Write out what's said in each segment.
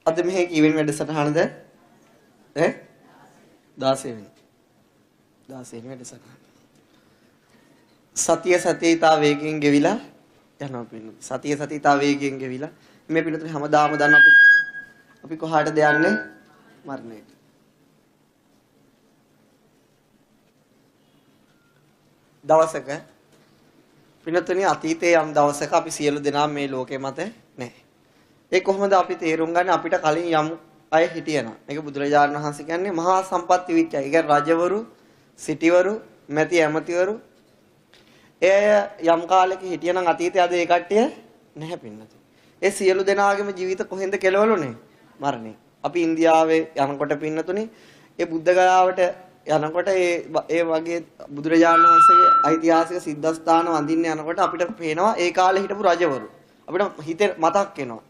අද මෙහි කීවෙනි වැඩසටහනද? 16 වෙනි. 16 වෙනි වැඩසටහන. සතියතා වේගයෙන් ගෙවිලා යනවා පින්නතුනි. සතියතා වේගයෙන් ගෙවිලා මේ පින්නතුනි හැමදාම දන්න අපි කොහාටද යන්නේ? මරණයට. දවසක පින්නතුනි අතීතයේ යම් දවසක අපි සියලු දෙනා මේ ලෝකේ මත නැහැ. ඒ කොහොමද අපි තේරුම් ගන්න අපිට කලින් යම් අය හිටියනම්. මේක බුදුරජාණන් වහන්සේ කියන්නේ මහා සම්පත්ති විච්චය. ඒ කියන්නේ රජවරු, සිටිවරු, මැති ඇමතිවරු යම් කාලෙක හිටියනම් අතීතයේ අද ඒ කට්ටිය නැහැ පින්නතුනි. ඒ සියලු දෙනාගේම ජීවිත කොහෙන්ද කෙලවලුනේ? මරණය. අපි ඉන්දියාවේ යනකොට පින්නතුනි ඒ බුද්ධ ගයාවට යනකොට ඒ වගේ බුදුරජාණන් වහන්සේගේ ඓතිහාසික සිද්ධාස්ථාන වඳින්න යනකොට අපිට පේනවා ඒ කාලේ හිටපු රජවරු. අපිට හිතේ මතක් වෙනවා.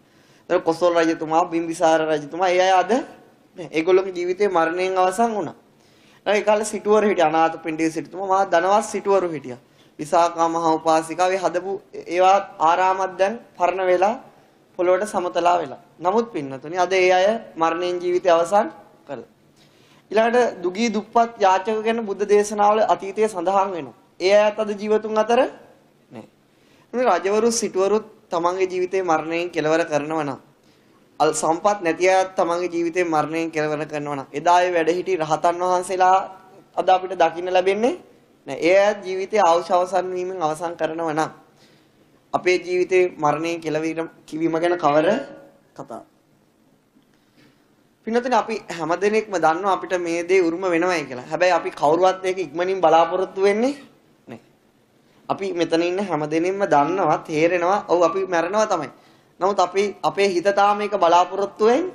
දැන් කොසල් රජතුමා, බිම්බිසාර රජතුමා ඒ අය අද නෑ. ඒගොල්ලෝගේ ජීවිතේ මරණයෙන් අවසන් වුණා. ඒ කාලේ සිටුවරු හිටියා. අනාථපිණ්ඩික සිටුතුමා මහා ධනවත් සිටුවරු හිටියා. විසාකා මහ උපාසිකාවේ හදපු ඒවා ආරාමයක් දැන් පරණ වෙලා පොළොවට සමතලා වෙලා. නමුත් පින්නතුනි අද ඒ අය මරණයෙන් ජීවිතය අවසන් කළා. ඊළඟට දුගී දුප්පත් යාචක ගැන බුද්ධ දේශනාවල අතීතයේ සඳහන් වෙනවා. ඒ අයත් අද ජීවතුන් අතර නැහැ. මේ රජවරු සිටුවරු තමන්ගේ ජීවිතේ මරණයෙන් කෙලවර කරනවා නම් අල් සම්පත් නැති අයත් තමන්ගේ ජීවිතේ මරණයෙන් කෙලවර කරනවා නම් එදා ඒ වැඩ සිටි රහතන් වහන්සේලා අද අපිට දකින්න ලැබෙන්නේ නැහැ. ඒ අය ජීවිතේ ආයුෂ අවසන් වීමෙන් අවසන් කරනවා නම් අපේ ජීවිතේ මරණයෙන් කිවීම ගැන කවර කතාව. පින්නතුනි අපි හැමදෙනෙක්ම දන්නවා අපිට මේ දේ උරුම වෙනවයි කියලා. හැබැයි අපි කවුරුවත් ඒක ඉක්මනින් බලාපොරොත්තු වෙන්නේ නැහැ. අපි මෙතන ඉන්න හැමදෙනෙක්ම දන්නවා, තේරෙනවා, ඔව් අපි මැරෙනවා තමයි. නමුත් අපි අපේ හිත තාම මේක බලාපොරොත්තු වෙන්නේ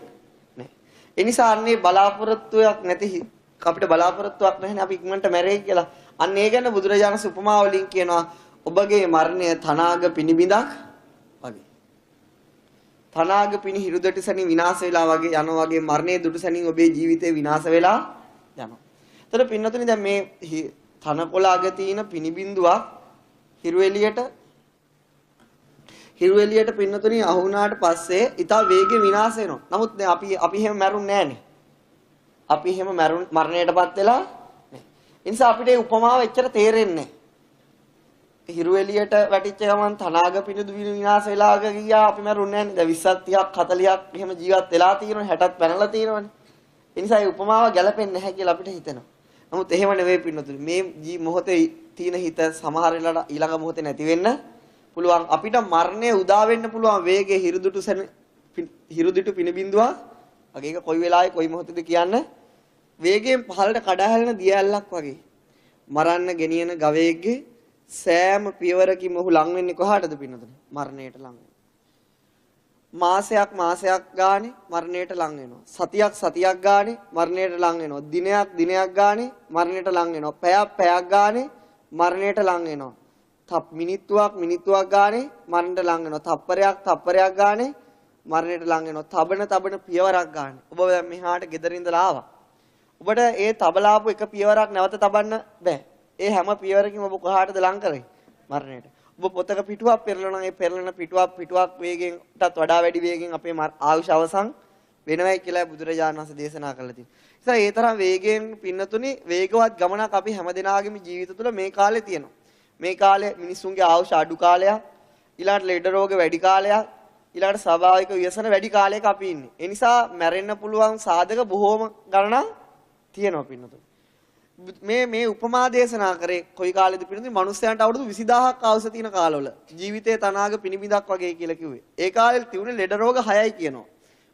නැහැ. ඒ නිසා අන්නේ බලාපොරොත්තුවක් නැති අපිට බලාපොරොත්තුවක් නැහැනේ අපි ඉක්මනට මැරෙයි කියලා. අන්න ඒ ගැන බුදුරජාණන් උපමාවලින් කියනවා ඔබගේ මරණය තනාග පිනිබිඳක් වගේ. තනාග පිනි හිරුදට සැනින් විනාශ වෙලා වගේ යනවා වගේ මරණයේ දුටු සැනින් ඔබේ ජීවිතේ විනාශ වෙලා යනවා. එතකොට පින්නතුනි දැන් මේ තනකොළ අග තියෙන පිනිබිඳුවක් හිරු එළියට පින්නතුනි අහු වුණාට පස්සේ ඊට වේගෙ විනාශ වෙනවා. නමුත් දැන් අපි එහෙම මැරුන්නේ නැහනේ. අපි එහෙම මරණයටපත් වෙලා නැහැ. ඒ නිසා අපිට මේ උපමාව එච්චර තේරෙන්නේ නැහැ. හිරු එළියට වැටිච්ච ගමන් තනාග පිනිදු විනාශ වෙලා ගියා අපි මරුන්නේ නැහැ නේද 20ක් 30ක් 40ක් එහෙම ජීවත් වෙලා තියෙනවනේ 60ක් පැනලා තියෙනවනේ ඒ නිසා මේ උපමාව ගැලපෙන්නේ නැහැ කියලා අපිට හිතෙනවා නමුත් එහෙම නෙවෙයි පින්නතුනි මේ මොහොතේ තියෙන හිත සමහර වෙලාවට ඊළඟ මොහොතේ නැති වෙන්න පුළුවන් අපිට මරණය උදා වෙන්න පුළුවන් වේගයේ හිරුදුටු පිනිබින්දුවා වගේ එක කොයි වෙලාවෙ කොයි මොහොතේද කියන්න වේගයෙන් පහළට කඩාහැලෙන දිය ඇල්ලක් වගේ මරන්න ගෙනියන ගවයෙක්ගේ සෑම පියවරකින්ම ඔහු ලං වෙන්නේ කොහාටද පින්නතුනි? මරණයට ලං වෙනවා. මාසයක් ගානේ මරණයට ලං වෙනවා. සතියක් ගානේ මරණයට ලං වෙනවා. දිනයක් ගානේ මරණයට ලං වෙනවා. පැයක් ගානේ මරණයට ලං වෙනවා. මිනිත්තුවක් ගානේ මරණයට ලං වෙනවා. තප්පරයක් ගානේ මරණයට ලං වෙනවා. තබන පියවරක් ගානේ. ඔබ දැන් මෙහාට ගෙදර ඉඳලා ආවා. ඔබට ඒ තබලාපු එක පියවරක් නැවත තබන්න බෑ. ඒ හැම පියවරකින්ම ඔබ කොහාටද ලං කරේ? මරණයට. ඔබ පොතක පිටුවක් පෙරලනවා නම් ඒ පෙරලන පිටුවක් වේගෙන්ටත් වඩා වැඩි වේගෙන් අපේ ආයුෂ අවසන් වෙනවයි කියලා බුදුරජාණන් වහන්සේ දේශනා කළා තියෙනවා. ඒ තරම් වේගෙන් පින්නතුනි වේගවත් ගමනක් අපි හැමදෙනාගේම ජීවිත තුළ මේ කාලේ තියෙනවා. මේ කාලේ මිනිසුන්ගේ ආයුෂ අඩු කාලයක්, ඊළඟට ලෙඩ රෝග වැඩි කාලයක්, ඊළඟට ස්වාභාවික ව්‍යසන වැඩි කාලයක අපි ඉන්නේ. ඒ නිසා මැරෙන්න පුළුවන් සාධක බොහෝම ගණනක් තියෙනවා පින්නතුනි. මේ උපමා දේශනා කරේ කොයි කාලෙද පින්නතුනි මිනිස්යන්ට අවුරුදු 20000ක් ආයුෂ තියෙන කාලවල ජීවිතේ තනාග පිනිබිඳක් වගේ කියලා කිව්වේ. ඒ කාලේ තිබුණේ ලෙඩ රෝග 6යි කියනවා.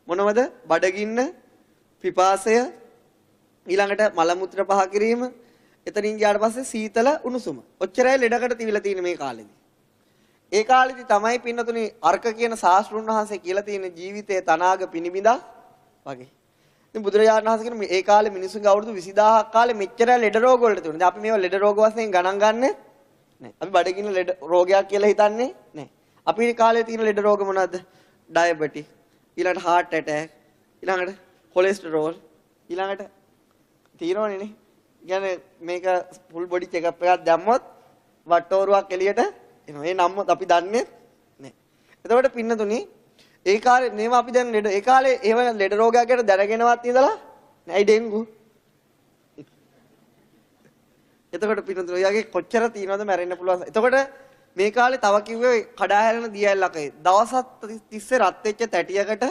මොනවද? බඩගින්න, පිපාසය, ඊළඟට මල මුත්‍ර පහ කිරීම, එතනින් ගියාට පස්සේ සීතල උණුසුම. ඔච්චරයි ලෙඩකට තිබිලා තියෙන මේ කාලෙදි. ඒ කාලෙදි තමයි පින්නතුනි අර්ක කියන ශාස්ත්‍රුන් වහන්සේ කියලා තියෙන ජීවිතේ තනාග පිනිබිඳක් වගේ. ඉතින් බුදුරජාණන් වහන්සේ කියන මේ කාලේ මිනිස්සුන්ගේ අවුරුදු 20000ක් කාලේ මෙච්චර ලෙඩ රෝග වලට තිබුණා. දැන් අපි මේවා ලෙඩ රෝග වශයෙන් ගණන් ගන්නෙ නැහැ. අපි බඩගින්න ලෙඩ රෝගයක් කියලා හිතන්නේ නැහැ. අපි මේ කාලේ තියෙන ලෙඩ රෝග මොනවද? ඩයබටික්, ඊළඟට heart attack, ඊළඟට කොලෙස්ටරෝල්, ඊළඟට තියෙනවනේ නේ. කියන්නේ මේක full body check up එකක් දැම්මොත් වට්ටෝරුවක් එළියට එනවා. ඒ නම්ම අපි දන්නේ නැහැ. එතකොට පින්නතුනි ඒ කාලේ මේවා අපි දැන් ලෙඩ ඒ කාලේ ඒව ලෙඩ රෝගයක් ගැන දැනගෙනවත් ඉඳලා නෑ ඩෙන්ගු. එතකොට පින්නතුන ඔයගේ කොච්චර තියනවද මැරෙන්න පුළුවන්. එතකොට මේ කාලේ තව කිව්වේ කඩා හැලෙන දියැලකේ දවසක් තිස්සේ රත් වෙච්ච තැටියකට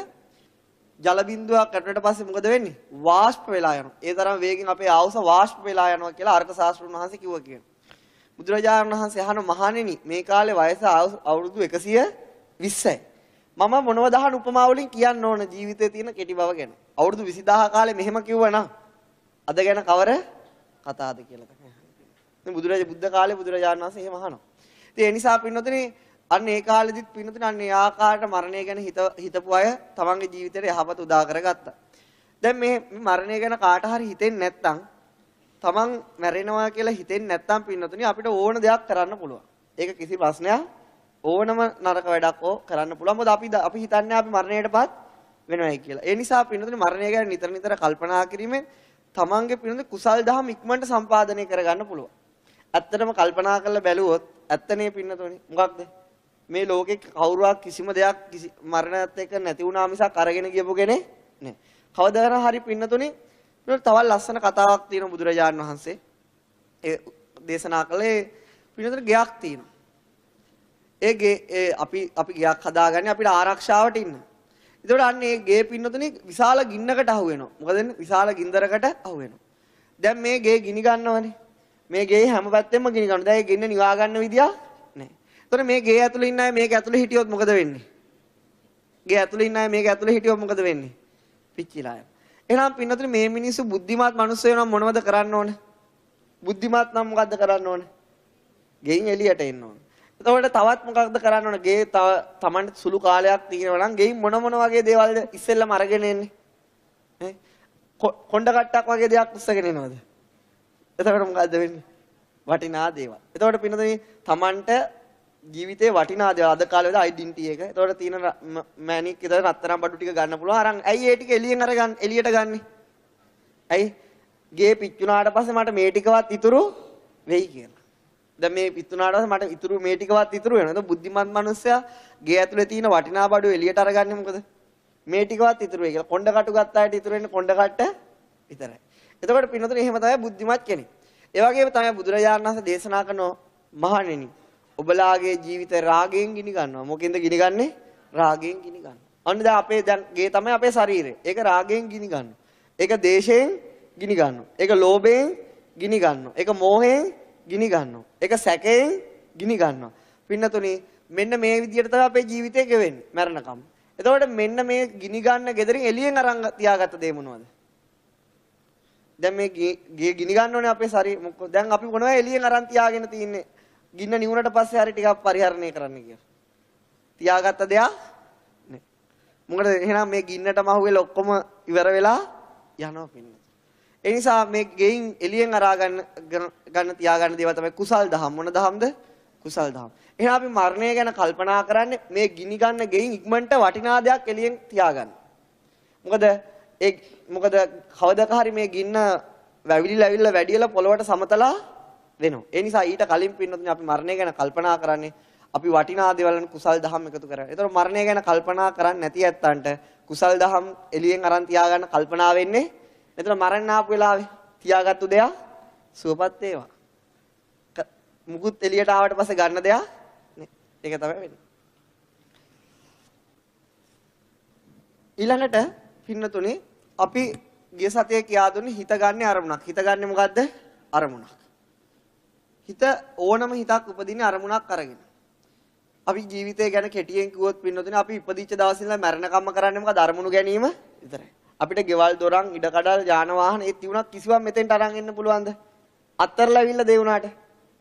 ජල බිඳුවක් ඇටුනට පස්සේ මොකද වෙන්නේ? වාෂ්ප වෙලා යනවා. ඒ තරම් වේගෙන් අපේ ආවුස වාෂ්ප වෙලා යනවා කියලා අර්ථ ශාස්ත්‍රඥ වහන්සේ කිව්වා කියන. බුදුරජාණන් වහන්සේ අහන මහණෙනි මේ කාලේ වයස අවුරුදු 120යි. මම මොනවද අහන උපමා වලින් කියන්න ඕන ජීවිතයේ තියෙන කෙටි බව ගැන. අවුරුදු 20000 කාලේ මෙහෙම කිව්වනම් අද ගැන කවර කතාවද කියලා තමයි. මේ බුද්ධ කාලේ බුදුරජාණන් වහන්සේ එහෙම අහනවා. ඉතින් ඒ නිසා පින්නතුනේ අන්න ඒ කාලෙදිත් පින්නතුනේ අන්න ඒ ආකාරයට මරණය ගැන හිතපු අය තමන්ගේ ජීවිතේට යහපත උදා කරගත්තා. දැන් මේ මරණය ගැන කාට හරි හිතෙන්නේ නැත්නම් තමන් මැරෙනවා කියලා හිතෙන්නේ නැත්නම් පින්නතුනේ අපිට ඕන දෙයක් කරන්න පුළුවන්. ඒක කිසි ප්‍රශ්නයක් ඕනම නරක වැඩක් කරන්න පුළුවන්. මොකද අපි හිතන්නේ අපි මරණයටපත් වෙනවයි කියලා. ඒ නිසා පින්නතුනේ මරණය ගැන නිතර කල්පනා කිරීමෙන් තමන්ගේ පින්නතුනේ කුසල් දහම් ඉක්මනට සම්පාදනය කරගන්න පුළුවන්. ඇත්තටම කල්පනා කරලා බැලුවොත් ඇත්තනේ පින්නතුනේ මොකක්ද? මේ ලෝකේ කවුරුවක් කිසිම දෙයක් මරණයත් එක්ක නැති වුණා මිසක් අරගෙන ගියපු කෙනෙක් නෑ. කවදාහරි හරි පින්නතුනේ තවත් ලස්සන කතාවක් තියෙනවා බුදුරජාණන් වහන්සේ. ඒ දේශනා කළේ පින්නතුනේ ගයක් තියෙනවා. ඒ ගේ අපි ගයක් හදාගන්නේ අපිට ආරක්ෂාවට ඉන්න. ඒතකොට අන්න ඒ ගේ පින්නතුනේ විශාල ගින්නකට අහු වෙනවා. මොකද විශාල ගින්දරකට අහු වෙනවා. දැන් මේ ගේ ගිනි ගන්නවනේ. මේ ගේ හැම පැත්තෙම ගිනි ගන්නවා. දැන් ඒ ගින්න නිවා ගන්න විදියක් නැහැ. ඒතකොට මේ ගේ ඇතුලේ ඉන්න අය මේක ඇතුලේ හිටියොත් මොකද වෙන්නේ? ගේ ඇතුලේ ඉන්න අය මේක ඇතුලේ හිටියොත් මොකද වෙන්නේ? පිච්චිලා යනවා. එහෙනම් පින්නතුනේ මේ මිනිස්සු බුද්ධිමත් මිනිස්සු වෙනවා මොනවද කරන්න ඕන? බුද්ධිමත් නම් මොකද්ද කරන්න ඕන? ගෙයින් එළියට එන්න ඕන. එතකොට තවත් මොකක්ද කරන්න ඕන? ගේ තමන්ට සුළු කාලයක් තියෙනවා නම් ගෙයින් මොන වගේ දේවල්ද ඉස්සෙල්ලම අරගෙන එන්නේ? ඈ කොණ්ඩ කට්ටක් වගේ දෙයක් උස්සගෙන එනවද? එතකොට මොකද්ද වෙන්නේ? වටිනා දේවල්. එතකොට පින්නතුනේ තමන්ට ජීවිතේ වටිනා දේවල් අද කාලේ වල ඩෙන්ටිටි එක. එතකොට තියෙන මැණික් විතර රත්තරන් බඩු ටික ගන්න පුළුවන්. අරන් ඇයි ඒ ටික එළියෙන් අරගන්න එළියට ගන්නෙ? ඇයි? ගේ පිච්චුනාට පස්සේ මට මේ ටිකවත් ඉතුරු වෙයි කියලා. දැන් මේ පිච්චුනාට පස්සේ මට ඉතුරු මේ ටිකවත් ඉතුරු වෙනවා. එතකොට බුද්ධිමත් මිනිස්සයා ගේ ඇතුලේ තියෙන වටිනා බඩු එළියට අරගන්නේ මොකද? මේ ටිකවත් ඉතුරු වෙයි කියලා. කොණ්ඩ කටු ගත්ත අයට ඉතුරු වෙන්නේ කොණ්ඩ කට්ට විතරයි. එතකොට පින්නතුනේ එහෙම තමයි බුද්ධිමත් කෙනෙක්. ඒ වගේම තමයි බුදුරජාණන් වහන්සේ දේශනා කරන මහණෙනි ඔබලාගේ ජීවිතේ රාගයෙන් ගිනි ගන්නවා. මොකෙන්ද ගිනි ගන්නේ? රාගයෙන් ගිනි ගන්නවා. අන්න දැන් අපේ දැන් ගේ තමයි අපේ ශරීරය. ඒක රාගයෙන් ගිනි ගන්නවා. ඒක දේශයෙන් ගිනි ගන්නවා. ඒක ලෝභයෙන් ගිනි ගන්නවා. ඒක මෝහයෙන් ගිනි ගන්නවා. ඒක සැකයෙන් ගිනි ගන්නවා. පින්නතුනේ මෙන්න මේ විදිහට තමයි අපේ ජීවිතේ ගෙවෙන්නේ මරණකම්. එතකොට මෙන්න මේ ගිනි ගන්න gederin එළියෙන් අරන් තියාගත්ත දේ මොනවද? දැන් මේ ගේ ගිනි ගන්න ඕනේ අපේ ශරීර. මොකද දැන් අපි මොනවා එළියෙන් අරන් තියාගෙන තින්නේ? ගින්න නිවුනට පස්සේ හරි ටිකක් පරිහරණය කරන්න කියලා. තියාගත්ත දෙයක් නේ. මොකද එහෙනම් මේ ගින්නටම අහුවෙලා ඔක්කොම ඉවර වෙලා යනවා පින්නේ. ඒ නිසා මේ ගෙයින් එළියෙන් අරා ගන්න තියාගන්න දේවල් තමයි කුසල් දහම්. මොන දහම්ද? කුසල් දහම්. එහෙනම් අපි මරණය ගැන කල්පනා කරන්නේ මේ ගිනි ගන්න ගෙයින් ඉක්මනට වටිනා දෙයක් එළියෙන් තියාගන්න. මොකද කවදාක හරි මේ ගින්න වැවිලිලා වැඩියලා පොළවට සමතලා වෙනවා. ඒ නිසා ඊට කලින් පින්නතුනේ අපි මරණය ගැන කල්පනා කරන්නේ අපි වටිනා දේවල් වලින් කුසල් දහම් එකතු කරගෙන. ඒතර මරණය ගැන කල්පනා කරන්නේ නැති ඇත්තන්ට කුසල් දහම් එළියෙන් අරන් තියාගන්න කල්පනා වෙන්නේ. ඒතර මරණ ආපු වෙලාවේ තියාගත්තු දෙයක් සුවපත් වේවා. මුකුත් එළියට ආවට පස්සේ ගන්න දෙයක් නේ. ඒක තමයි වෙන්නේ. ඊළඟට පින්නතුනේ අපි ගිය සතියේ කියා දුන්නේ හිත ගන්න අරමුණක්. හිත ගන්න මොකද්ද? අරමුණක්. හිත ඕනම හිතක් උපදින්නේ අරමුණක් අරගෙන. අපි ජීවිතය ගැන කෙටියෙන් කිව්වොත් පින්නතුනේ අපි ඉපදිච්ච දවසේ ඉඳලා මරණකම්ම කරන්නේ මොකද? අරමුණු ගැනීම විතරයි. අපිට ගෙවල් දොරන් ඉඩකඩල් යාන වාහන ඒ තියුණක් කිසිවක් මෙතෙන්ට අරන් එන්න පුළුවන්ද? අත්තරලා ඇවිල්ලා දේ වුණාට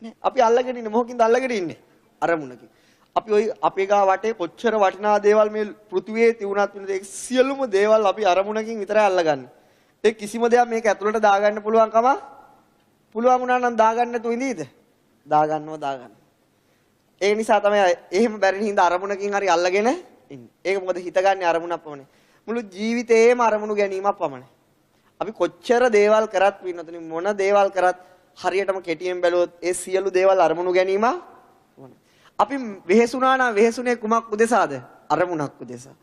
නේ. අපි අල්ලගෙන ඉන්නේ මොකකින්ද අල්ලගෙන ඉන්නේ? අරමුණකින්. අපි ওই අපේ ගා වටේ කොච්චර වටිනා දේවල් මේ පෘථිවියේ තියුණත් වෙන දේ සියලුම දේවල් අපි අරමුණකින් විතරයි අල්ලගන්නේ. ඒ කිසිම දෙයක් මේක ඇතුළට දාගන්න පුළුවන්කම පුළුවන් වුණා නම් දාගන්න නැතුව ඉඳීද? දාගන්න. ඒ නිසා තමයි එහෙම බැරි හින්දා අරමුණකින් හරි අල්ලගෙන ඉන්නේ. ඒක මොකද හිත ගන්න අරමුණක් පමණයි. මුළු ජීවිතේම අරමුණු ගැනීමක් පමණයි. අපි කොච්චර දේවල් කරත් පින්නතුනි මොන දේවල් කරත් හරියටම කෙටියෙන් බැලුවොත් ඒ සියලු දේවල් අරමුණු ගැනීම අපි වෙහෙසුණා නම් වෙහෙසුනේ කුමක් උදෙසාද? අරමුණක් උදෙසා.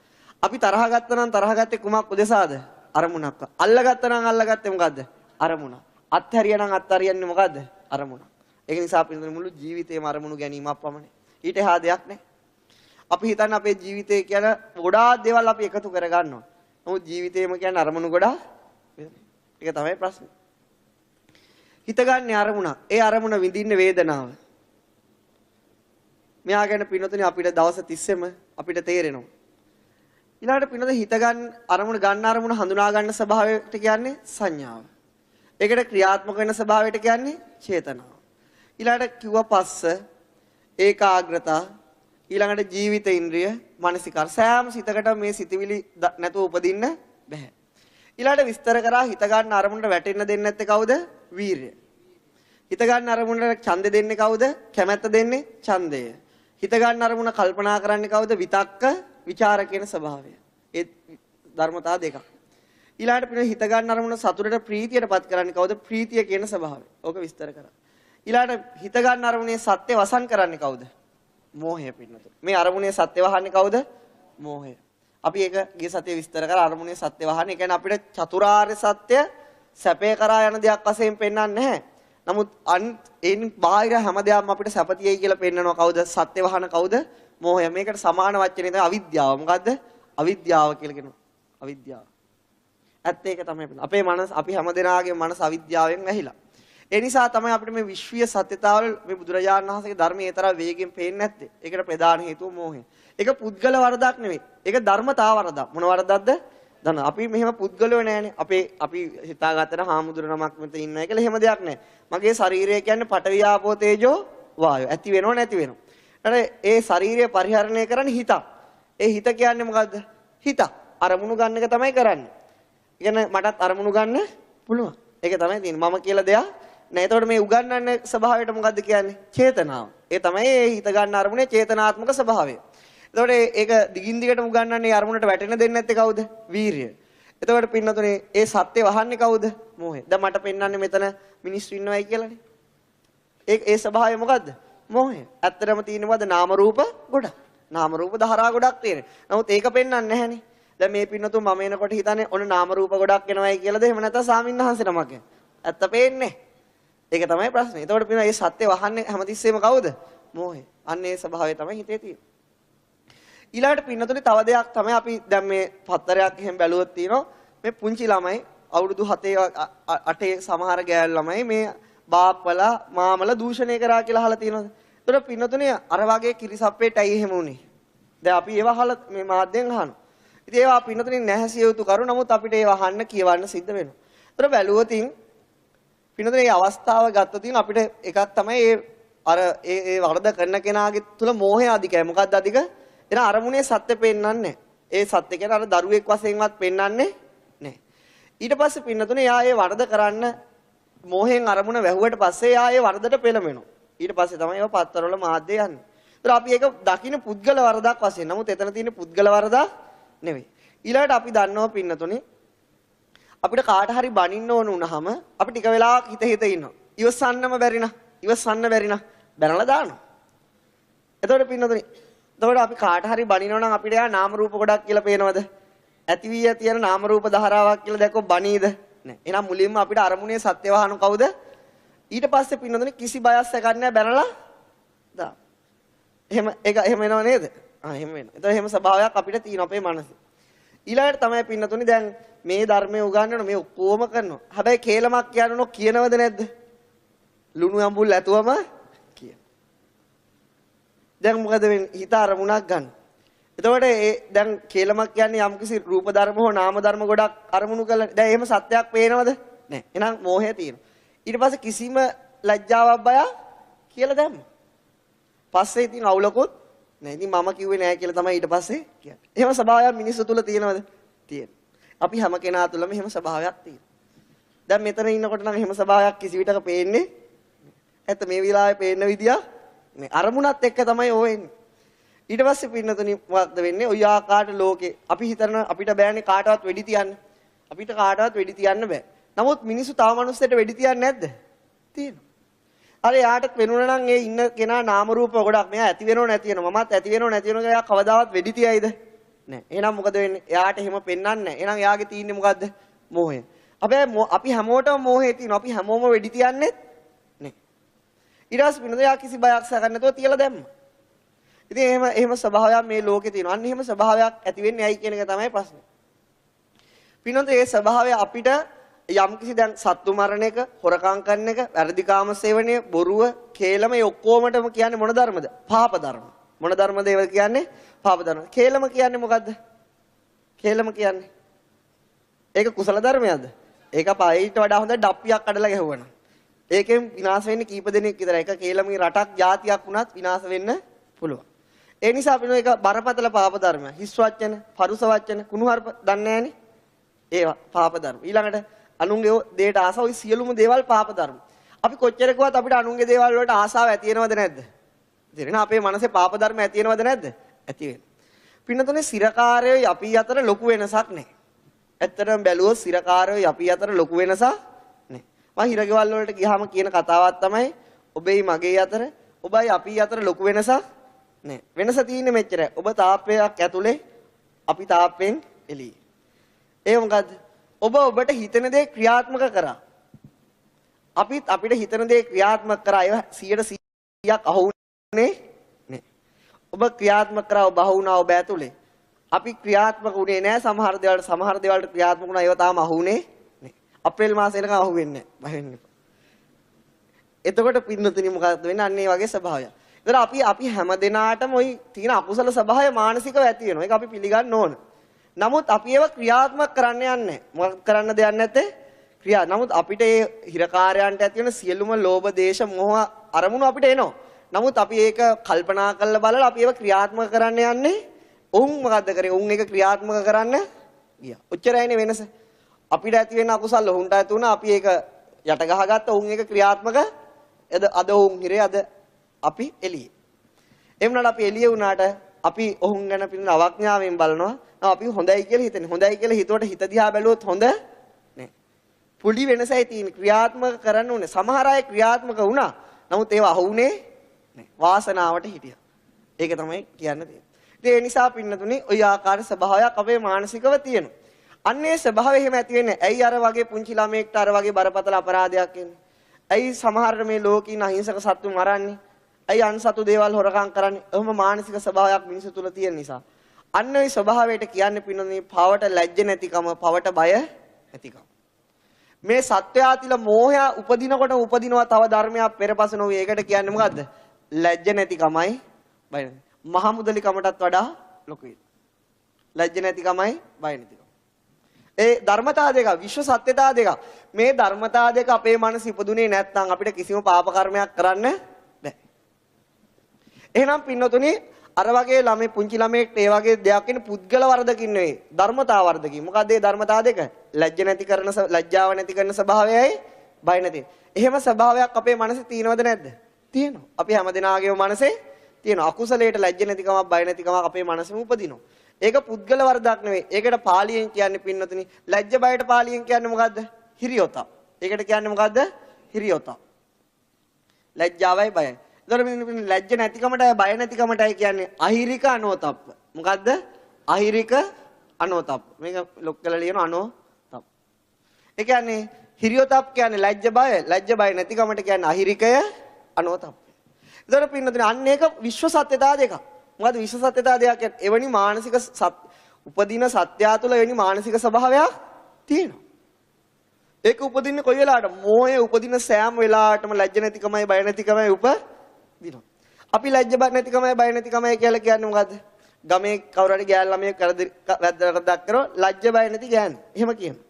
අපි තරහ ගත්තා නම් තරහ ගත්තේ කුමක් උදෙසාද? අරමුණක්. අල්ලගත්තා නම් අල්ලගත්තේ මොකද්ද? අරමුණ. අත්හැරියා නම් අත්හැරියන්නේ මොකද්ද? අරමුණ. ඒක නිසා අපි මුළු ජීවිතේම අරමුණු ගැනීමක් පමණයි. ඊට එහා දෙයක් නැහැ. අපි හිතන්නේ අපේ ජීවිතේ කියන ගොඩාක් දේවල් අපි එකතු කර ගන්නවා. නමුත් ජීවිතේම කියන්නේ අරමුණු ගොඩාක්. ඒක තමයි ප්‍රශ්නේ. හිතගන්නේ අරමුණ. ඒ අරමුණ විඳින්න වේදනාව. මෙයා ගැන පින්නතුනේ අපිට දවස් 30ෙම අපිට තේරෙනවා. ඊළඟට පින්නත හිත ගන්න අරමුණ ගන්න අරමුණ හඳුනා ගන්න ස්වභාවයට කියන්නේ සංඥාව. ඒකට ක්‍රියාත්මක වෙන ස්වභාවයට කියන්නේ චේතනාව. ඊළඟට කිව්වා පස්ස ඒකාග්‍රතා ඊළඟට ජීවිත ඉන්ද්‍රිය මානසිකාර සෑම සිතකට මේ සිතවිලි නැතුව උපදින්න බෑ. ඊළඟට විස්තර කරා හිත ගන්න අරමුණට වැටෙන්න දෙන්නේ නැත්තේ කවුද? වීරිය. හිත ගන්න අරමුණට ඡන්දෙ දෙන්නේ කවුද? කැමැත්ත දෙන්නේ ඡන්දය. හිත ගන්න අරමුණ කල්පනා කරන්නේ කවුද? විතක්ක විචාර කියන ස්වභාවය. ඒ ධර්මතා දෙකක්. ඊළඟට පින හිත ගන්න අරමුණ සතුටට ප්‍රීතියටපත් කරන්නේ කවුද? ප්‍රීතිය කියන ස්වභාවය. ඕක විස්තර කරා. ඊළඟට හිත ගන්න අරමුණේ සත්‍ය වසන් කරන්නේ කවුද? මෝහය පින්නත. මේ අරමුණේ සත්‍ය වහන්නේ කවුද? මෝහය. අපි ඒක ගිය සතියේ විස්තර කරා අරමුණේ සත්‍ය වහන්නේ. ඒ කියන්නේ අපිට චතුරාර්ය සත්‍ය සැපේ කරා යන දෙයක් වශයෙන් පෙන්වන්නේ නැහැ. නමුත් එයින් බාහිර හැම දෙයක්ම අපිට සැපතියයි කියලා පෙන්නනවා කවුද? සත්‍ය වහන කවුද? මෝහය. මේකට සමාන වචනේ තමයි අවිද්‍යාව. මොකද්ද? අවිද්‍යාව කියලා කියනවා. අවිද්‍යාව. ඇත්ත ඒක තමයි. අපේ මනස අපි හැමදෙනාගේම මනස අවිද්‍යාවෙන් වැහිලා. ඒ නිසා තමයි අපිට මේ විශ්වීය සත්‍යතාවල මේ බුදුරජාණන් වහන්සේගේ ධර්මයේ තරම් වේගෙන් පේන්නේ නැත්තේ. ඒකට ප්‍රධාන හේතුව මෝහය. ඒක පුද්ගල වරදක් නෙවෙයි. ඒක ධර්මතාව වරදක්. මොන වරදක්ද? දන්න. අපි මෙහෙම පුද්ගලයෝ නෑනේ. අපි හිතාගත්තට හාමුදුර නමක් මෙතන ඉන්නයි කියලා එහෙම දෙයක් නෑ. මගේ ශරීරය කියන්නේ පඨවි ආපෝ තේජෝ වායෝ. ඇති වෙනව නැති වෙනව. ඒ ශරීරය පරිහරණය කරන්නේ හිත. ඒ හිත කියන්නේ මොකද්ද? හිත. අරමුණු ගන්න එක තමයි කරන්නේ. කියන්නේ මටත් අරමුණු ගන්න පුළුවන්. ඒක තමයි තියෙන්නේ. මම කියලා දෙයක් නෑ. එතකොට මේ උගන්වන්න ස්වභාවයට මොකද්ද කියන්නේ? චේතනාව. ඒ තමයි ඒ හිත ගන්න අරමුණේ චේතනාත්මක ස්වභාවය. එතකොට ඒක දිගින් දිගටම උගන්වන්නේ අරමුණට වැටෙන්න දෙන්නේ නැත්තේ කවුද? වීරිය. එතකොට පින්නතුනේ ඒ සත්‍ය වහන්නේ කවුද? මෝහය. දැන් මට පෙන්වන්නේ මෙතන මිනිස්සු ඉන්නවයි කියලානේ. ඒ ස්වභාවය මොකද්ද? මෝහය. ඇත්තටම තියෙන්නේ මොකද්ද? නාම රූප ගොඩක්. නාම රූප ධාරා ගොඩක් තියෙනවා. නමුත් ඒක පෙන්වන්නේ නැහනේ. දැන් මේ පින්නතුන් මම එනකොට හිතන්නේ ඔන්න නාම රූප ගොඩක් එනවයි කියලාද? එහෙම නැත්නම් සාමින්හන්සේ නමක්. ඇත්ත පේන්නේ. ඒක තමයි ප්‍රශ්නේ. එතකොට පින්න මේ සත්‍ය වහන්නේ හැමතිස්සෙම කවුද? මෝහය. අන්න ඒ ස්වභාවය තමයි හිතේ තියෙන්නේ. ඊළඟට පින්නතුනේ තව දෙයක් තමයි අපි දැන් මේ පත්තරයක් එහෙම බැලුවොත් තියෙනවා මේ පුංචි ළමයි අවුරුදු 7 8 සමහර ගෑල් ළමයි මේ බාප්පලා මාමලා දූෂණය කරා කියලා අහලා තියෙනවද? ඒතර පින්නතුනේ අර වගේ කිරිසප්පේට ඇයි එහෙම උනේ? දැන් අපි ඒව අහලා මේ මාධ්‍යෙන් අහනවා. ඉතින් ඒවා පින්නතුනේ නැහැසිය යුතු කරු නමුත් අපිට ඒව අහන්න කියවන්න සිද්ධ වෙනවා. ඒතර බැලුවොතින් පින්නතුනේ මේ අවස්ථාව ගත්තොතින් අපිට එකක් තමයි අර ඒ වරද කරන කෙනාගේ තුල මෝහය අධිකයි. මොකක්ද අධික? එන අරමුණේ සත්‍ය පෙන්වන්නේ නැහැ. ඒ සත්‍ය කියන්නේ අර දරුවෙක් වශයෙන්වත් පෙන්වන්නේ නැහැ. ඊට පස්සේ පින්නතුනේ යා ඒ වරද කරන්න මෝහෙන් අරමුණ වැහුවට පස්සේ යා ඒ වරදට පෙළඹෙනවා. ඊට පස්සේ තමයි ඒව පත්තරවල මාධ්‍ය යන්නේ. ඒතර අපි ඒක දකින්න පුද්ගල වරදක් වශයෙන්. නමුත් එතන තියෙන පුද්ගල වරදක් නෙවෙයි. ඊළඟට අපි දන්නවා පින්නතුනේ අපිට කාට හරි බනින්න ඕන වුණාම අපි ටික වෙලාවක් හිත ඉන්නවා. ඉවසන්නම බැරි නා බැනලා දානවා. එතකොට පින්නතුනේ එතකොට අපි කාට හරි බනිනවා නම් අපිට යා නාම රූප ගොඩක් කියලා පේනවද? ඇති වී ඇති යන නාම රූප ධාරාවක් කියලා දැක්කොත් බනීද? නෑ. එහෙනම් මුලින්ම අපිට අරමුණේ සත්‍ය වහන කවුද? ඊට පස්සේ පින්නතුනේ කිසි බයස් එකක් නැහැ බැනලා දා. එහෙම එනව නේද? එහෙම වෙනවා. එතකොට එහෙම ස්වභාවයක් අපිට තියෙන අපේ මනසේ. ඊළඟට තමයි පින්නතුනේ දැන් මේ ධර්මයේ උගන්වන මේ ඔක්කොම කරනවා. හැබැයි කේලමක් කියනනෝ කියනවද නැද්ද? ලුණු අඹුල් ඇතුවම කියන. දැන් මොකද වෙන්නේ? හිත අරමුණක් ගන්න. එතකොට දැන් කේලමක් කියන්නේ යම්කිසි රූප ධර්ම හෝ නාම ධර්ම ගොඩක් අරමුණු කරලා දැන් එහෙම සත්‍යයක් පේනවද? නැහැ. එහෙනම් මෝහය තියෙනවා. ඊට පස්සේ කිසිම ලැජ්ජාවක් බයක් කියලා දැම්ම. පස්සේ ඉතින් අවුලකුත් නැහැ. ඉතින් මම කිව්වේ නැහැ කියලා තමයි ඊට පස්සේ කියන්නේ. එහෙම ස්වභාවයක් මිනිස්සු තුල තියෙනවද? තියෙනවා. අපි හැම කෙනා තුළම එහෙම ස්වභාවයක් තියෙනවා. දැන් මෙතන ඉන්නකොට නම් එහෙම ස්වභාවයක් කිසි විටක පේන්නේ ඇත්ත මේ විලාවේ පේන්න විදිය මේ අරමුණත් එක්ක තමයි ඕ එන්නේ. ඊට පස්සේ පින්නතුනි මොකක්ද වෙන්නේ? ඔය ආකාරයට ලෝකේ අපි හිතන අපිට බෑනේ කාටවත් වෙඩි තියන්න. අපිට කාටවත් වෙඩි තියන්න බෑ. නමුත් මිනිස්සු තව මිනිස්සුන්ට වෙඩි තියන්නේ නැද්ද? තියෙනවා. අර යාට වෙනුණා නම් ඒ ඉන්න කෙනා නාම රූප ගොඩක් මෙයා ඇති වෙනව නැති වෙනව මමත් ඇති වෙනව නැති වෙනව එයා කවදාවත් වෙඩි තියයිද? නෑ. එහෙනම් මොකද වෙන්නේ? එයාට එහෙම පෙන්වන්නේ නෑ. එහෙනම් එයාගේ තියෙන්නේ මොකද්ද? මෝහය. අපි හැමෝටම මෝහය තියෙනවා. අපි හැමෝම වෙඩි තියන්නේ නෑ. ඊට පස්සේ පින්නද යා කිසි බයක් සැකන්නේ නැතුව තියලා දැම්මා. ඉතින් එහෙම ස්වභාවයක් මේ ලෝකේ තියෙනවා. අන්න එහෙම ස්වභාවයක් ඇති වෙන්නේ ඇයි කියන එක තමයි ප්‍රශ්නේ. පින්නද මේ ස්වභාවය අපිට යම්කිසි දැන් සත්තු මරණ එක, හොරකම් කරන එක, වැරදි කාම සේවනය, බොරුව, කේලම මේ ඔක්කොමටම කියන්නේ මොන ධර්මද? පාප ධර්ම. මොන ධර්මද ඒවා කියන්නේ? පාප ධර්ම. කේලම කියන්නේ මොකද්ද? කේලම කියන්නේ ඒක කුසල ධර්මයක්ද? ඒක පයිට වඩා හොඳ ඩප්පියක් කඩලා ගැහුවනම්. ඒකෙන් විනාශ වෙන්නේ කීප දෙනෙක් විතරයි. ඒක කේලමේ රටක් ජාතියක් වුණත් විනාශ වෙන්න පුළුවන්. ඒ නිසා අපි මේක බරපතල පාප ධර්ම. හිස් වචන, පරුස වචන, කුණුහරුප දන්නේ නැහනේ. ඒවා පාප ධර්ම. ඊළඟට අනුන්ගේ දේට ආසාව ওই සියලුම දේවල් පාප ධර්ම. අපි කොච්චර කිව්වත් අපිට අනුන්ගේ දේවල් වලට ආසාව ඇති වෙනවද නැද්ද? ඉතින් අපේ මනසේ පාප ධර්ම ඇති වෙනවද නැද්ද? ඇති වෙනවා. පින්නතුනේ සිරකාරයෝ අපි අතර ලොකු වෙනසක් නැහැ. ඇත්තටම බැලුවොත් සිරකාරයෝ අපි අතර ලොකු වෙනසක් නැහැ. මම හිරගෙවල් වලට ගියාම කියන කතාවක් තමයි ඔබයි මගේ අතර ඔබයි අපි අතර ලොකු වෙනසක් නැහැ. වෙනස තියෙන්නේ මෙච්චරයි. ඔබ තාප්පයක් ඇතුලේ අපි තාප්පෙන් එළියේ. ඒ මොකද්ද? ඔබ ඔබට හිතන දේ ක්‍රියාත්මක කරා. අපිත් අපිට හිතන දේ ක්‍රියාත්මක කරා. ඒව 100%ක් අහුුනේ නෑ. ඔබ ක්‍රියාත්මක කරා ඔබ අහුුණා ඔබ ඇතුලේ. අපි ක්‍රියාත්මක උනේ නෑ සමහර දේවල්ට ක්‍රියාත්මක වුණා ඒව තාම අහුුනේ නෑ. අප්‍රේල් මාසෙ එනකම් අහුවෙන්නේ නෑ. බය වෙන්න එපා. එතකොට පින්නතුනි මොකක්ද වෙන්නේ? අන්න ඒ වගේ ස්වභාවයක්. ඒතර අපි හැම දිනාටම ওই තියෙන අකුසල ස්වභාවය මානසිකව ඇති වෙනවා. ඒක අපි පිළිගන්න ඕන. නමුත් අපි ඒව ක්‍රියාත්මක කරන්න යන්නේ. මොකක් කරන්න දෙයක් නැත්තේ? ක්‍රියා. නමුත් අපිට ඒ හිරකාරයන්ට ඇති වෙන සියලුම ලෝභ, දේශ, මොහ අරමුණු අපිට එනවා. නමුත් අපි ඒක කල්පනා කරලා බලලා අපි ඒව ක්‍රියාත්මක කරන්න යන්නේ. උන් මොකද්ද කරේ? උන් ඒක ක්‍රියාත්මක කරන්න ගියා. ඔච්චරයිනේ වෙනස. අපිට ඇති වෙන අකුසල උන්ට ඇති වුණා. අපි ඒක යට ගහගත්ත උන් ඒක ක්‍රියාත්මක අද උන් හිරේ අද අපි එළියේ. එමුණාට අපි එළියේ වුණාට අපි ඔවුන් ගැන පිළින අවඥාවෙන් බලනවා. අපි හොඳයි කියලා හිතන්නේ. හොඳයි කියලා හිතුවට හිත දිහා බැලුවොත් හොඳ නෑ. පුඩි වෙනසයි තියෙන්නේ. ක්‍රියාත්මක කරන්න ඕනේ. සමහර අය ක්‍රියාත්මක වුණා. නමුත් ඒව අහුුනේ නෑ. වාසනාවට හිටියා. ඒක තමයි කියන්න තියෙන්නේ. ඒ නිසා පින්නතුනි ওই ආකාර ස්වභාවයක් අපේ මානසිකව තියෙනවා. අන්නේ ස්වභාවය එහෙම ඇති වෙන්නේ. ඇයි අර වගේ පුංචි ළමයෙක්ට අර වගේ බරපතල අපරාධයක් එන්නේ? ඇයි සමහර මේ ලෝකීන අහිංසක සත්තු මරන්නේ? ඇයි අන්සතු දේවල් හොරකම් කරන්නේ? ඔහොම මානසික ස්වභාවයක් මිනිස්සු තුල තියෙන නිසා. අන්න ඒ ස්වභාවයට කියන්නේ පින්නන්නේ පවට ලැජ්ජ නැතිකම, පවට බය නැතිකම. මේ සත්‍යය තිල මෝහය උපදිනකොට උපදිනවා තව ධර්මයක් පෙරපස නොවේ. ඒකට කියන්නේ මොකද්ද? ලැජ්ජ නැතිකමයි බය නැති. මහා මුදලිකමටත් වඩා ලොකුයි. ලැජ්ජ නැතිකමයි බය නැතිකම. ඒ ධර්මතා දෙක, විශ්ව සත්‍යතා දෙක. මේ ධර්මතා දෙක අපේ මනස ඉපදුනේ නැත්නම් අපිට කිසිම පාප කර්මයක් කරන්න බෑ. එහෙනම් පින්නතුනි අර වගේ ළමයි පුංචි ළමයෙක්ට ඒ වගේ දෙයක් ඉන්නේ පුද්ගල වර්ධකින් නෙවෙයි ධර්මතා වර්ධකින්. මොකද මේ ධර්මතා දෙක? ලැජ්ජාව නැති කරන ස්වභාවයයි බය නැති. එහෙම ස්වභාවයක් අපේ මනසේ තියෙනවද නැද්ද? තියෙනවා. අපි හැමදෙනාගේම මනසේ තියෙනවා. අකුසලයට ලැජ්ජ නැතිකමක් බය නැතිකමක් අපේ මනසෙම උපදිනවා. ඒක පුද්ගල වර්ධක් නෙවෙයි. ඒකට පාලියෙන් කියන්නේ පින්නතුනි ලැජ්ජ බයට පාලියෙන් කියන්නේ මොකද්ද? හිරියොතා. ඒකට කියන්නේ මොකද්ද? හිරියොතා. ලැජ්ජාවයි බයයි. ඒතර ලැජ්ජ නැතිකමටයි බය නැතිකමටයි කියන්නේ අහිරික අනෝතප්ප. මොකද්ද? අහිරික අනෝතප්ප. මේක ලොක් කරලා ලියන අනෝතප්ප. ඒ කියන්නේ හිරියොතප් කියන්නේ ලැජ්ජ බය, ලැජ්ජ බය නැතිකමට කියන්නේ අහිරිකය අනෝතප්ප. ඒතර පින්නතුනේ අන්න ඒක විශ්ව සත්‍යතා දෙකක්. මොකද විශ්ව සත්‍යතා දෙකක් කියන්නේ එවැනි මානසික උපදින සත්‍යය තුළ එවැනි මානසික ස්වභාවයක් තියෙනවා. ඒක උපදින්නේ කොයි වෙලාවටද? මෝහය උපදින සෑම වෙලාවටම ලැජ්ජ නැතිකමයි බය නැතිකමයි උපදිනවා. අපි ලැජ්ජ බය නැතිකමයි බය නැතිකමයි කියලා කියන්නේ මොකද්ද? ගමේ කවුරු හරි ගෑල් ළමයෙක් වැරද්දක් කරොත් ලැජ්ජ බය නැති ගෑන්. එහෙම කියනවා.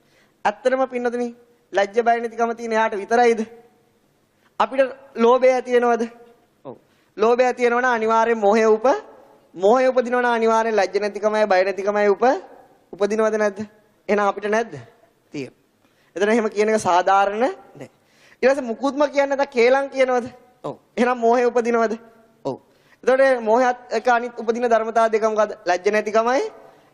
ඇත්තටම පින්නතුනි ලැජ්ජ බය නැතිකම තියෙන එයාට විතරයිද? අපිට ලෝභය ඇති වෙනවද? ඔව්. ලෝභය ඇති වෙනවනම් අනිවාර්යෙන් මෝහය උපදිනවනම් අනිවාර්යෙන් ලැජ්ජ නැතිකමයි බය නැතිකමයි උපදිනවද නැද්ද? එහෙනම් අපිට නැද්ද? තියෙනවා. එතන එහෙම කියන එක සාධාරණ නෑ. ඊට පස්සේ මුකුත්ම කියන්නේ නැත්නම් කේලම් කියනවද? ඔව්. එහෙනම් මෝහය උපදිනවද? ඔව්. එතකොට මෝහයත් එක අනිත් උපදින ධර්මතාව දෙක මොකද? ලැජ්ජ නැතිකමයි.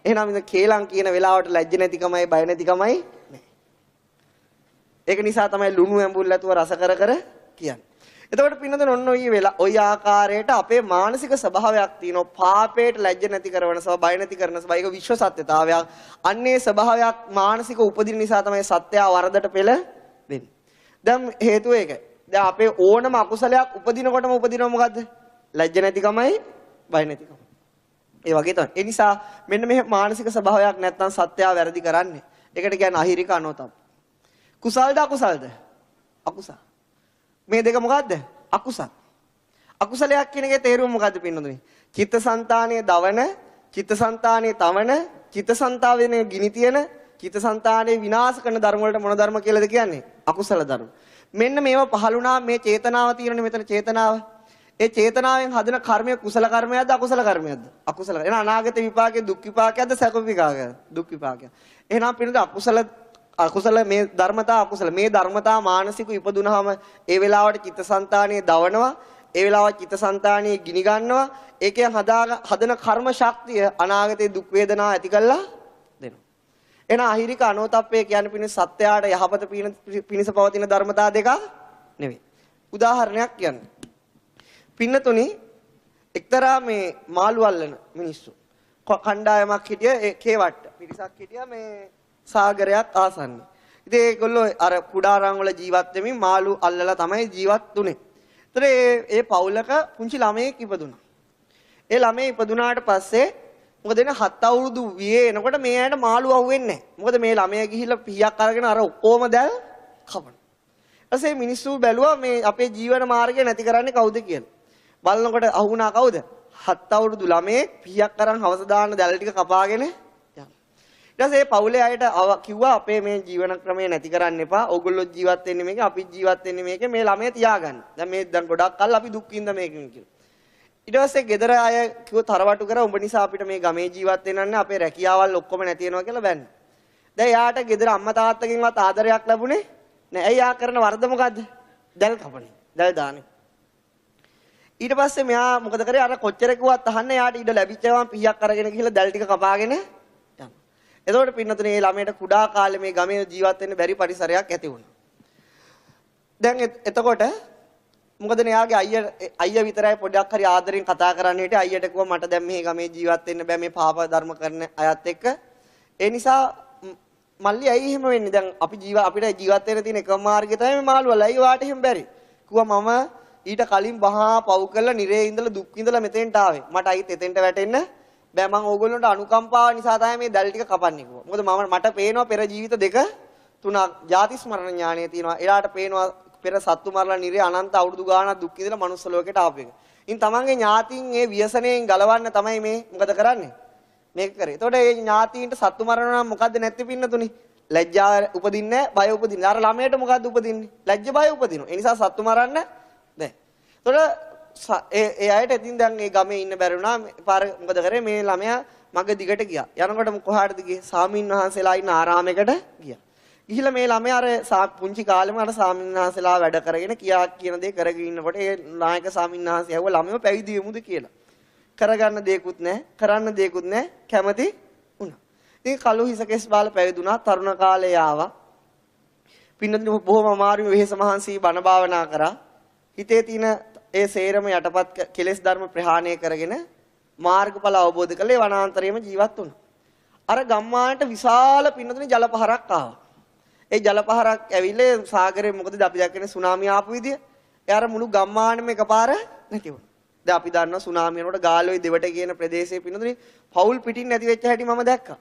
එහෙනම් ඉතින් කේලම් කියන වෙලාවට ලැජ්ජ නැතිකමයි බය නැතිකමයි නෑ. ඒක නිසා තමයි ලුණු ඇඹුල් ඇතුව රස කර කර කියන්නේ. එතකොට පින්නතන ඔන්න ඔය ආකාරයට අපේ මානසික ස්වභාවයක් තියෙනවා. පාපයට ලැජ්ජ නැති කරන සබ, බය නැති කරන සබ, ඒක විශ්ව සත්‍යතාවයක්. අන්නේ ස්වභාවයක් මානසික උපදින නිසා තමයි සත්‍යය වරදට පෙළ වෙන්නේ. දැන් හේතුව ඒකයි. දැන් අපේ ඕනම අකුසලයක් උපදිනකොටම උපදිනව මොකද්ද? ලැජ්ජ නැතිකමයි, බය නැතිකම. ඒ වගේ තමයි. ඒ නිසා මෙන්න මේ මානසික ස්වභාවයක් නැත්නම් සත්‍යය වැරදි කරන්නේ. ඒකට කියන්නේ අහිරික අනෝතප්ප. කුසල්ද අකුසල්ද? අකුසල්. මේ දෙක මොකද්ද? අකුසල්. අකුසලයක් කියන එකේ තේරුම මොකද්ද පින්නතුනි? චිත්තසංතානයේ දවන, චිත්තසංතානයේ තවන, චිත්තසංතාවයේ ගිනි තියන, චිත්තසංතානයේ විනාශ කරන ධර්ම වලට මොන ධර්ම කියලාද කියන්නේ? අකුසල ධර්ම. මෙන්න මේව පහළුණා මේ චේතනාව තියෙනනේ මෙතන චේතනාව. ඒ චේතනාවෙන් හදන කර්මය කුසල කර්මයක්ද අකුසල කර්මයක්ද? අකුසල. එහෙනම් අනාගත විපාකයේ දුක් විපාකයක්ද සැප විපාකයක්ද? දුක් විපාකයක්. එහෙනම් පින්නතුනි අකුසල මේ ධර්මතා අකුසල මේ ධර්මතා මානසික ඉපදුනහම ඒ වෙලාවට චිත්තසංතානිය දවනවා, ඒ වෙලාවට චිත්තසංතානිය ගිනි ගන්නවා. ඒකෙන් හදන කර්ම ශක්තිය අනාගතයේ දුක් වේදනා ඇති කළා දෙනවා. එහෙනම් අහිරික අනෝතප්පේ කියන්නේ පින්නේ සත්‍යයට යහපත පිණිස පවතින ධර්මතා දෙක නෙවෙයි. උදාහරණයක් කියන්නේ. පින්නතුනි එක්තරා මේ මාළු අල්ලන මිනිස්සු කණ්ඩායමක් හිටිය කේවට්ට පිරිසක් හිටියා මේ සාගරයක් ආසන්නේ. ඉතින් ඒගොල්ලෝ අර කුඩාරම් වල ජීවත් වෙමින් මාළු අල්ලලා තමයි ජීවත් උනේ. ඒතර ඒ පවුලක පුංචි ළමයෙක් ඉපදුනා. ඒ ළමයා ඉපදුනාට පස්සේ මොකද වෙන්නේ 7 අවුරුදු වියේ එනකොට මේ ඇයට මාළු අහුවෙන්නේ නැහැ. මොකද මේ ළමයා ගිහිල්ලා පිහක් අරගෙන අර ඔක්කොම දැල් කපන. ඊපස්සේ මිනිස්සු බැලුවා මේ අපේ ජීවන මාර්ගය නැති කරන්නේ කවුද කියලා. බලනකොට අහුණා කවුද? 7 අවුරුදු ළමයෙක් පිහක් අරන් හවස දාන දැල් ටික කපාගෙන ඊට පවුලේ අයට කිව්වා අපේ මේ ජීවන ක්‍රමය නැති කරන්න එපා. ඕගොල්ලෝ ජීවත් වෙන්නේ මේක, අපි ජීවත් වෙන්නේ මේක. මේ ළමයා තියාගන්න. දැන් ගොඩක් කල් අපි දුක් විඳ මේකෙන් කියලා. ඊට පස්සේ ගෙදර අය කිව්ව තරවටු කර උඹ නිසා අපිට මේ ගමේ ජීවත් වෙන්න නැහැ. අපේ රැකියාවල් ඔක්කොම නැති වෙනවා කියලා බැන්න. දැන් යාට ගෙදර අම්මා තාත්තගෙන්වත් ආදරයක් ලැබුණේ නැහැ. ඇයි යා කරන වරද මොකද්ද? දැල් කපන්නේ. දැල් දාන්නේ. ඊට පස්සේ මෙයා මොකද කරේ? අර කොච්චර කිව්වත් අහන්නේ යාට ඉඩ ලැබිච්ච ගමන් පීයක් අරගෙන ගිහලා දැල් ටික කපාගෙන එතකොට පින්නතුනේ මේ ළමයට කුඩා කාලේ මේ ගමේ ජීවත් වෙන්න බැරි පරිසරයක් ඇති වුණා. දැන් එතකොට මොකද එයාගේ අයියා විතරයි පොඩ්ඩක් හරි ආදරෙන් කතා කරන්න හිටියේ. අයියට කිව්වා මට දැන් මේ ගමේ ජීවත් වෙන්න බෑ මේ පාප ධර්ම කරන අයත් එක්ක. ඒ නිසා මල්ලි ඇයි එහෙම වෙන්නේ? දැන් අපිට ජීවත් වෙන්න තියෙන එකම මාර්ගය තමයි මේ මාළුවල. ඇයි වාට එහෙම බැරි? කිව්වා මම ඊට කලින් බහා පව් කරලා නිරේ ඉඳලා දුක් විඳලා මෙතෙන්ට ආවේ. මට අයිත් එතෙන්ට වැටෙන්න බෑ. මම ඕගොල්ලන්ට අනුකම්පාව නිසා තමයි මේ දැල් ටික කපන්නේ කිව්වා. මොකද මට පේනවා පෙර ජීවිත දෙක තුනක් ජාති ස්මරණ ඥානය තියෙනවා. එයාට පේනවා පෙර සත්තු මරලා නිරේ අනන්ත අවුරුදු ගාණක් දුක් විඳලා මනුස්ස ලෝකෙට ආපු එක. ඉතින් තමන්ගේ ඥාතීන් මේ ව්‍යසනයෙන් ගලවන්න තමයි මේ මොකද කරන්නේ? මේක කරේ. එතකොට මේ ඥාතීන්ට සත්තු මරනවා නම් මොකද්ද නැති පින්නතුනි? ලැජ්ජාව උපදින්නේ නැහැ, බය උපදින්නේ. අර ළමයට මොකද්ද උපදින්නේ? ලැජ්ජ බය උපදිනවා. ඒ නිසා සත්තු මරන්න බෑ. එතකොට ඒ අයට ඉතින් දැන් මේ ගමේ ඉන්න බැරි වුණා. පාර මොකද කරේ? මේ ළමයා මග දිගට ගියා. යනකොට කොහාටද ගියේ? සාමින් වහන්සේලා ඉන්න ආරාමයකට ගියා. ගිහිල්ලා මේ ළමයා අර පුංචි කාලෙම අර සාමින් වහන්සේලා වැඩ කරගෙන කියන දේ කරගෙන ඉන්නකොට ඒ නායක සාමින් වහන්සේ ඇහුවා ළමයව පැවිදි වෙමුද කියලා. කරගන්න දෙයක්වත් නැහැ, කරන්න දෙයක්වත් නැහැ, කැමති වුණා. ඉතින් කළු හිසකෙස් බාල පැවිදුණා. තරුණ කාලේ ආවා. පින්නතුනි බොහොම අමාරුවෙන් වෙහෙස මහන්සි බණ භාවනා කරා. හිතේ තියෙන ඒ සේරම යටපත් කෙලෙස් ධර්ම ප්‍රහාණය කරගෙන මාර්ගඵල අවබෝධ කරලා ඒ වනාන්තරයේම ජීවත් වුණා. අර ගම්මානට විශාල පින්නතුනි ජලපහරක් ආවා. ඒ ජලපහරක් ඇවිල්ලා සාගරේ මොකද අපි දැක්කනේ සුනාමිය ආපු විදිය. ඒ අර මුළු ගම්මානෙම එකපාර නැති වුණා. දැන් අපි දන්නවා සුනාමිය යනකොට ගාලෝයි දෙවට කියන ප්‍රදේශයේ පින්නතුනි පවුල් පිටින් නැති වෙච්ච හැටි මම දැක්කා.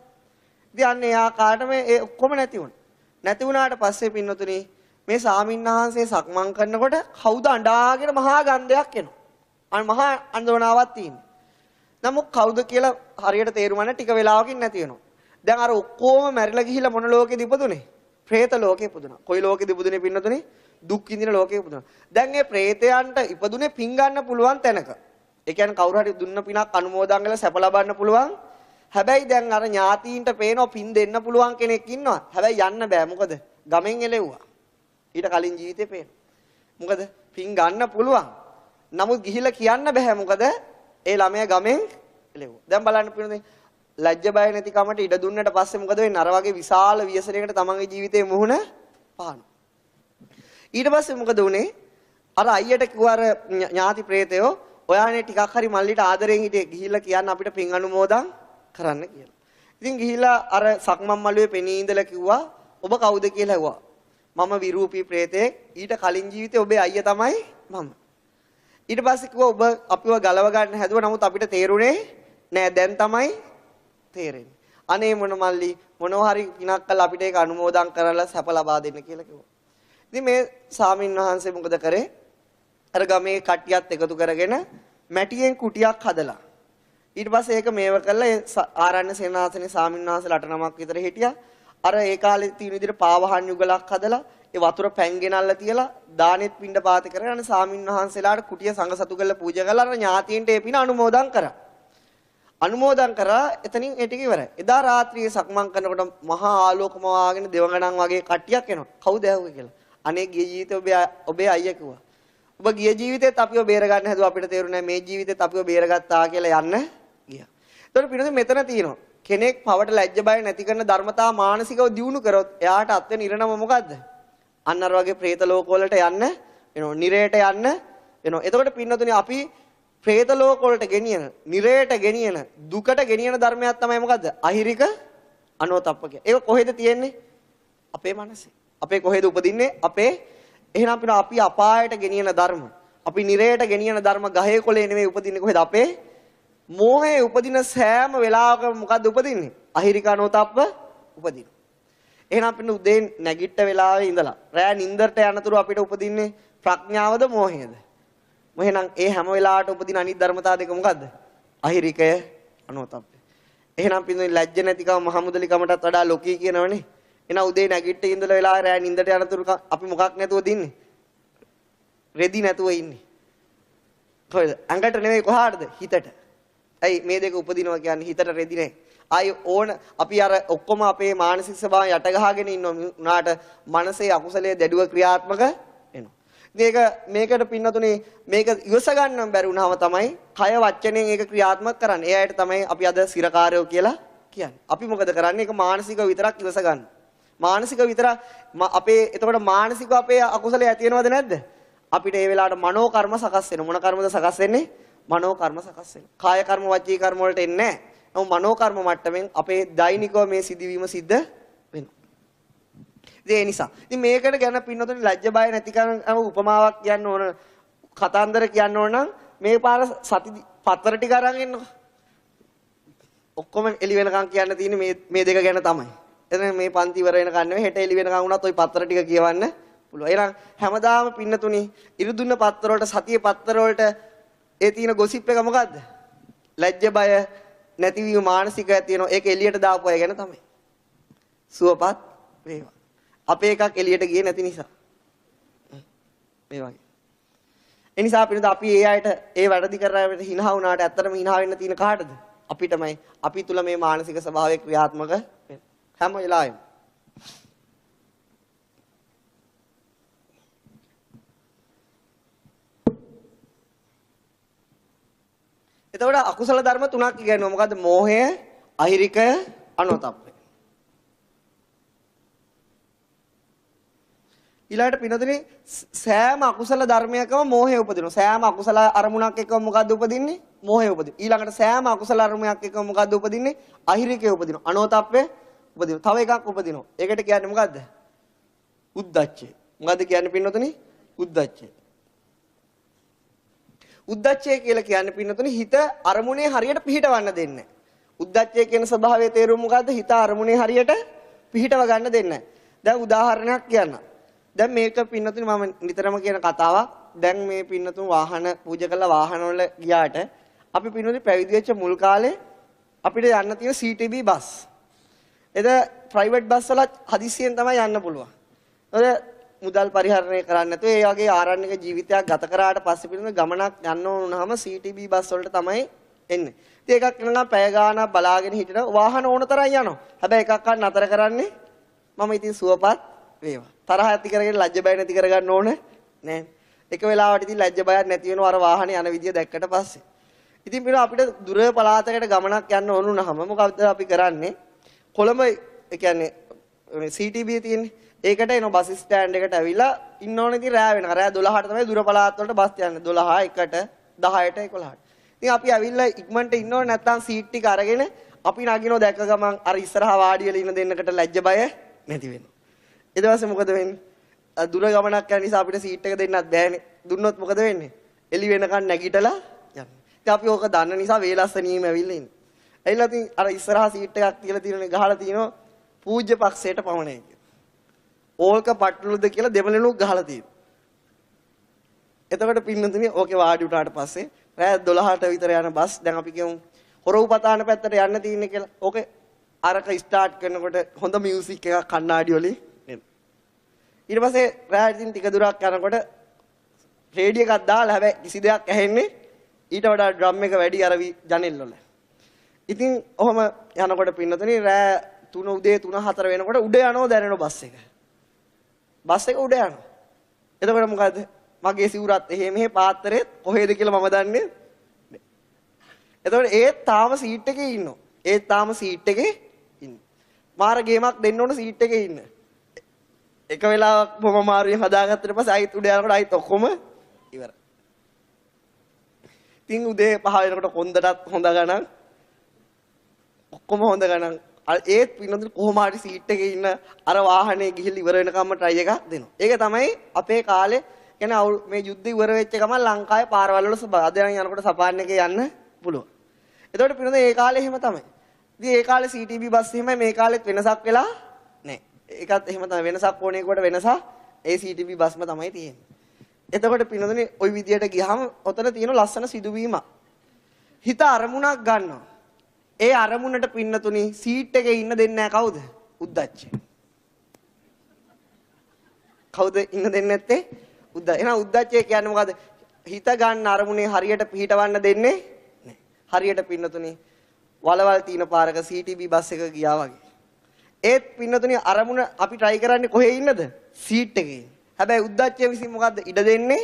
ඉතින් අන්නේ යා කාටම ඒ ඔක්කොම නැති වුණා. නැති වුණාට පස්සේ පින්නතුනි මේ සාමින්හන්සේ සක්මන් කරනකොට කවුද අඬාගෙන මහා ගන්ධයක් එනවා. මහා අඬවනාවක් තියෙනවා. නමුත් කවුද කියලා හරියට තේරුම් ගන්න ටික වෙලාවකින් නැති වෙනවා. දැන් අර ඔක්කොම මැරිලා ගිහිල්ලා මොන ලෝකෙද ඉපදුනේ? പ്രേත ලෝකෙ ඉපදුනා. කොයි ලෝකෙද ඉපදුනේ පින්නතුනේ? දුක් විඳින ලෝකෙ ඉපදුනා. දැන් මේ പ്രേතයන්ට ඉපදුනේ පින් ගන්න පුළුවන් තැනක. ඒ කියන්නේ කවුරු හරි දුන්න පිනක් අනුමෝදන් කරලා සැප ලබන්න පුළුවන්. හැබැයි දැන් අර ඥාතීන්ට පේනවා පින් දෙන්න පුළුවන් කෙනෙක් ඉන්නවා. හැබැයි යන්න බෑ. මොකද? ගමෙන් එලෙව්වා. ඊට කලින් ජීවිතේ පේනවා. මොකද? පින් ගන්න පුළුවන්. නමුත් ගිහිල්ලා කියන්න බෑ. මොකද? ඒ ළමයා ගමෙන් එලෙව්වා. දැන් බලන්න පින්නතුනේ ලැජ්ජ බය නැති කමට ඉඩ දුන්නට පස්සේ මොකද වෙන්නේ? අර වගේ විශාල ව්‍යසනයකට තමන්ගේ ජීවිතේ මුහුණ පානවා. ඊට පස්සේ මොකද උනේ? අර අයියට කිව්වා අර ඥාති ප්‍රේතයෝ ඔයානේ ටිකක් හරි මල්ලිට ආදරෙන් හිටියේ ගිහිල්ලා කියන්න අපිට පින් අනුමෝදන් කරන්න කියලා. ඉතින් ගිහිල්ලා අර සක්මන් මළුවේ පෙනී ඉඳලා කිව්වා ඔබ කවුද කියලා ඇහුවා. මම විරූපී ප්‍රේතයෙක්. ඊට කලින් ජීවිතේ ඔබේ අයියා තමයි මම. ඊට පස්සේ කිව්වා ඔබ අපිව ගලව ගන්න හැදුවා. නමුත් අපිට තේරුනේ නෑ. දැන් තමයි තේරෙන්නේ. අනේ මොන මල්ලි මොනවා හරි පිනක් කළා අපිට ඒක අනුමෝදන් කරලා සැප ලබා දෙන්න කියලා කිව්වා. ඉතින් මේ ස්වාමීන් වහන්සේ මොකද කරේ? අර ගමේ කට්ටියත් එකතු කරගෙන මැටියෙන් කුටියක් හදලා. ඊට පස්සේ ඒක මේව කළා ආරණ්‍ය සේනාසනේ ස්වාමීන් වහන්සේලා 8 නමක් විතර හිටියා. අර ඒ කාලේ තියෙන විදිහට පාවහන් යුගලක් හදලා ඒ වතුර පැන් ගෙනල්ලා තියලා දානෙත් පින්ඩ පාත කරගෙන ස්වාමීන් වහන්සේලාට කුටිය සංඝසතු කරලා පූජා කරලා අර ඥාතීන්ට ඒ පින අනුමෝදන් කරා. අනුමෝදන් කරා එතනින් ඒ ටික ඉවරයි. එදා රාත්‍රියේ සක්මන් කරනකොට මහා ආලෝකම වාගෙන දෙවඟනන් වගේ කට්ටියක් එනවා. කවුද ඇහුවේ කියලා. අනේ ගිය ජීවිතේ ඔබේ අයියා කිව්වා. ඔබ ගිය ජීවිතේත් අපිව බේර ගන්න හැදුවා අපිට තේරුණා මේ ජීවිතේත් අපිව බේරගත්තා කියලා යන්න ගියා. ඒතකොට පිළිතුරු මෙතන තියෙනවා. කෙනෙක් පවට ලැජ්ජ බය නැති කරන ධර්මතා මානසිකව දියුණු කරොත් එයාට අත් වෙන ඉරණම මොකද්ද? අන්න අර වගේ പ്രേත ලෝක වලට යන්න වෙනවා. නිරේට යන්න වෙනවා. එතකොට පින්නතුනේ අපි പ്രേත ලෝක වලට ගෙනියන, නිරේට ගෙනියන, දුකට ගෙනියන ධර්මයක් තමයි මොකද්ද? අහිරික අනෝතප්ප කිය. ඒක කොහෙද තියෙන්නේ? අපේ මනසේ. අපේ කොහෙද උපදින්නේ? අපේ එහෙනම් අපි අපායට ගෙනියන ධර්ම. අපි නිරේට ගෙනියන ධර්ම ගහේ කොලේ නෙමෙයි උපදින්නේ කොහෙද? අපේ මෝහයේ උපදින සෑම වෙලාවකම මොකද්ද උපදින්නේ? අහිරිකනෝතප්ප උපදිනවා. එහෙනම් අපිට උදේ නැගිට වෙලාවේ ඉඳලා රෑ නින්දරට යනතුරු අපිට උපදින්නේ ප්‍රඥාවද මෝහයද? එහෙනම් ඒ හැම වෙලාවට උපදින අනිත් ධර්මතා දෙක මොකද්ද? අහිරිකය අනෝතප්ප. එහෙනම් පින්දුනේ ලැජ්ජ නැතිකම මහමුදලිකමටත් වඩා ලොකී කියනවනේ. එහෙනම් උදේ නැගිට ඉඳලා වෙලාවේ රෑ නින්දට යනතුරු අපි මොකක් නැතුව දින්නේ? රෙදි නැතුව ඉන්නේ. කොහෙද? ඇඟට නෙවෙයි කොහාටද? හිතට. ඇයි මේ දෙක උපදිනවා කියන්නේ හිතට රෙදි නැහැ. ආයි ඕන අපි අර ඔක්කොම අපේ මානසික ස්වභාවය යට ගහගෙන ඉන්නාට මනසේ අකුසලයේ දැඩුව ක්‍රියාත්මක වෙනවා. ඉතින් මේකට පින්නතුනේ මේක ඉවස ගන්න බැරි වුණාම තමයි කය වචනෙන් ඒක ක්‍රියාත්මක කරන්නේ. ඒ අයට තමයි අපි අද සිරකාරයෝ කියලා කියන්නේ. අපි මොකද කරන්නේ? ඒක මානසිකව විතරක් ඉවස ගන්න. මානසිකව විතර අපේ එතකොට මානසිකව අපේ අකුසලයේ ඇති වෙනවද නැද්ද? අපිට ඒ වෙලාවට මනෝ කර්ම සකස් වෙනවා. මොන කර්මද සකස් වෙන්නේ? මනෝ කර්ම සකස් වෙනවා. කාය කර්ම වචී කර්ම වලට එන්නේ නැහැ. නමුත් මනෝ කර්ම මට්ටමින් අපේ දෛනිකව මේ සිදුවීම සිද්ධ වෙනවා. ඒ නිසා. ඉතින් මේකට ගැන පින්නතුනි ලැජ්ජ බය නැති කරන උපමාවක් කියන්න ඕන, කතාන්දර කියන්න ඕන නම් මේ පාර සති පතර ටික අරන් එන්නකො. ඔක්කොම එළි වෙනකන් කියන්න තියෙන්නේ මේ දෙක ගැන තමයි. එතන මේ පන්ති ඉවර වෙනකන් නෙවෙයි හෙට එළි වෙනකන් වුණත් ওই පතර ටික කියවන්න පුළුවන්. එහෙනම් හැමදාම පින්නතුනි ඉරුදුන්න පතර වලට සතියේ පතර වලට ඒ තියෙන ගොසිප් එක මොකද්ද? ලැජ්ජ බය නැතිවීම මානසික තියෙනවා. ඒක එළියට දාපු අය ගැන තමයි. සුවපත් වේවා. අපේ එකක් එළියට ගියේ නැති නිසා. මේ වගේ. ඒ නිසා අපි ඒ අයට ඒ වැඩදි කරාට හිනහ වුණාට ඇත්තටම හිනහ වෙන්න තියෙන කාටද? අපිටමයි. අපි තුල මේ මානසික ස්වභාවය ක්‍රියාත්මක වෙන හැම වෙලාවෙම. එතකොට අකුසල ධර්ම තුනක් කියනවා. මොකද්ද? මෝහය, අහිරිකය, අනෝතප්පය. ඊළඟට පිනතුනේ සෑම අකුසල ධර්මයකම මෝහය උපදිනවා. සෑම අකුසල අරමුණක් එක්කම මොකද්ද උපදින්නේ? මෝහය උපදිනවා. ඊළඟට සෑම අකුසල අරමුණක් එක්කම මොකද්ද උපදින්නේ? අහිරිකය උපදිනවා. අනෝතප්පය උපදිනවා. තව එකක් උපදිනවා. ඒකට කියන්නේ මොකද්ද? උද්දච්චය. මොකද්ද කියන්නේ පින්නතුනේ? උද්දච්චය. උද්දච්චය කියලා කියන්නේ පින්නතුනේ හිත අරමුණේ හරියට පිහිටවන්න දෙන්නේ නැහැ. උද්දච්චය කියන ස්වභාවයේ තේරුම මොකද්ද? හිත අරමුණේ හරියට පිහිටව ගන්න දෙන්නේ නැහැ. දැන් උදාහරණයක් කියන්න. දැන් මේක පින්නතුනේ මම නිතරම කියන කතාවක්. දැන් මේ පින්නතුන් වාහන පූජා කරලා වාහන වල ගියාට අපි පින්නතුනේ පැවිදි වෙච්ච මුල් කාලේ අපිට යන්න තියෙන CTB බස්. එද ප්‍රයිවට් බස් වල හදිස්සියෙන් තමයි යන්න පුළුවන්. මුදල් පරිහරණය කරන්නේ නැතුව ඒ වගේ ආරණ්‍යක ජීවිතයක් ගත කරාට පස්සේ පිළිඳ ගමනක් යන්න ඕනම CTB බස් වලට තමයි එන්නේ. ඉතින් එකක් නිකන් පැය ගාණක් බලාගෙන හිටින වාහන ඕන තරම් යනවා. හැබැයි එකක්වත් නතර කරන්නේ මම ඉතින් සුවපත් වේවා. තරහ ඇති කරගෙන ලැජ්ජ බය නැති කරගන්න ඕන නෑ. එක වෙලාවට ඉතින් ලැජ්ජ බයක් නැති වෙනවා අර වාහනේ යන විදිය දැක්කට පස්සේ. ඉතින් පිළිඳ අපිට දුර පළාතකට ගමනක් යන්න ඕන වුණාම මොකද අපි කරන්නේ? කොළඹ ඒ කියන්නේ CTB තියෙන්නේ. ඒකට එන බස් ස්ටෑන්ඩ් එකට ඇවිල්ලා ඉන්න ඕනේ ඉතින් රෑ වෙනවා. රෑ 12ට තමයි දුර පළාත් වලට බස් යන්නේ. 12, 1ට, 10ට, 11ට. ඉතින් අපි ඇවිල්ලා ඉක්මනට ඉන්න ඕනේ නැත්නම් සීට් ටික අරගෙන අපි නගිනෝ දැක්ක ගමන් අර ඉස්සරහා වාඩි වෙලා ඉන්න දෙන්නකට ලැජ්ජ බය නැති වෙනවා. ඊට පස්සේ මොකද වෙන්නේ? දුර ගමනක් යන නිසා අපිට සීට් එක දෙන්නත් බෑනේ. දුන්නොත් මොකද වෙන්නේ? එළි වෙනකන් නැගිටලා යන්න. ඉතින් අපි ඕක දන්න නිසා වේලස්සනීයම ඇවිල්ලා ඉන්නේ. ඇවිල්ලා ඉතින් අර ඉස්සරහා සීට් එකක් තියලා තියෙනනේ ගහලා තිනවා පූජ්‍ය පක්ෂයට පමණයි කියලා. ඕල්ක පට්ටලුද කියලා දෙමළෙනුත් ගහලා තියෙනවා. එතකොට පින්නතුනේ ඕකේ වාඩි උටාට පස්සේ රෑ 12ට විතර යන බස් දැන් අපි කියමු හොරවුපතාන පැත්තට යන්න තියෙන්නේ කියලා. ඕකේ අරක ස්ටාර්ට් කරනකොට හොඳ මියුසික් එකක් කණ්ණාඩි වලින් එන. ඊට පස්සේ රෑ ඉතින් ටික දුරක් යනකොට රේඩියෝ එකක් දාලා හැබැයි කිසි දෙයක් ඇහෙන්නේ ඊට වඩා ඩ්‍රම් එක වැඩි අර ජනෙල් වල. ඉතින් ඔහම යනකොට පින්නතුනේ රෑ 3 උදේ 3-4 වෙනකොට උඩ යනවා දැනෙන බස් එක. බස් එක උඩ යනවා. එතකොට මොකද? මගේ සිවුරත් එහෙ මෙහෙ පාත්‍රෙත් කොහෙද කියලා මම දන්නේ නැහැ. එතකොට ඒත් තාම සීට් එකේ ඉන්නවා. ඒත් තාම සීට් එකේ ඉන්නේ. මාර ගේමක් දෙන්න ඕන සීට් එකේ ඉන්න. එක වෙලාවක් බොම මාරුවෙන් හදාගත්තට පස්සේ ආයිත් උඩ යනකොට ආයිත් ඔක්කොම ඉවරයි. ඉතින් උදේ 5 වෙනකොට කොන්දටත් හොඳ ගණන් ඔක්කොම හොඳ ගණන් ඒත් පින්නතුනේ කොහොම හරි සීට් එකේ ඉන්න අර වාහනේ ගිහිල්ලා ඉවර වෙනකම්ම try එකක් දෙනවා. ඒක තමයි අපේ කාලේ කියන්නේ මේ යුද්ධය ඉවර වෙච්ච ගමන් ලංකාවේ පාරවල් වල ස්වභාවය. අද නම් යනකොට සපාන් එකේ යන්න පුළුවන්. එතකොට පින්නතුනේ ඒ කාලේ එහෙම තමයි. ඉතින් ඒ කාලේ CTB බස් එහෙමයි මේ කාලෙත් වෙනසක් වෙලා නැහැ. ඒකත් එහෙම තමයි වෙනසක් ඕනේ කොට වෙනසක් ඒ CTB බස්ම තමයි තියෙන්නේ. එතකොට පින්නතුනේ ওই විදියට ගියාම ඔතන තියෙන ලස්සන සිදුවීමක්. හිත අරමුණක් ගන්නවා. ඒ අරමුණට පින්නතුනි සීට් එකේ ඉන්න දෙන්නේ නැහැ කවුද? උද්දච්චය. කවුද ඉන්න දෙන්නේ නැත්තේ? එහෙනම් උද්දච්චය කියන්නේ මොකද්ද? හිත ගන්න අරමුණේ හරියට පිහිටවන්න දෙන්නේ නැහැ. හරියට පින්නතුනි වලවල් තියෙන පාරක CTB බස් එක ගියා වගේ. ඒත් පින්නතුනි අරමුණ අපි try කරන්නේ කොහේ ඉන්නද? සීට් එකේ. හැබැයි උද්දච්චය විසින් මොකද්ද? ඉඩ දෙන්නේ.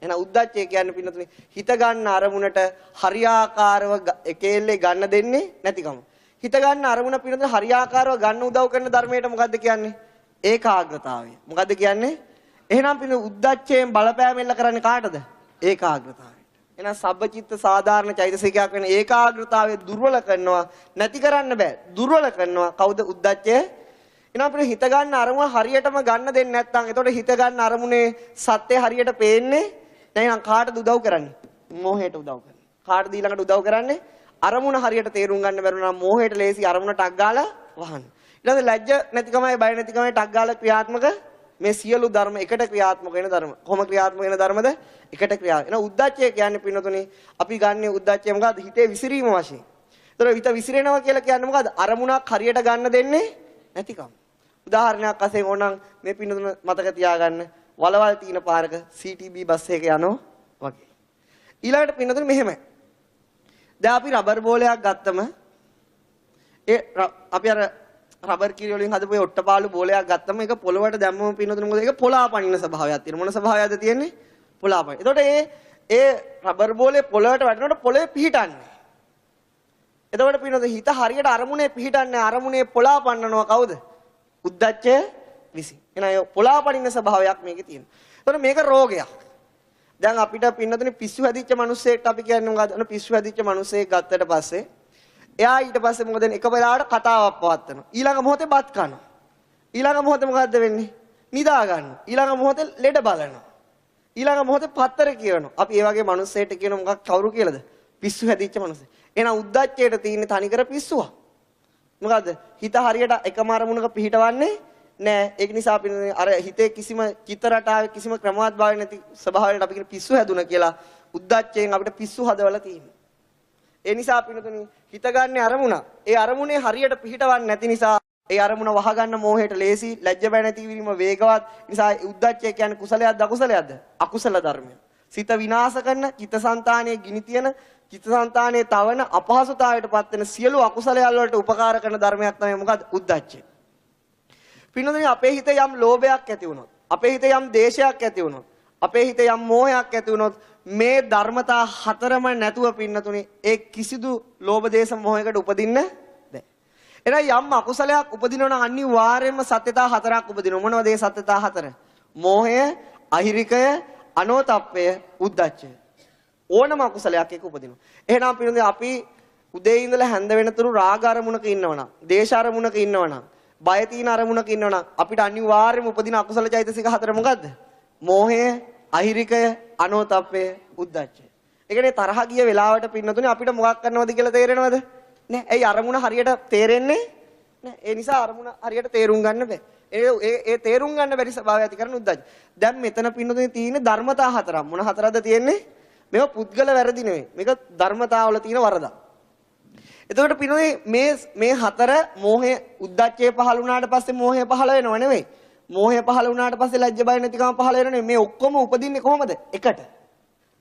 එහෙනම් උද්දච්චය කියන්නේ පින්නතුනි හිත ගන්න අරමුණට හරියාකාරව එකෙල්ලේ ගන්න දෙන්නේ නැතිකම. හිත ගන්න අරමුණ පින්නතුනි හරියාකාරව ගන්න උදව් කරන ධර්මයට මොකද්ද කියන්නේ? ඒකාග්‍රතාවය. මොකද්ද කියන්නේ? එහෙනම් පින්න උද්දච්චයෙන් බලපෑම එල්ල කරන්නේ කාටද? ඒකාග්‍රතාවයට. එහෙනම් සබ්බචිත්ත සාධාරණ චෛතසිකයක් වෙන ඒකාග්‍රතාවය දුර්වල කරනවා නැති කරන්න බෑ. දුර්වල කරනවා කවුද? උද්දච්චය. එහෙනම් අපිට හිත ගන්න අරමුණ හරියටම ගන්න දෙන්නේ නැත්නම් එතකොට හිත ගන්න අරමුණේ සත්‍ය හරියට පේන්නේ නැත්නම් කාටද උදව් කරන්නේ? මෝහයට උදව් කරන්නේ. කාටද ඊළඟට උදව් කරන්නේ? අරමුණ හරියට තේරුම් ගන්න බැරුව නම් මෝහයට ලේසි අරමුණ ටක් ගාලා වහන්න. ඊළඟ ලැජ්ජ නැතිකමයි බය නැතිකමයි ටක් ගාලා ක්‍රියාත්මක මේ සියලු ධර්ම එකට ක්‍රියාත්මක වෙන ධර්ම. කොහොම ක්‍රියාත්මක වෙන ධර්මද? එකට ක්‍රියාත්මක. එහෙනම් උද්දච්චය කියන්නේ පින්නතුනේ අපි ගන්න උද්දච්චය මොකද්ද? හිතේ විසිරීම වශයෙන්. ඒතර හිත විසිරෙනවා කියලා කියන්නේ මොකද්ද? අරමුණක් හරියට ගන්න දෙන්නේ නැතිකම. උදාහරණයක් වශයෙන් ඕනනම් මේ පින්නතුන මතක තියාගන්න වලවල් තියෙන පාරක CTB බස් එක යනවා වගේ. ඊළඟට පින්නතුන මෙහෙමයි. දැන් අපි රබර් බෝලයක් ගත්තම අපි අර රබර් කිරි වලින් හදපු ඒ ඔට්ටපාලු බෝලයක් ගත්තම ඒක පොළවට දැම්මම පින්නතුන මොකද? ඒක පොළා පනින ස්වභාවයක් තියෙන. මොන ස්වභාවයක්ද තියෙන්නේ? පොළා පනින. එතකොට ඒ රබර් බෝලේ පොළවට වැටෙනකොට පොළවේ පිහිටන්නේ. එතකොට පින්නතුන හිත හරියට අරමුණේ පිහිටන්නේ අරමුණේ පොළා පන්නනවා කවුද? උද්දච්චය විසින්. එහෙනම් පොළා පනින ස්වභාවයක් මේකේ තියෙනවා. එතකොට මේක රෝගයක්. දැන් අපිට පින්නතුනේ පිස්සු හැදිච්ච මිනිස්සෙක්ට අපි කියන්නේ මොකද්ද? අන පිස්සු හැදිච්ච මිනිස්සෙක් ගත්තට පස්සේ එයා ඊට පස්සේ මොකද වෙන්නේ? එක වෙලාවට කතාවක් පවත්වනවා. ඊළඟ මොහොතේ බත් කනවා. ඊළඟ මොහොතේ මොකද්ද වෙන්නේ? නිදා ගන්නවා. ඊළඟ මොහොතේ ලෙඩ බලනවා. ඊළඟ මොහොතේ පත්තර කියනවා. අපි ඒ වගේ මිනිස්සෙක්ට කියන මොකක් කවුරු කියලාද? පිස්සු හැදිච්ච මිනිස්සෙක්. එහෙනම් උද්දච්චයට තියෙන තනිකර පිස්සුවක්. මොකද්ද? හිත හරියට එකම අරමුණක පිහිටවන්නේ නෑ. ඒක නිසා අපි අර හිතේ කිසිම චිත්ත රටාවේ කිසිම ක්‍රමවත් භාවය නැති ස්වභාවයකට අපි කියන පිස්සු හැදුණා කියලා උද්දච්චයෙන් අපිට පිස්සු හදවලා තියෙනවා. ඒ නිසා පින්නතුනි හිත ගන්න අරමුණ. ඒ අරමුණේ හරියට පිහිටවන්නේ නැති නිසා ඒ අරමුණ වහගන්න මෝහයට ලේසි, ලැජ්ජ බය නැති වීම වේගවත්. නිසා උද්දච්චය කියන්නේ කුසලයක්ද අකුසලයක්ද? අකුසල ධර්මයක්. සිත විනාශ කරන, චිත්තසංතානයේ ගිනි තියන, චිත්තසංතානයේ තවන අපහසුතාවයටපත් වෙන සියලු අකුසලයල් වලට උපකාර කරන ධර්මයක් තමයි මොකද්ද? උද්දච්චය. පින්නතුනි අපේ හිතේ යම් ලෝභයක් ඇති වුණොත්, අපේ හිතේ යම් දේශයක් ඇති වුණොත්, අපේ හිතේ යම් මෝහයක් ඇති වුණොත් මේ ධර්මතා හතරම නැතුව පින්නතුනි ඒ කිසිදු ලෝභ දේශ මොහයකට උපදින්න බෑ. එහෙනම් යම් අකුසලයක් උපදිනවා නම් අනිවාර්යයෙන්ම සත්‍යතා හතරක් උපදිනවා. මොනවද ඒ සත්‍යතා හතර? මෝහය, අහිරිකය, අනෝතප්පය, උද්ධච්චය. ඕනම අකුසලයක් එක උපදිනවා. එහෙනම් පිළිඳින අපි උදේ ඉඳලා හැන්ද වෙනතුරු රාග අරමුණක ඉන්නවනම්, දේශ අරමුණක ඉන්නවනම්, බය තීන අරමුණක ඉන්නවනම් අපිට අනිවාර්යයෙන්ම උපදින අකුසල චෛතසික හතර මොකද්ද? මෝහය, අහිරිකය, අනෝතප්පය, උද්ධච්චය. ඒ කියන්නේ තරහ ගිය වෙලාවට පින්නතුනේ අපිට මොකක් කරනවද කියලා තේරෙනවද? නෑ. ඒ අරමුණ හරියට තේරෙන්නේ නෑ. ඒ නිසා අරමුණ හරියට තේරුම් ගන්න බෑ. ඒ තේරුම් ගන්න බැරි ස්වභාවය ඇති කරන උද්දච්ච. දැන් මෙතන පින්නතුනේ තියෙන ධර්මතා හතරක්. මොන හතරක්ද තියෙන්නේ? මේක පුද්ගල වැරදි නෙවෙයි. මේක ධර්මතාවල තියෙන වරදක්. එතකොට පින්නතුනේ මේ හතර මෝහය උද්දච්චය පහළ වුණාට පස්සේ මෝහය පහළ වෙනව නෙවෙයි. මෝහය පහළ වුණාට පස්සේ ලැජ්ජ බය නැතිකම පහළ වෙනව නෙවෙයි. මේ ඔක්කොම උපදින්නේ කොහොමද? එකට.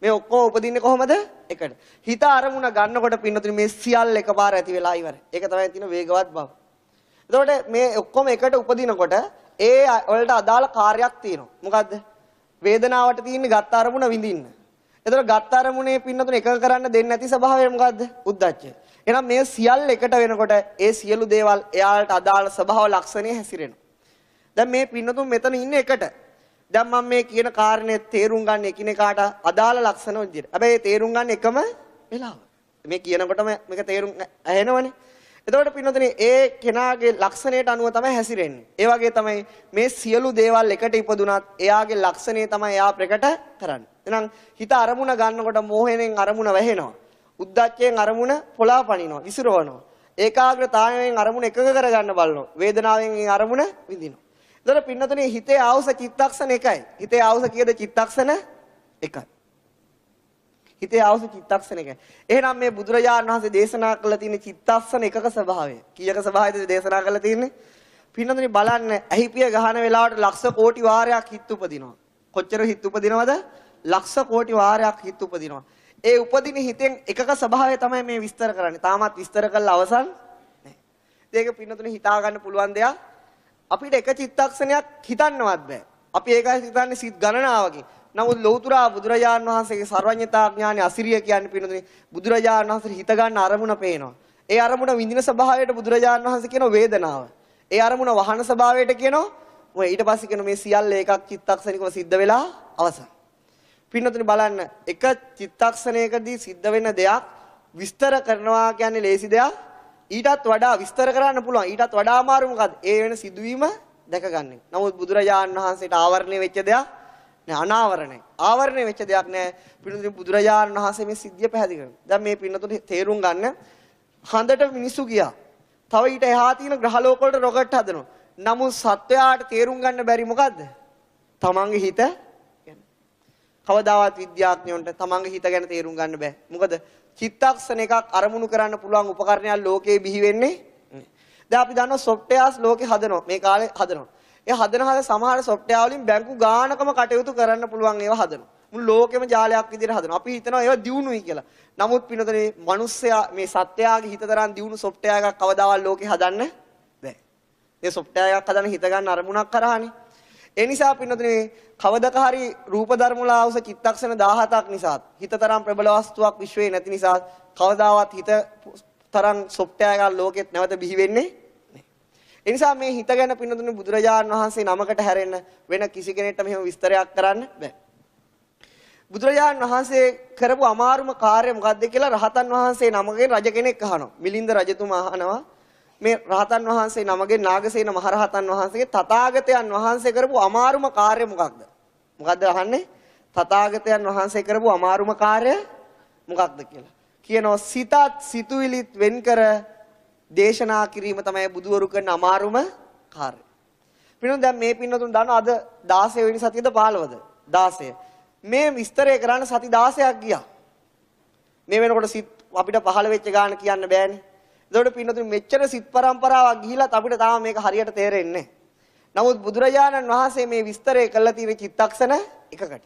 මේ ඔක්කොම උපදින්නේ කොහොමද? එකට. හිත අරමුණ ගන්නකොට පින්නතුනේ මේ සියල්ල එකපාර ඇති වෙලා ඉවරයි. ඒක තමයි තියෙන වේගවත් බව. එතකොට මේ ඔක්කොම එකට උපදිනකොට ඒ වලට අදාළ කාර්යයක් තියෙනවා. මොකද්ද? වේදනාවට තියෙන්නේ ගත්ත අරමුණ විඳින්න. එතකොට ගත්ත අරමුණේ පින්නතුනේ එකක කරන්න දෙන්නේ නැති ස්වභාවය මොකද්ද? උද්දච්චය. එහෙනම් මේ සියල්ල එකට වෙනකොට ඒ සියලු දේවල් එයාලට අදාළ ස්වභාව ලක්ෂණේ හැසිරෙනවා. දැන් මේ පින්නතුන් මෙතන ඉන්නේ එකට. දැන් මම මේ කියන කාරණේ තේරුම් ගන්න එකිනෙකාට අදාළ ලක්ෂණ විදියට. හැබැයි තේරුම් ගන්න එකම වෙලාව. මේ කියනකොටම මේක තේරුම් ඇහෙනවනේ. එතකොට පින්නතුනේ ඒ කෙනාගේ ලක්ෂණයට අනුව තමයි හැසිරෙන්නේ. ඒ වගේ තමයි මේ සියලු දේවල් එකට ඉපදුනත් එයාගේ ලක්ෂණය තමයි එයා ප්‍රකට කරන්නේ. එහෙනම් හිත අරමුණ ගන්නකොට මෝහයෙන් අරමුණ වැහෙනවා. උද්දච්චයෙන් අරමුණ පොළා පනිනවා, විසිරවනවා. ඒකාග්‍රතාවයෙන් අරමුණ එකක කරගන්න බලනවා. වේදනාවෙන් අරමුණ විඳිනවා. එතකොට පින්නතුනේ හිතේ ආවුස චිත්තක්ෂණ එකයි. හිතේ ආවුස කීයද? චිත්තක්ෂණ එකයි. හිතේ ආවුස චිත්තක්ෂණ එකයි. එහෙනම් මේ බුදුරජාණන් වහන්සේ දේශනා කළ තියෙන චිත්තක්ෂණ එකක ස්වභාවය. කීයක ස්වභාවයද දේශනා කළ තියෙන්නේ? පින්නතුනේ බලන්න ඇහිපිය ගහන වෙලාවට ලක්ෂ කෝටි වාරයක් හිත උපදිනවා. කොච්චර හිත උපදිනවද? ලක්ෂ කෝටි වාරයක් හිත උපදිනවා. ඒ උපදින හිතෙන් එකක ස්වභාවය තමයි මේ විස්තර කරන්නේ. තාමත් විස්තර කළා අවසන් නැහැ. ඒක පින්නතුනේ හිතා ගන්න පුළුවන් දෙයක්. අපිට එක චිත්තක්ෂණයක් හිතන්නවත් බෑ. අපි ඒකයි හිතන්නේ සිත් ගණනාවකින්. නමුත් ලෞතුරා බුදුරජාණන් වහන්සේගේ සර්වඥතා ඥානෙ අසිරිය කියන්නේ පින්නතුනේ බුදුරජාණන් වහන්සේ හිත ගන්න අරමුණ පේනවා. ඒ අරමුණ විඳින ස්වභාවයට බුදුරජාණන් වහන්සේ කියන වේදනාව. ඒ අරමුණ වහන ස්වභාවයට කියනවා මොකද ඊට පස්සේ කියන මේ සියල්ල එකක් චිත්තක්ෂණිකව සිද්ධ වෙලා අවසන්. පින්නතුනේ බලන්න එක චිත්තක්ෂණයකදී සිද්ධ වෙන දෙයක් විස්තර කරනවා කියන්නේ ලේසි දෙයක්. ඊටත් වඩා විස්තර කරන්න පුළුවන්. ඊටත් වඩා අමාරු මොකද්ද? ඒ වෙන සිදුවීම දැකගන්නේ. නමුත් බුදුරජාණන් වහන්සේට ආවරණය වෙච්ච දෙයක් නෑ, අනාවරණයි. ආවරණය වෙච්ච දෙයක් නෑ. පින්නතුනේ බුදුරජාණන් වහන්සේ මේ සිද්ධිය පැහැදිලි කරනවා. දැන් මේ පින්නතුනේ තේරුම් ගන්න හඳට මිනිස්සු ගියා. තව ඊට එහා තියෙන ග්‍රහලෝක වලට රොකට් හදනවා. නමුත් සත්වයාට තේරුම් ගන්න බැරි මොකද්ද? තමන්ගේ හිත ගැන. කවදාවත් විද්‍යාඥයන්ට තමන්ගේ හිත ගැන තේරුම් ගන්න බෑ. මොකද චිත්තක්ෂණ එකක් අරමුණු කරන්න පුළුවන් උපකරණයක් ලෝකේ බිහි වෙන්නේ නැහැ. දැන් අපි දන්නවා සොෆ්ට්වෙයාර්ස් ලෝකේ හදනවා. මේ කාලේ හදනවා. ඒ හදන සමහර සොෆ්ට්වෙයාර් වලින් බැංකු ගානකම කටයුතු කරන්න පුළුවන් ඒවා හදනවා. මුළු ලෝකෙම ජාලයක් විදිහට හදනවා. අපි හිතනවා ඒවා දියුණුයි කියලා. නමුත් පින්නතනේ මිනිස්සයා මේ සත්‍යයාගේ හිත තරම් දියුණු සොෆ්ට්වෙයාර් එකක් කවදාවත් ලෝකේ හදන්න බෑ. මේ සොෆ්ට්වෙයාර් එකක් හදන්න හිත ගන්න අරමුණක් කරානේ. ඒ නිසා පින්නතනේ කවදක හරි රූප ධර්ම වල ආවස චිත්තක්ෂණ 17ක් නිසා හිත තරම් ප්‍රබල වස්තුවක් විශ්වයේ නැති නිසා කවදාවත් හිත තරම් සොෆ්ට්වෙයාර් එකක් ලෝකෙත් නැවත බිහි වෙන්නේ නැහැ. ඒ නිසා මේ හිත ගැන පින්නතුනේ බුදුරජාණන් වහන්සේ නමකට හැරෙන්න වෙන කිසි කෙනෙක්ට මෙහෙම විස්තරයක් කරන්න බෑ. බුදුරජාණන් වහන්සේ කරපු අමාරුම කාර්යය මොකක්ද කියලා රහතන් වහන්සේ නමගෙන් රජ කෙනෙක් අහනවා. මිලින්ද රජතුමා අහනවා මේ රහතන් වහන්සේ නමගෙන් නාගසේන මහරහතන් වහන්සේගේ තථාගතයන් වහන්සේ කරපු අමාරුම කාර්යය මොකක්ද? මොකද්ද අහන්නේ? තථාගතයන් වහන්සේ කරපු අමාරුම කාර්යය මොකක්ද කියලා. කියනවා සිතත් සිතුවිලිත් වෙන් කර දේශනා කිරීම තමයි බුදුවරු කරන අමාරුම කාර්යය. පින්නතුන් දැන් මේ පින්නතුන් දන්නවා අද 16 වෙනි සතියේද 15ද? 16. මේ විස්තරය කරන්න සති 16ක් ගියා. මේ වෙනකොට සිත් අපිට 15 වෙච්ච ගාන කියන්න බෑනේ. එතකොට පින්නතුන් මෙච්චර සිත් පරම්පරාවක් ගිහිලාත් අපිට තාම මේක හරියට තේරෙන්නේ නැහැ. නමුත් බුදුරජාණන් වහන්සේ මේ විස්තරය කළා තියෙන චිත්තක්ෂණ එකකට.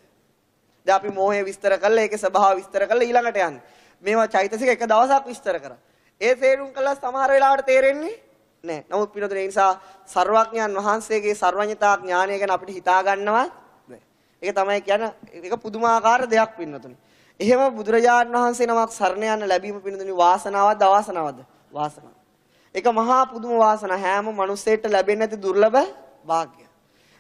දැන් අපි මෝහය විස්තර කළා, ඒකේ ස්වභාව විස්තර කළා ඊළඟට යන්නේ. මේවා චෛතසික එක දවසක් විස්තර කරා. ඒ තේරුම් කළා සමහර වෙලාවට තේරෙන්නේ නැහැ. නමුත් පින්නතුන් ඒ නිසා සර්වඥයන් වහන්සේගේ සර්වඥතා ඥානය ගැන අපිට හිතා ගන්නවා බෑ. ඒක තමයි කියන්නේ ඒක පුදුමාකාර දෙයක් පින්නතුනි. එහෙම බුදුරජාණන් වහන්සේ නමක් සරණ යන්න ලැබීම පින්නතුනි වාසනාවක්ද අවාසනාවක්ද? වාසනාව. ඒක මහා පුදුම වාසනාව හැම මිනිස්සෙට ලැබෙන්නේ නැති දුර්ලභ වාග්ය.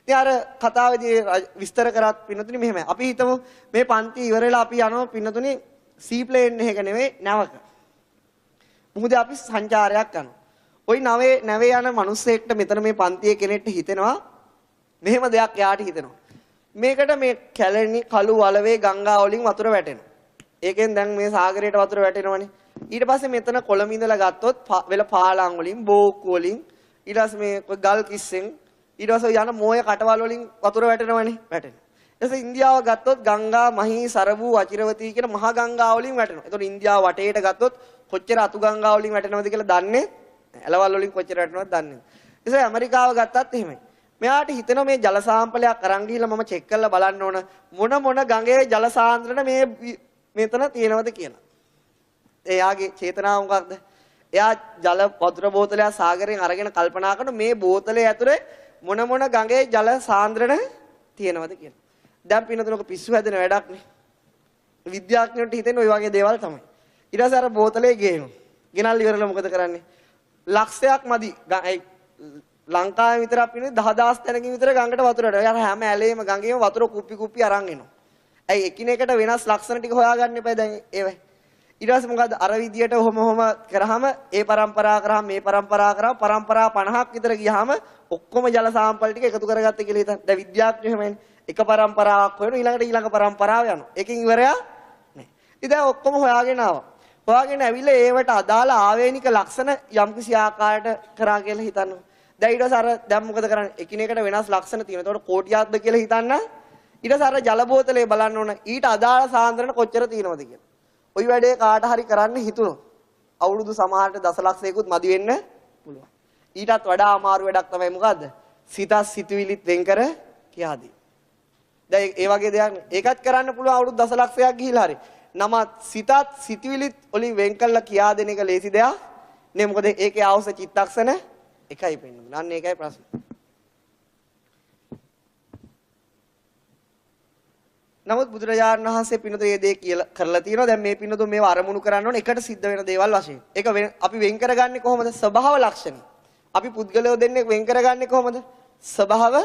ඉතින් අර කතාවේදී විස්තර කරත් පින්නතුනි මෙහෙමයි. අපි හිතමු මේ පන්ති ඉවර වෙලා අපි යනවා පින්නතුනි සී ප්ලේන් එකක නෙවෙයි නැවක. මුහුදේ අපි සංචාරයක් කරනවා. ওই නැවේ යන මිනිස්සෙක්ට මෙතන මේ පන්තියේ කෙනෙක්ට හිතෙනවා මෙහෙම දෙයක් යාට හිතෙනවා. මේකට මේ කැලණි කළු වලවේ ගංගා වලින් වතුර වැටෙනවා. ඒකෙන් දැන් මේ සාගරයට වතුර වැටෙනවනේ. ඊට පස්සේ මෙතන කොළඹ ඉඳලා ගත්තොත් වෙල පාලම් වලින් බෝක්කු වලින් ඊට පස්සේ මේ ගල් කිස්සෙන් ඊට පස්සේ යන මෝය කටවල් වලින් වතුර වැටෙනවනේ වැටෙන. ඊට පස්සේ ඉන්දියාව ගත්තොත් ගංගා මහී සරබු වචිරවතී කියන මහා ගංගා වලින් වැටෙනවා. ඒතකොට ඉන්දියාව වටේට ගත්තොත් කොච්චර අතු ගංගා වලින් වැටෙනවද කියලා දන්නේ ඇලවල් වලින් කොච්චර වැටෙනවද දන්නේ. ඊට පස්සේ ඇමරිකාව ගත්තත් එහෙමයි. මෙයාට හිතෙනවා මේ ජල සාම්පලයක් අරන් ගිහිල්ලා මම චෙක් කරලා බලන්න ඕන මොන ගඟේ ජල සාන්ද්‍රණ මෙතන තියෙනවද කියලා. එයාගේ චේතනාව මොකක්ද? එයා ජල වතුර බෝතලයක් සාගරයෙන් අරගෙන කල්පනා කරන මේ බෝතලේ ඇතුලේ මොන ගඟේ ජල සාන්ද්‍රණ තියෙනවද කියලා. දැන් පින්නතුනක පිස්සු හැදෙන වැඩක් නේ. විද්‍යාඥයන්ට හිතෙන ওই වගේ දේවල් තමයි. ඊට පස්සේ අර බෝතලේ ගේනවා. ගෙනල්ලා ඉවරලා මොකද කරන්නේ? ලක්ෂයක් මදි. ලංකාවේ විතරක් පින්නේ 10000 තැනකින් විතර ගඟට වතුර වැටෙනවා. යාර හැම ඇලේම ගඟේම වතුර කුප්පි අරන් එනවා. ඇයි එකිනෙකට වෙනස් ලක්ෂණ ටික හොයාගන්න එපා දැන් ඒවයි. ඊට පස්සේ මොකද අර විදියට ඔහොම කරාම ඒ પરම්පරාව කරාම මේ પરම්පරාව කරාම પરම්පරා 50ක් විතර ගියාම ඔක්කොම ජල සාම්පල් ටික එකතු කරගත්තේ කියලා හිතන්න. දැන් විද්‍යාඥයෝ එහෙමයි. එක પરම්පරාවක් හොයන ඊළඟ પરම්පරාව යනවා. ඒකෙන් ඉවරයක් නැහැ. ඉතින් ඔක්කොම හොයාගෙන ආවා. හොයාගෙන ඇවිල්ලා ඒවට අදාළ ආවේනික ලක්ෂණ යම්කිසි ආකාරයකට කරා කියලා හිතනවා. දැන් ඊට පස්සේ අර දැන් මොකද කරන්නේ? එකිනෙකට වෙනස් ලක්ෂණ තියෙනවා. ඒතකොට කෝටියක්ද කියලා හිතන්න. ඊට පස්සේ අර ජල බෝතලේ බලන්න ඕන ඊට අදාළ සාන්ද්‍රණ කොච්චර තියෙනවද කියලා. ওই වැඩේ කාට හරි කරන්න හිතුණොත් අවුරුදු සමහරට දසලක්ෂයකුත් මදි වෙන්න පුළුවන්. ඊටත් වඩා අමාරු වැඩක් තමයි මොකද්ද? සිතස් සිතුවිලිත් වෙන් කර කියා දී. දැන් ඒ වගේ දෙයක් ඒකත් කරන්න පුළුවන් අවුරුදු දසලක්ෂයක් ගිහිලා හරි. නමුත් සිතත් සිතුවිලිත් වලින් වෙන් කළා කියා දෙන එක ලේසි දෙයක් නේ. මොකද ඒකේ අවශ්‍ය චිත්තක්ෂණ එකයි පෙන්වන්නේ. අන්න ඒකයි ප්‍රශ්නේ. නමුත් බුදුරජාණන් වහන්සේ පින්නතුන් මේ දේ කියලා කරලා තියෙනවා. දැන් මේ පින්නතුන් මේව අරමුණු කරන්න ඕනේ එකට සිද්ධ වෙන දේවල් වශයෙන්. ඒක අපි වෙන් කරගන්නේ කොහොමද? ස්වභාව ලක්ෂණ. අපි පුද්ගලයෝ දෙන්නේ වෙන් කරගන්නේ කොහොමද? ස්වභාව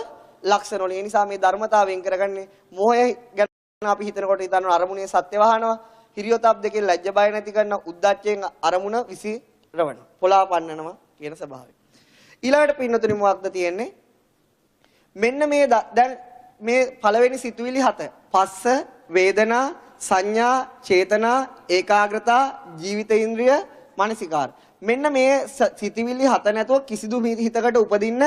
ලක්ෂණ වලින්. ඒ නිසා මේ ධර්මතාව වෙන් කරගන්නේ මොහය ගැන අපි හිතනකොට හිතනවා අරමුණේ සත්‍ය වහනවා. හිරියොතප් දෙකෙන් ලැජ්ජ බය නැති කරන උද්දච්චයෙන් අරමුණ විසිරවනවා. පොලා පන්නනවා කියන ස්වභාවය. ඊළඟට පින්නතුනි මොකක්ද තියෙන්නේ? මෙන්න මේ දැන් මේ පළවෙනි සිතුවිලි 7 පස්ස වේදනා සංඥා චේතනා ඒකාග්‍රතා ජීවිත ඉන්ද්‍රිය මානසිකාර. මෙන්න මේ සිතුවිලි 7 නැතුව කිසිදු හිතකට උපදින්න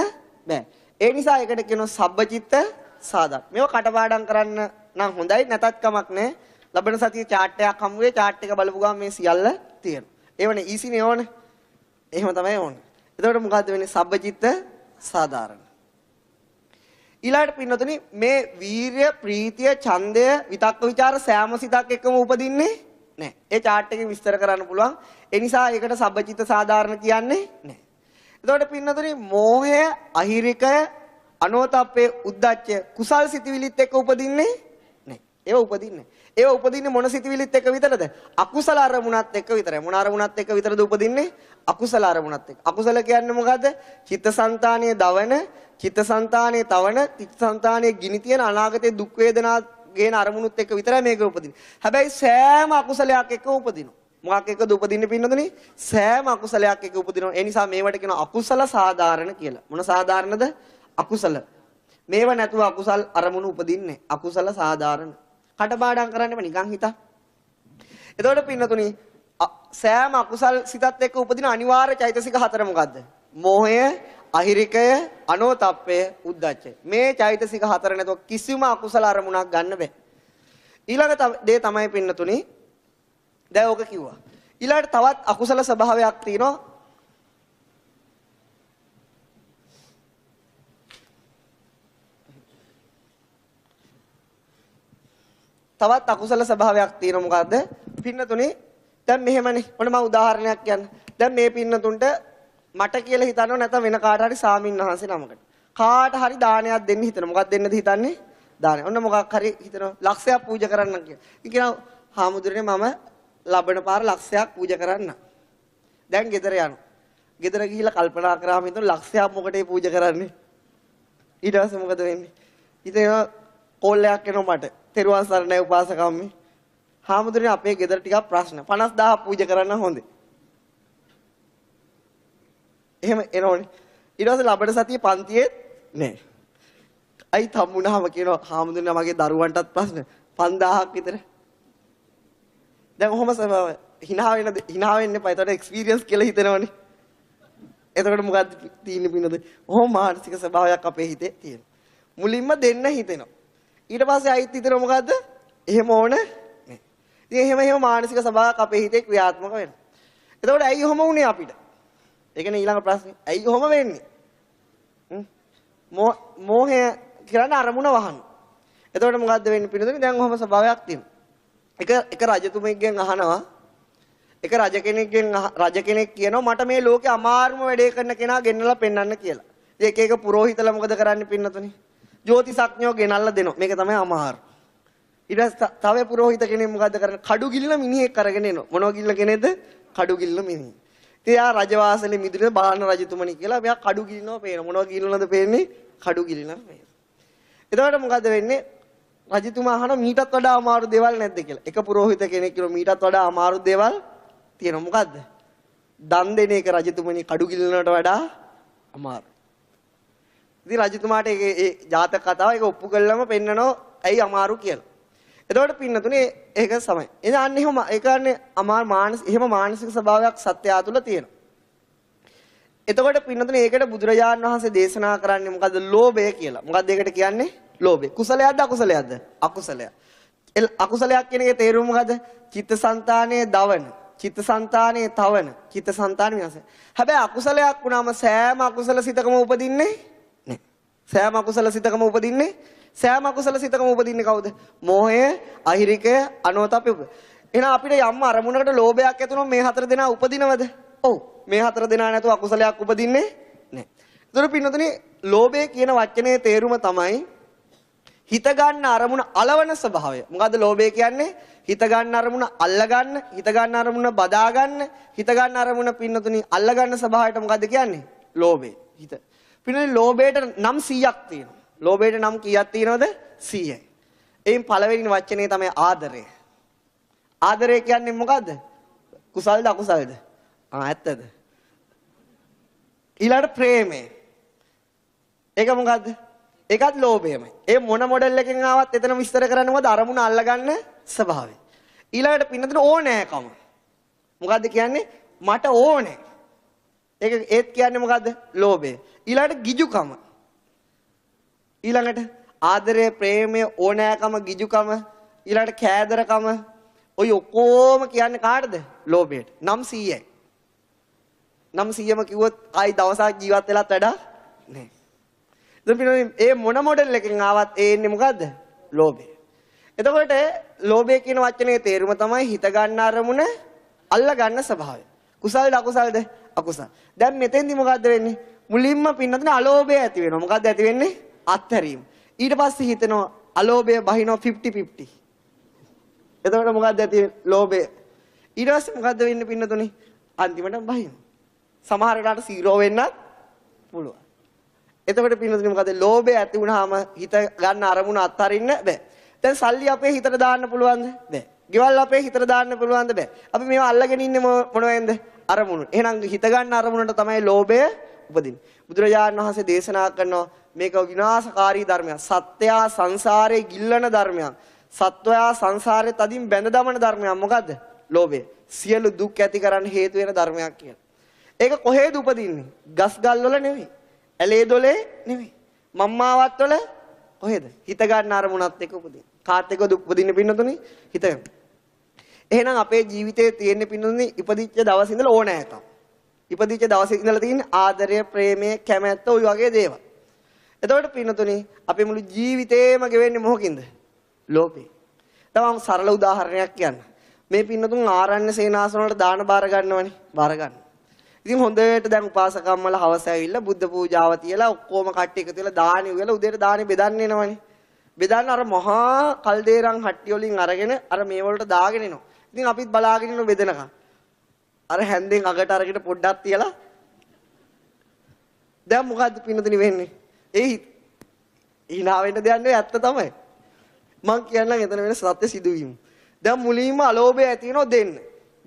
බෑ. ඒ නිසා ඒකට කියනවා සබ්බචිත්ත සාධක්. මේව කටපාඩම් කරන්න නම් හොඳයි නැතත් කමක් නැහැ. ලබන සතියේ chart එකක් හමු වෙයි. chart එක බලපු ගමන් මේ සියල්ල තියෙනවා. ඒවනේ ඊසිනේ ඕනේ. එහෙම තමයි ඕනේ. එතකොට මොකද්ද වෙන්නේ? සබ්බචිත්ත සාධාරණ. ඊළඟට පින්නතුනි මේ වීරිය ප්‍රීතිය ඡන්දය විතක්ක ਵਿਚාර සෑම සිතක් එක්කම උපදින්නේ නැහැ. ඒ chart එකේ විස්තර කරන්න පුළුවන්. ඒ නිසා ඒකට සබ්බචිත්ත සාධාරණ කියන්නේ නැහැ. එතකොට පින්නතුනි මෝහය අහිරිකය අනෝතප්පේ උද්දච්චය කුසල් සිතවිලිත් එක්ක උපදින්නේ නැහැ. ඒව උපදින්නේ. ඒව උපදින්නේ මොන සිතවිලිත් එක්ක විතරද? අකුසල අරමුණත් එක්ක විතරයි. මොන අරමුණත් එක්ක විතරද උපදින්නේ? අකුසල අරමුණත් එක්ක. අකුසල කියන්නේ මොකද්ද? චිත්තසංතානයේ දවන චිත්තසංතානයේ තවන චිත්තසංතානයේ ගිනි තියෙන අනාගතයේ දුක් වේදනා ගේන අරමුණුත් එක්ක විතරයි මේක උපදින්නේ. හැබැයි සෑම අකුසලයක් එක්ක උපදිනවා. මොකක් එක්කද උපදින්නේ පින්නතුනි? සෑම අකුසලයක් එක්ක උපදිනවා. ඒ නිසා මේවට කියනවා අකුසල සාධාරණ කියලා. මොන සාධාරණද? අකුසල. මේව නැතුව අකුසල් අරමුණු උපදින්නේ. අකුසල සාධාරණ. කටපාඩම් කරන්න බෑ නිකන් හිතා. එතකොට පින්නතුනි සෑම අකුසල් සිතත් එක්ක උපදින අනිවාර්ය චෛතසික 4 මොකද්ද? මෝහය අහිරිකය අනෝතප්පය උද්දච්චය. මේ චෛතසික 4 නැතුව කිසිම අකුසල අරමුණක් ගන්න බෑ. ඊළඟ දේ තමයි පින්නතුනි දැන් ඕක කිව්වා. ඊළඟට තවත් අකුසල ස්වභාවයක් තියෙනවා. තවත් අකුසල ස්වභාවයක් තියෙනවා මොකද්ද? පින්නතුනි දැන් මෙහෙමනේ. ඔන්න මම උදාහරණයක් කියන්න. දැන් මේ පින්නතුන්ට මට කියලා හිතනව නැත්නම් වෙන කාට හරි සාමින් වහන්සේ නමකට. කාට හරි දානයක් දෙන්න හිතනවා. මොකක්ද දෙන්නද හිතන්නේ? දානය. ඔන්න මොකක් හරි හිතනවා ලක්ෂයක් පූජා කරන්න කියලා. ඉතින් කියනවා හාමුදුරනේ මම ලබන පාර ලක්ෂයක් පූජා කරන්න. දැන් ගෙදර යනවා. ගෙදර ගිහිල්ලා කල්පනා කරාම හිතන ලක්ෂයක් මොකටේ පූජා කරන්නේ? ඊට පස්සේ මොකද වෙන්නේ? ඉතින් කෝල් එකක් එනවා මට. තෙරුවන් සරණයි උපාසකම්මේ. හාමුදුරනේ අපේ ගෙදර ටිකක් ප්‍රශ්න. 50000 පූජා කරන්න හොඳේ. එහෙම එනෝනේ. ඊට පස්සේ ලබන සතියේ පන්තියේ නෑ. අයි තම්මුණාම කියනවා හාමුදුරනේ මගේ දරුවන්ටත් ප්‍රශ්න 5000ක් විතර. දැන් ඔහොම හිනා වෙන්න එපා. ඒතකොට එක්ස්පීරියන්ස් කියලා හිතනවනේ. එතකොට මොකක්ද තියෙන්නේ පින්නද? ඔහොම මානසික ස්වභාවයක් අපේ හිතේ තියෙනවා. මුලින්ම දෙන්න හිතෙනවා. ඊට පස්සේ අයිත් හිතෙනවා මොකද්ද? එහෙම ඕන නෑ. ඉතින් එහෙම මානසික ස්වභාවයක් අපේ හිතේ ක්‍රියාත්මක වෙනවා. එතකොට ඇයි ඔහොම වුනේ අපිට? ඒ කියන්නේ ඊළඟ ප්‍රශ්නේ. ඇයි ඔහොම වෙන්නේ? මෝහය කියන්නේ අරමුණ වහන. එතකොට මොකද්ද වෙන්නේ පින්නද? දැන් ඔහොම ස්වභාවයක් තියෙනවා. එක රජතුමෙක්ගෙන් අහනවා එක රජ කෙනෙක් කියනවා මට මේ ලෝකේ අමාරුම වැඩේ කරන කෙනා ගෙන්නලා පෙන්වන්න කියලා. ඉතින් එක පුරෝහිතලා මොකද කරන්නේ පින්නතුනේ? ජ්‍යොතිෂඥයෝ ගෙනල්ලා දෙනවා. මේක තමයි අමාරු. ඊට පස්සේ තව පුරෝහිත කෙනෙක් මොකද කරන්නේ? කඩු ගිල්ල මිනිහෙක් අරගෙන එනවා. මොනවා ගිල්ල කෙනෙක්ද? කඩු ගිල්ල මිනිහ. ඉතින් යා රජවාසලේ මිදුනේ බාහන රජතුමනි කියලා මෙයා කඩු ගිලිනවා පේනවා. මොනවා ගිල්ලනද පේන්නේ? කඩු ගිලිනවා පේනවා. එතකොට මොකද වෙන්නේ? රජතුමා අහන මීටත් වඩා අමාරු දේවල් නැද්ද කියලා. එක පුරෝහිත කෙනෙක් කියනවා මීටත් වඩා අමාරු දේවල් තියෙනවා. මොකද්ද? දන් දෙන එක රජතුමනි කඩු ගිලනට වඩා අමාරු. ඉතින් රජතුමාට ඒ ජාතක කතාව ඒක ඔප්පු කළාම පෙන්නනවා ඇයි අමාරු කියලා. එතකොට පින්නතුනේ ඒක සමයි. එතන අන්න එහෙම ඒ කියන්නේ එහෙම මානසික ස්වභාවයක් සත්‍යය තුළ තියෙනවා. එතකොට පින්නතුනේ ඒකට බුදුරජාණන් වහන්සේ දේශනා කරන්නේ මොකද්ද? ලෝභය කියලා. මොකද්ද ඒකට කියන්නේ? ලෝභය. කුසලයක්ද අකුසලයක්ද? අකුසලයක්. අකුසලයක් කියන එකේ තේරුම මොකද්ද? චිත්තසංතානයේ දවන, චිත්තසංතානයේ තවන, චිත්තසංතාන විනාශ. හැබැයි අකුසලයක් වුණාම සෑම අකුසල සිතකම උපදින්නේ නැහැ. සෑම අකුසල සිතකම උපදින්නේ කවුද? මෝහය, අහිරිකය, අනෝතප්පය. එහෙනම් අපිට යම් අරමුණකට ලෝභයක් ඇති වුණොත් මේ හතර දෙනා උපදිනවද? ඔව්. මේ හතර දෙනා නැතුව අකුසලයක් උපදින්නේ නැහැ. ඒතර පින්නතුනේ ලෝභය කියන වචනේ තේරුම තමයි හිත ගන්න අරමුණ අලවන ස්වභාවය. මොකද්ද ලෝභය කියන්නේ? හිත ගන්න අරමුණ අල්ල ගන්න, හිත ගන්න අරමුණ බදා ගන්න, හිත ගන්න අරමුණ පින්නතුනි අල්ල ගන්න ස්වභාවයට මොකද්ද කියන්නේ? ලෝභය. හිත. පින්නතුනි ලෝභයට නම් 100ක් තියෙනවා. ලෝභයට නම් කීයක් තියෙනවද? 100යි. එයින් පළවෙනි වචනේ තමයි ආදරය. ආදරය කියන්නේ මොකද්ද? කුසල්ද අකුසල්ද? ඇත්තද? ඊළඟට ප්‍රේමය. ඒක මොකද්ද? ඒකත් ලෝභයමයි. ඒ මොන මොඩල් එකකින් ආවත් එතන විස්තර කරන්නේ මොකද? අරමුණ අල්ලගන්න ස්වභාවය. ඊළඟට පින්නතන ඕනෑකම. මොකද්ද කියන්නේ? මට ඕනේ. ඒත් කියන්නේ මොකද්ද? ලෝභය. ඊළඟට ගිජුකම. ඊළඟට ආදරය, ප්‍රේමය, ඕනෑකම, ගිජුකම, ඊළඟට කෑදරකම ඔය ඔක්කොම කියන්නේ කාටද? ලෝභයට. නම් 100යි. නම් 100ම කිව්වොත් ආයි දවසක් ජීවත් වෙලත් වැඩක් නැහැ. ඒ මොන මොඩල් එකකින් ආවත් ඒ එන්නේ මොකද්ද? ලෝභය. එතකොට ලෝභය කියන වචනේ තේරුම තමයි හිත ගන්න අරමුණ අල්ල ගන්න ස්වභාවය. කුසල්ද අකුසල්ද? අකුසල්. දැන් මෙතෙන්දි මොකද්ද වෙන්නේ? මුලින්ම පින්නතන අලෝභය ඇති වෙනවා. මොකද්ද ඇති වෙන්නේ? අත්හැරීම. ඊට පස්සේ හිතෙනවා අලෝභය බහිනවා 50-50. එතකොට මොකද්ද ඇති වෙන්නේ? ලෝභය. ඊට පස්සේ මොකද්ද වෙන්නේ පින්නතුනි? අන්තිමට බහිනවා. සමහර වෙලාවට 0 වෙන්නත් පුළුවන්. එතකොට පින්නතුනි මොකද? ලෝභය ඇති වුණාම හිත ගන්න අරමුණ අත්හරින්න බෑ. දැන් සල්ලි අපේ හිතට දාන්න පුළුවන්ද? බෑ. ගෙවල් අපේ හිතට දාන්න පුළුවන්ද? බෑ. අපි මේවා අල්ලගෙන ඉන්නේ මොනවෙන්ද? අරමුණු. එහෙනම් හිත ගන්න අරමුණට තමයි ලෝභය උපදින්නේ. බුදුරජාණන් වහන්සේ දේශනා කරනවා මේක විනාශකාරී ධර්මයක්. සත්‍යයා සංසාරේ ගිල්ලන ධර්මයක්. සත්වයා සංසාරේ තදින් බැඳ දමන ධර්මයක්. මොකද්ද? ලෝභය. සියලු දුක් ඇති කරන්න හේතු වෙන ධර්මයක් කියලා. ඒක කොහේද උපදින්නේ? ගස් ගල් වල නෙවෙයි. ඇලේ දොලේ නෙවෙයි. මම්මාවත් වල කොහෙද? හිත ගන්න අරමුණත් එක්ක උපදින. කාත් එක්ක උපදින්න පින්නතුනේ හිත. එහෙනම් අපේ ජීවිතයේ තියෙන පින්නතුනේ ඉපදිච්ච දවසේ ඉඳලා ඕනෑකම්. ඉපදිච්ච දවසේ ඉඳලා තියෙන ආදරය, ප්‍රේමය, කැමැත්ත ওই වගේ දේවල්. එතකොට පින්නතුනේ අපේ මුළු ජීවිතේම ගෙවෙන්නේ මොකකින්ද? ලෝභේ. තමන් සරල උදාහරණයක් කියන්න. මේ පින්නතුන් ආරණ්‍ය සේනාසන වලට දාන බාර ගන්නවනේ. බාර ගන්න. ඉතින් හොඳට දැන් උපාසකම්මල හවස ඇවිල්ලා බුද්ධ පූජාව තියලා ඔක්කොම කට්ටිය එකතු වෙලා දානි උයලා උදේට දානි බෙදන්න එනවනේ. බෙදන්න අර මහා කල්දේරන් හට්ටිය වලින් අරගෙන අර මේ වලට දාගෙන එනවා. ඉතින් අපිත් බලාගෙන ඉන්න බෙදනකම්. අර හැන්දෙන් අගට අරගෙන පොඩ්ඩක් තියලා දැන් මොකද්ද පින්නතුනි වෙන්නේ? ඒ hina වෙන්න දෙයක් නෙවෙයි ඇත්ත තමයි. මං කියන්නම් එතන වෙන සත්‍ය සිදුවීම. දැන් මුලින්ම අලෝභය ඇති වෙනව දෙන්න.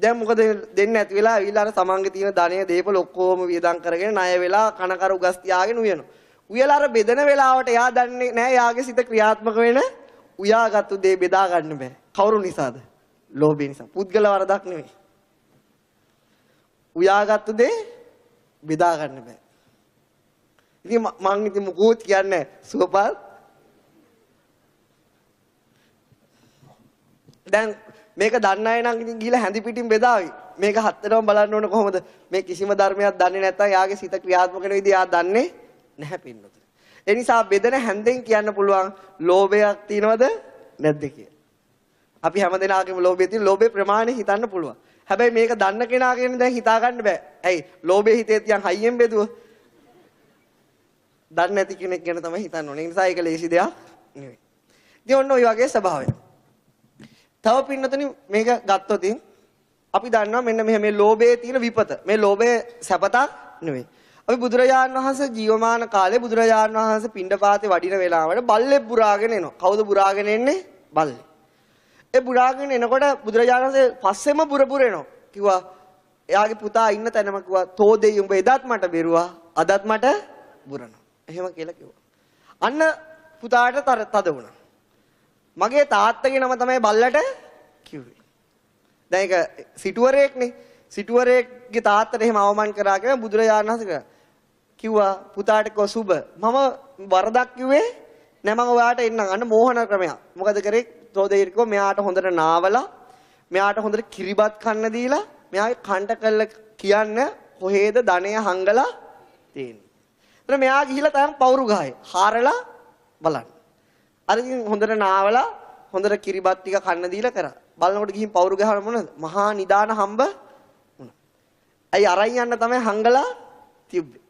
දැන් මොකද දෙන්න නැති වෙලා ඇවිල්ලා අර තමන්ගේ තියෙන ධනය දීපල ඔක්කොම වියදම් කරගෙන ණය වෙලා කනකර උගස් තියාගෙන උයනවා. උයලා අර බෙදෙන වෙලාවට එයා දන්නේ නැහැ යාගේ සිත ක්‍රියාත්මක වෙන උයාගත්තු දේ බෙදා ගන්න බෑ. කවුරු නිසාද? ලෝභය නිසා. පුද්ගල වරදක් නෙවෙයි. උයාගත්තු දේ බෙදා ගන්න බෑ. ඉතින් මං ඉතින් මොකෝත් කියන්නේ සුවපත්. දැන් මේක දන්න අය නම් ඉතින් ගිහලා හැඳි පිටින් බෙදාවි. මේක හත්තරම බලන්න ඕන කොහොමද? මේ කිසිම ධර්මයක් දන්නේ නැත්නම් යාගේ සිත ක්‍රියාත්මක වෙන විදිහ යා දන්නේ නැහැ පින්නතුනි. ඒ නිසා බෙදෙන හැන්දෙන් කියන්න පුළුවන් ලෝභයක් තියනවද නැද්ද කියලා. අපි හැමදෙනාගේම ලෝභය තියෙන ලෝභේ ප්‍රමාණය හිතන්න පුළුවන්. හැබැයි මේක දන්න කෙනාගෙන දැන් හිතා ගන්න බෑ. ඇයි? ලෝභයේ හිතේ තියන් හයියෙන් බෙදුව. දන්නේ නැති කෙනෙක් ගැන තමයි හිතන්න ඕනේ. ඒ නිසා ඒක ලේසි දෙයක් නෙවෙයි. ඉතින් ඔන්න ඔය වගේ ස්වභාවය. තව පින්නතුනි මේක ගත්තොත් අපි දන්නවා මෙන්න මේ ලෝභයේ තියෙන විපත. මේ ලෝභය සැපතක් නෙවෙයි. අපි බුදුරජාණන් වහන්සේ ජීවමාන කාලේ බුදුරජාණන් වහන්සේ පිණ්ඩපාතේ වඩින වෙලාවට බල්ලෙක් බුරාගෙන එනවා. කවුද බුරාගෙන එන්නේ? බල්ලේ. ඒ බුරාගෙන එනකොට බුදුරජාණන් වහන්සේ පස්සෙම බුර එනවා. කිව්වා එයාගේ පුතා ඉන්න තැනම කිව්වා තෝදෙයි උඹ එදත් මට බෙරුවා අදත් මට බුරනවා. එහෙම කියලා කිව්වා. අන්න පුතාට තද වුණා. මගේ තාත්තගේ නම තමයි බල්ලට කිව්වේ. දැන් ඒක සිටුවරයෙක්නේ. සිටුවරයෙක්ගේ තාත්තට එහෙම අවමන් කරා කියලා බුදුරජාණන් වහන්සේ කිව්වා පුතාට කිව්වා සුබ මම වරදක් කිව්වේ නෑ මම ඔයාට එන්නම් අන්න මෝහන ක්‍රමයක්. මොකද කරේ තෝදෙයිට කිව්වා මෙයාට හොඳට නාවලා මෙයාට හොඳට කිරිබත් කන්න දීලා මෙයාගේ කන්ට කළා කියන්න කොහෙද ධනය හංගලා තියෙන්නේ. එතන මෙයා ගිහිලා තමයි පවුරු ගහේ හාරලා බලන්න. අර ඉතින් හොඳට නාවලා හොඳට කිරිබත් ටික කන්න දීලා කරා. බලනකොට ගිහින් පවුරු ගහන මොනවද? මහා නිදාන හම්බ වුණා. ඇයි අරන් යන්න තමයි හංගලා තිබ්බේ.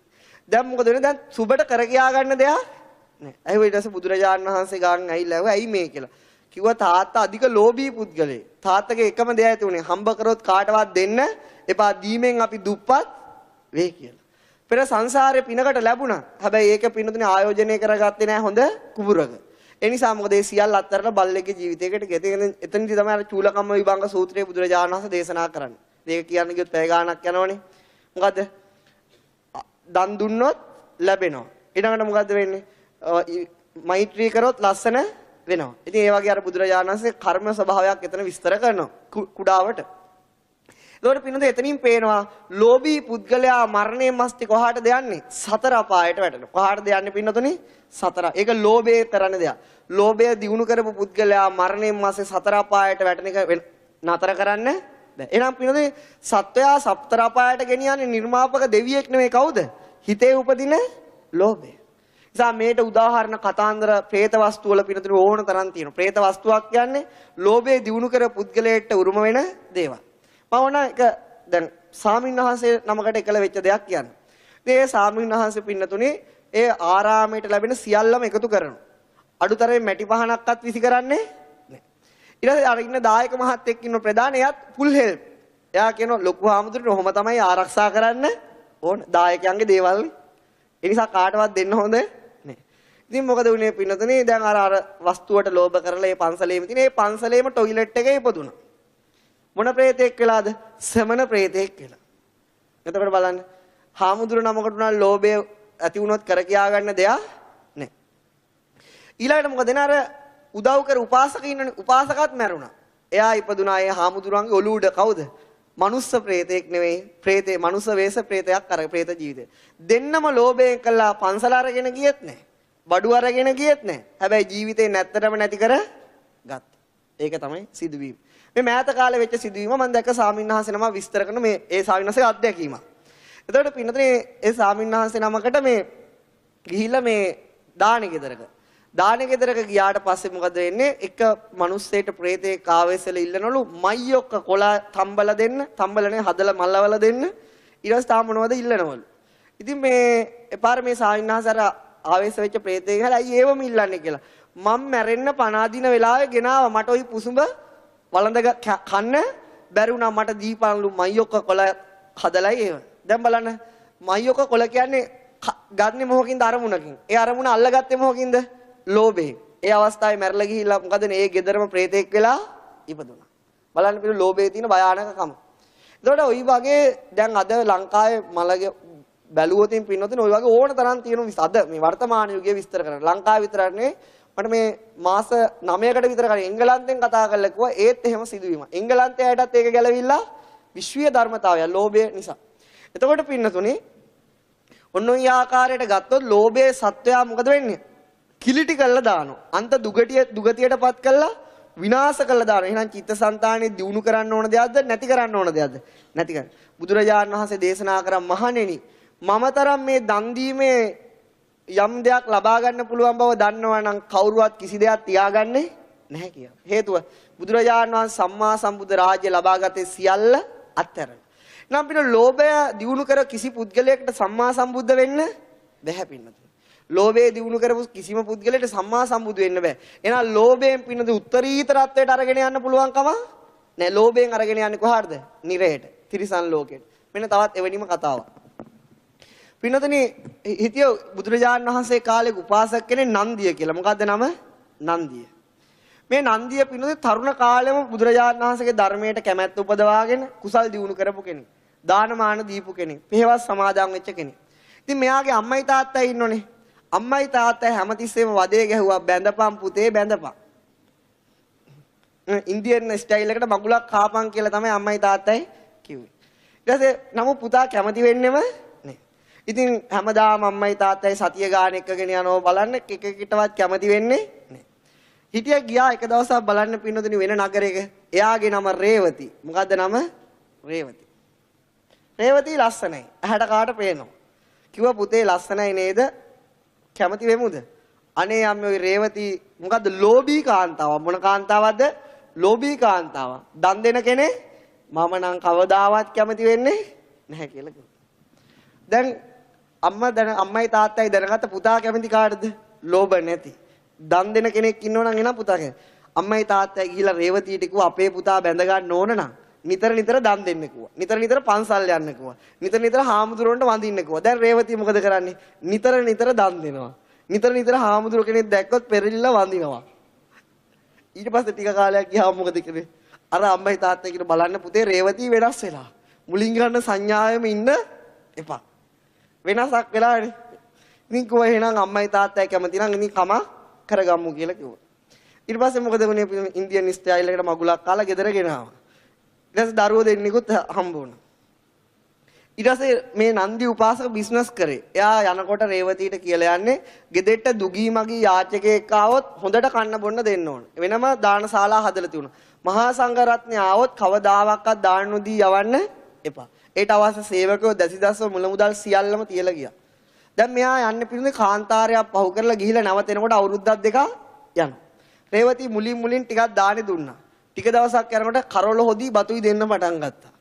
දැන් මොකද වෙන්නේ? දැන් සුබට කර කියා ගන්න දෙයක් නෑ. ඇයි ඊට පස්සේ බුදුරජාණන් වහන්සේ ගාන ඇවිල්ලා ඇහුවා ඇයි මේ කියලා. කිව්වා තාත්තා අධික ලෝභී පුද්ගලයෙක්. තාත්තගේ එකම දෙයයි තුනේ හම්බ කරොත් කාටවත් දෙන්න එපා දීමෙන් අපි දුප්පත් වෙයි කියලා. පෙර සංසාරේ පිනකට ලැබුණා. හැබැයි ඒක පිනතුනේ ආයෝජනය කරගත්තේ නෑ හොඳ කුඹුරක. ඒ නිසා මොකද ඒ සියල්ල අත්තරලා බල්ලෙක්ගේ ජීවිතයකට ගෙතගෙන එතනදී තමයි අර චූලකම්ම විභංග සූත්‍රයේ බුදුරජාණන් වහන්සේ දේශනා කරන්නේ. මේක කියන්න ගියොත් පැය ගාණක් යනවනේ. මොකද දන් දුන්නොත් ලැබෙනවා. ඊළඟට මොකද්ද වෙන්නේ? මෛත්‍රී කරොත් ලස්සන වෙනවා. ඉතින් ඒ වගේ අර බුදුරජාණන් වහන්සේ කර්ම ස්වභාවයක් එතන විස්තර කරනවා කුඩාවට. ඒකට පින්නද එතනින් පේනවා ලෝභී පුද්ගලයා මරණයෙන් මස්ති කොහාටද යන්නේ? සතර අපායට වැටෙනවා. කොහාටද යන්නේ පින්නතුනි? සතර. ඒක ලෝභයේ කරන දෙයක්. ලෝභය දිනු කරපු පුද්ගලයා මරණයෙන් මස්සේ සතර අපායට වැටෙන එක නතර කරන්න බෑ. එහෙනම් පින්නද සත්වයා සතර අපායට ගෙනියන්නේ නිර්මාපක දෙවියෙක් නෙමෙයි කවුද? හිතේ උපදින ලෝභය. නිසා මේට උදාහරණ කතාන්දර പ്രേත වස්තු වල පින්නතුනි ඕන තරම් තියෙනවා. പ്രേත වස්තුවක් කියන්නේ ලෝභය දිනු කර පුද්ගලයාට උරුම වෙන දේවල්. මම එක දැන් සාමින්වහන්සේ නමකට එකල වෙච්ච දෙයක් කියන්න. ඉතින් ඒ සාමින්වහන්සේ පින්නතුනේ ඒ ආරාමයට ලැබෙන සියල්ලම එකතු කරනවා. අඩුතරමේ මැටි පහනක්වත් විසි කරන්නේ නැහැ. ඊට පස්සේ අර ඉන්න දායක මහත්තයෙක් ඉන්න ප්‍රධාන එයාත් ෆුල් හෙල්ප්. එයා කියනවා ලොකු හාමුදුරනේ ඔහොම තමයි ආරක්ෂා කරන්න ඕන දායකයන්ගේ දේවල්. ඒ නිසා කාටවත් දෙන්න හොඳ නැහැ. ඉතින් මොකද උනේ පින්නතුනේ දැන් අර වස්තුවට ලෝභ කරලා මේ පන්සලේම තියෙන මේ පන්සලේම টয়ලට් එකේ ඉපදුණා. මොන ප්‍රේතෙක් වෙලාද? සමන ප්‍රේතෙක් වෙලා. එතකොට බලන්න හාමුදුර නමකට උනා ලෝභය ඇති වුණොත් කර කියා ගන්න දෙයක් නැහැ. ඊළඟට මොකද එන අර උදව් කර උපාසක ඉන්නනේ උපාසකත් මැරුණා. එයා ඉපදුනා ඒ හාමුදුරන්ගේ ඔළුව උඩ කවුද? මනුස්ස ප්‍රේතෙක් නෙවෙයි ප්‍රේතේ මනුස්ස වේශ ප්‍රේතයක් අර ප්‍රේත ජීවිතේ. දෙන්නම ලෝභයෙන් කළා පන්සල අරගෙන ගියෙත් නැහැ. බඩු අරගෙන ගියෙත් නැහැ. හැබැයි ජීවිතේ නැත්තටම නැති කර ගත්තා. ඒක තමයි සිදුවීම. මේ මෑත කාලේ වෙච්ච සිදුවීම මම දැක්ක සාමින්වහන්සේ නම විස්තර කරන මේ ඒ සාමින්වහන්සේගේ අත්දැකීම. එතකොට පින්නතනේ ඒ සාමින්වහන්සේ නමකට මේ ගිහිල්ලා මේ දානෙ ගෙදරක ගියාට පස්සේ මොකද වෙන්නේ? එක මිනිස්සෙට ප්‍රේතේ කාවේසල ඉල්ලනවලු මයියොක්ක කොළ තම්බලා දෙන්න, තම්බලනේ හදලා මල්ලවලා දෙන්න. ඊට පස්සේ තාම මොනවද ඉල්ලනවලු. ඉතින් මේ එපාර මේ සාමින්වහන්සේ අර ආවේශ වෙච්ච ප්‍රේතේ ගහලා අයි ඒවම ඉල්ලන්නේ කියලා. මම මැරෙන්න පණ අදින වෙලාවේ ගෙනාව මට ওই පුසුඹ වළඳ කන්න බැරි වුණා මට දීපන්ලු මයියොක්ක කොළ හදලා ඒව. දැන් බලන්න මයියොක්ක කොළ කියන්නේ ගන්නේ මොහොකින්ද අරමුණකින්. ඒ අරමුණ අල්ලගත්තේ මොහොකින්ද? ලෝභයෙන්. ඒ අවස්ථාවේ මැරලා ගිහිල්ලා මොකද මේ ගෙදරම ප්‍රේතෙක් වෙලා ඉපදුණා. බලන්න පිළි ලෝභයේ තියෙන භයානකකම. එතකොට ওই වගේ දැන් අද ලංකාවේ මලගේ බැලුවොතින් පින්නොතින් ওই වගේ ඕන තරම් තියෙන අද මේ වර්තමාන යුගයේ විස්තර කරන්න. ලංකාව විතරක් නෙවෙයි මට මේ මාස 9කට විතර කලින් එංගලන්තෙන් කතා කරලා කිව්වා ඒත් එහෙම සිදුවීම. එංගලන්තයටත් ඒක ගැලවිලා විශ්වීය ධර්මතාවය ලෝභය නිසා. එතකොට පින්නතුනේ ඔන්න ඔය ආකාරයට ගත්තොත් ලෝභයේ සත්වයා මොකද වෙන්නේ? කිලිටි කරලා දානවා. අන්ත දුගතියටපත් කරලා විනාශ කරලා දානවා. එහෙනම් චිත්තසංතානෙ දියුණු කරන්න ඕන දෙයක්ද නැති කරන්න ඕන දෙයක්ද? නැති කරන්න. බුදුරජාණන් වහන්සේ දේශනා කරා මහණෙනි මම තරම් මේ දන් දීමේ යම් දෙයක් ලබා ගන්න පුළුවන් බව දන්නවා නම් කවුරුවත් කිසි දෙයක් තියාගන්නේ නැහැ කියලා. හේතුව බුදුරජාණන් වහන්සේ සම්මා සම්බුද්ධ රාජ්‍ය ලබාගත්තේ සියල්ල අත්හැරලා. නම් පිට ලෝභය දියුණු කර කිසි පුද්ගලයෙකුට සම්මා සම්බුද්ධ වෙන්න බැහැ පින්නතුනි. ලෝභය දියුණු කරපු කිසිම පුද්ගලයෙකුට සම්මා සම්බුද්ධ වෙන්න බෑ. එහෙනම් ලෝභයෙන් පින්නතුනි උත්තරීතරත්වයට අරගෙන යන්න පුළුවන්කම නෑ. ලෝභයෙන් අරගෙන යන්නේ කොහාටද? නිරයට, තිරිසන් ලෝකෙට. මෙන්න තවත් එවැනිම කතාවක්. පින්නතුනි හිතිය බුදුරජාණන් වහන්සේ කාලේ උපාසක කෙනෙක් නන්දිය කියලා. මොකද්ද නම? නන්දිය. මේ නන්දිය පින්නතුනි තරුණ කාලෙම බුදුරජාණන් වහන්සේගේ ධර්මයට කැමැත්ත උපදවාගෙන කුසල් දියුණු කරපු කෙනෙක්. දානමාන දීපු කෙනෙක්. පෙහෙවස් සමාදන් වෙච්ච කෙනෙක්. ඉතින් මෙයාගේ අම්මයි තාත්තයි ඉන්නෝනේ. අම්මයි තාත්තයි හැමතිස්සෙම වදේ ගැහුවා බැඳපන් පුතේ බැඳපන්. ඉන්දියන් ස්ටයිල් එකට මගුලක් කාපන් කියලා තමයි අම්මයි තාත්තයි කිව්වේ. ඊට පස්සේ නමුත් පුතා කැමති වෙන්නෙම නෑ. ඉතින් හැමදාම අම්මයි තාත්තයි සතිය ගාන එකගෙන යනවා බලන්න එකකටවත් කැමති වෙන්නේ නෑ. හිටියා ගියා එක දවසක් බලන්න පින්නතුනි වෙන නගරයක. එයාගේ නම රේවති. මොකද්ද නම? රේවති. රේවති ලස්සනයි. ඇහැට කාට පේනවා. කිව්වා පුතේ ලස්සනයි නේද? කැමති වෙමුද? අනේ අම්මේ ওই රේවති මොකද්ද ලෝභී කාන්තාවක්. මොන කාන්තාවක්ද? ලෝභී කාන්තාවක්. දන් දෙන කෙනේ මම නම් කවදාවත් කැමති වෙන්නේ නැහැ කියලා කිව්වා. දැන් අම්මයි තාත්තයි දැනගත්ත පුතා කැමති කාටද? ලෝභ නැති. දන් දෙන කෙනෙක් ඉන්නෝ නම් එනවා පුතා කැමති. අම්මයි තාත්තයි ගිහිලා රේවතියට කිව්වා අපේ පුතා බැඳ ගන්න ඕන නම් නිතර නිතර දන් දෙන්න කිව්වා. නිතර නිතර පන්සල් යන්න කිව්වා. නිතර නිතර හාමුදුරුවන්ට වඳින්න කිව්වා. දැන් රේවතිය මොකද කරන්නේ? නිතර නිතර දන් දෙනවා. නිතර නිතර හාමුදුරුව කෙනෙක් දැක්කොත් පෙරලිලා වඳිනවා. ඊට පස්සේ ටික කාලයක් ගියාම මොකද කරේ? අර අම්මයි තාත්තයි කියන බලන්න පුතේ රේවතිය වෙනස් වෙලා. මුලින් ගන්න සංඥාවෙම ඉන්න එපා. වෙනසක් වෙලානේ. ඉතින් කොහේ එහෙනම් අම්මයි තාත්තයි කැමති නම් ඉතින් කම කරගමු කියලා කිව්වා. ඊට පස්සේ මොකද වුනේ? ඉන්දියන් ස්ටයිල් එකට මගුලක් කාලා ගෙදර ගෙනාවා. ඊට පස්සේ දරුවෝ දෙන්නෙකුත් හම්බ වුණා. ඊට පස්සේ මේ නන්දි උපාසක බිස්නස් කරේ. එයා යනකොට රේවතියට කියලා යන්නේ ගෙදෙට්ට දුගී මගී යාචකයෙක් ආවොත් හොඳට කන්න බොන්න දෙන්න ඕන. වෙනම දානශාලා හදලා තියුණා. මහා සංඝරත්නය ආවොත් කවදාවත් දාන නොදී යවන්න එපා. ඒට අවශ්‍ය සේවකයෝ දසිදස්ව මුල මුදල් සියල්ලම තියලා ගියා. දැන් මෙයා යන්නේ පිළිඳේ කාන්තාරයක් පහු කරලා ගිහිල්ලා නැවතෙනකොට අවුරුද්දක් දෙකක් යනවා. රේවති මුලින් ටිකක් දානි දුන්නා. ටික දවසක් යනකොට කරවල හොදි බතුයි දෙන්න පටන් ගත්තා.